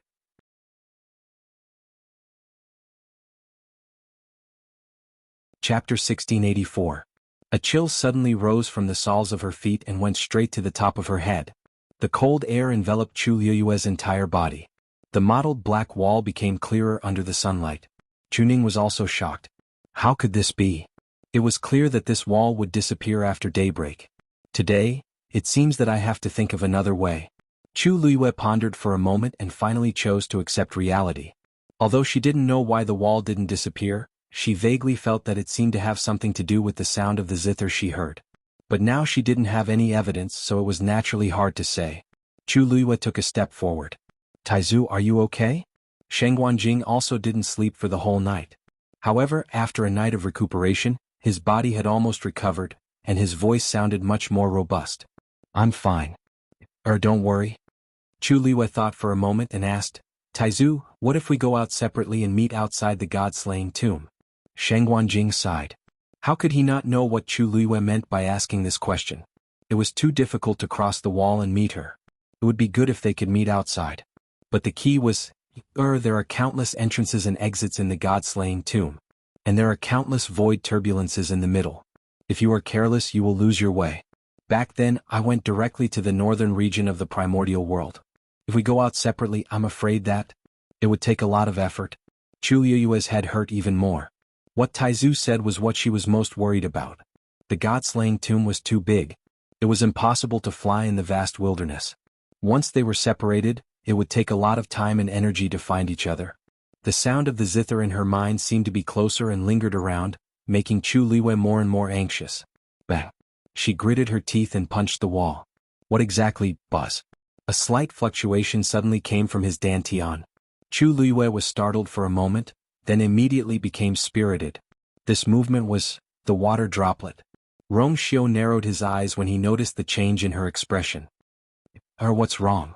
Chapter 1684. A chill suddenly rose from the soles of her feet and went straight to the top of her head. The cold air enveloped Chu Liyue's entire body. The mottled black wall became clearer under the sunlight. Juning was also shocked. How could this be? It was clear that this wall would disappear after daybreak. Today, it seems that I have to think of another way. Chu Liyue pondered for a moment and finally chose to accept reality. Although she didn't know why the wall didn't disappear, she vaguely felt that it seemed to have something to do with the sound of the zither she heard. But now she didn't have any evidence, so it was naturally hard to say. Chu Liyue took a step forward. Taizu, are you okay? Shengguan Jing also didn't sleep for the whole night. However, after a night of recuperation, his body had almost recovered, and his voice sounded much more robust. I'm fine. Don't worry. Chu Liyue thought for a moment and asked, Taizu, what if we go out separately and meet outside the god-slaying tomb? Shengguan Jing sighed. How could he not know what Chu Liyue meant by asking this question? It was too difficult to cross the wall and meet her. It would be good if they could meet outside. But the key was, there are countless entrances and exits in the god-slaying tomb. And there are countless void turbulences in the middle. If you are careless, you will lose your way. Back then, I went directly to the northern region of the primordial world. If we go out separately, I'm afraid that it would take a lot of effort. Chu Liyue's head hurt even more. What Taizu said was what she was most worried about. The god-slaying tomb was too big. It was impossible to fly in the vast wilderness. Once they were separated, it would take a lot of time and energy to find each other. The sound of the zither in her mind seemed to be closer and lingered around, making Chu Liyue more and more anxious. Bang! She gritted her teeth and punched the wall. What exactly, Buzz? A slight fluctuation suddenly came from his dantian. Chu Liyue was startled for a moment, then immediately became spirited. This movement was the water droplet. Rong Xiu narrowed his eyes when he noticed the change in her expression. What's wrong?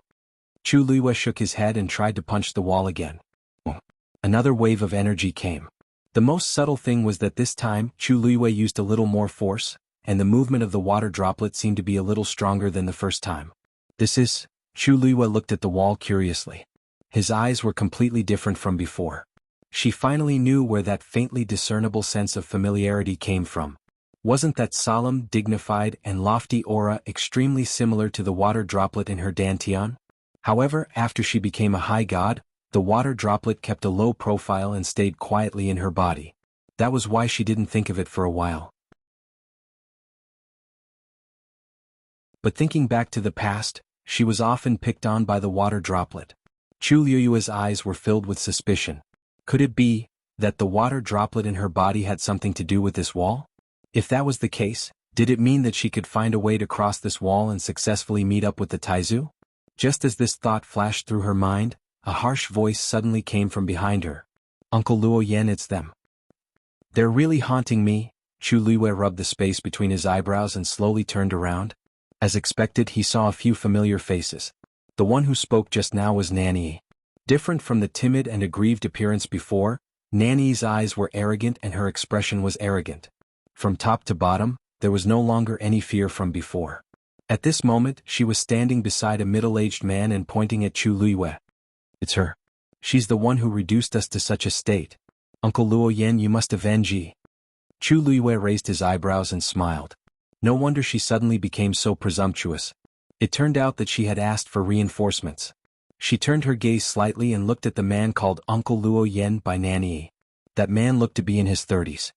Chu Liyue shook his head and tried to punch the wall again. Another wave of energy came. The most subtle thing was that this time, Chu Liyue used a little more force, and the movement of the water droplet seemed to be a little stronger than the first time. This is... Chu Liyue looked at the wall curiously. His eyes were completely different from before. She finally knew where that faintly discernible sense of familiarity came from. Wasn't that solemn, dignified, and lofty aura extremely similar to the water droplet in her dantian? However, after she became a high god, the water droplet kept a low profile and stayed quietly in her body. That was why she didn't think of it for a while. But thinking back to the past, she was often picked on by the water droplet. Chu Liyue's eyes were filled with suspicion. Could it be that the water droplet in her body had something to do with this wall? If that was the case, did it mean that she could find a way to cross this wall and successfully meet up with the Taizu? Just as this thought flashed through her mind, a harsh voice suddenly came from behind her. Uncle Luo Yan, it's them. They're really haunting me. Chu Liyue rubbed the space between his eyebrows and slowly turned around. As expected, he saw a few familiar faces. The one who spoke just now was Nanny. Different from the timid and aggrieved appearance before, Nanny's eyes were arrogant and her expression was arrogant. From top to bottom, there was no longer any fear from before. At this moment, she was standing beside a middle-aged man and pointing at Chu Liyue. It's her. She's the one who reduced us to such a state. Uncle Luo Yan, you must avenge ye. Chu Liyue raised his eyebrows and smiled. No wonder she suddenly became so presumptuous. It turned out that she had asked for reinforcements. She turned her gaze slightly and looked at the man called Uncle Luo Yan by Nanny. That man looked to be in his 30s.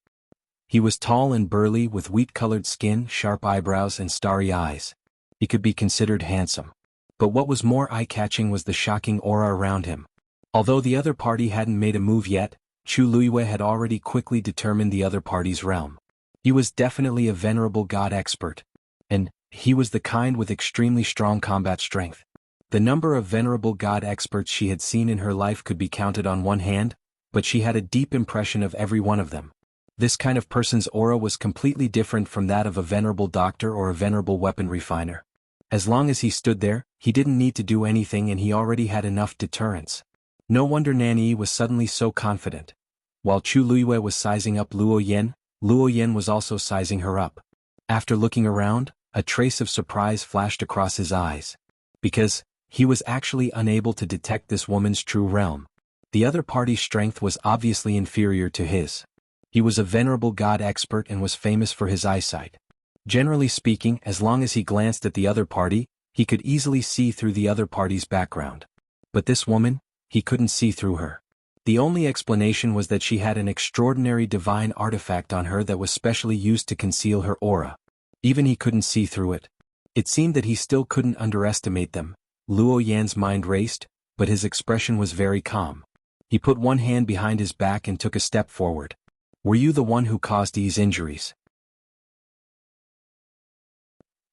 He was tall and burly with wheat-colored skin, sharp eyebrows and starry eyes. He could be considered handsome. But what was more eye-catching was the shocking aura around him. Although the other party hadn't made a move yet, Chu Liyue had already quickly determined the other party's realm. He was definitely a venerable god expert. And he was the kind with extremely strong combat strength. The number of venerable god experts she had seen in her life could be counted on one hand, but she had a deep impression of every one of them. This kind of person's aura was completely different from that of a venerable doctor or a venerable weapon refiner. As long as he stood there, he didn't need to do anything and he already had enough deterrence. No wonder Nanyi was suddenly so confident. While Chu Luiyue was sizing up Luo Yen was also sizing her up. After looking around, a trace of surprise flashed across his eyes. Because he was actually unable to detect this woman's true realm. The other party's strength was obviously inferior to his. He was a venerable god expert and was famous for his eyesight. Generally speaking, as long as he glanced at the other party, he could easily see through the other party's background. But this woman, he couldn't see through her. The only explanation was that she had an extraordinary divine artifact on her that was specially used to conceal her aura. Even he couldn't see through it. It seemed that he still couldn't underestimate them. Luo Yan's mind raced, but his expression was very calm. He put one hand behind his back and took a step forward. Were you the one who caused these injuries?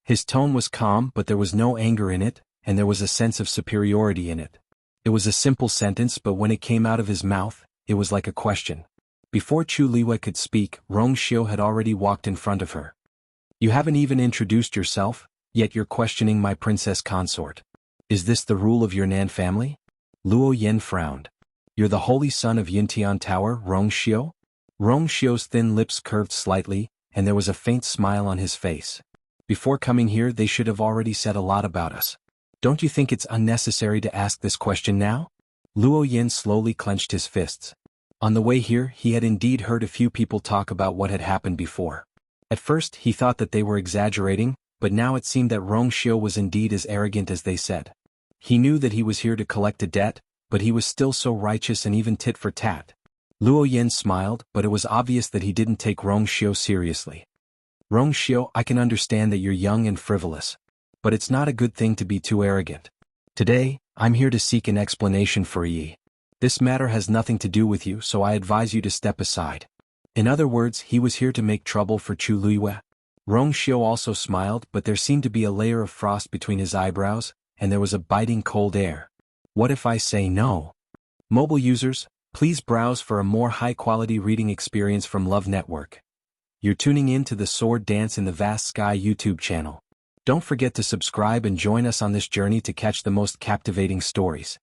His tone was calm, but there was no anger in it, and there was a sense of superiority in it. It was a simple sentence, but when it came out of his mouth, it was like a question. Before Chu Liwei could speak, Rongxiu had already walked in front of her. You haven't even introduced yourself, yet you're questioning my princess consort. Is this the rule of your Nan family? Luo Yen frowned. You're the holy son of Yintian Tower, Rongxiu? Rongxiu's thin lips curved slightly, and there was a faint smile on his face. Before coming here they should have already said a lot about us. Don't you think it's unnecessary to ask this question now? Luo Yen slowly clenched his fists. On the way here he had indeed heard a few people talk about what had happened before. At first he thought that they were exaggerating, but now it seemed that Rongxiu was indeed as arrogant as they said. He knew that he was here to collect a debt, but he was still so righteous and even tit for tat. Luo Yen smiled, but it was obvious that he didn't take Rongxiu seriously. Rongxiu, I can understand that you're young and frivolous. But it's not a good thing to be too arrogant. Today, I'm here to seek an explanation for Yi. This matter has nothing to do with you, so I advise you to step aside. In other words, he was here to make trouble for Chu Luiyue. Rongxiu also smiled, but there seemed to be a layer of frost between his eyebrows, and there was a biting cold air. What if I say no? Mobile users, please browse for a more high-quality reading experience from Love Network. You're tuning in to the Sword Dance in the Vast Sky YouTube channel. Don't forget to subscribe and join us on this journey to catch the most captivating stories.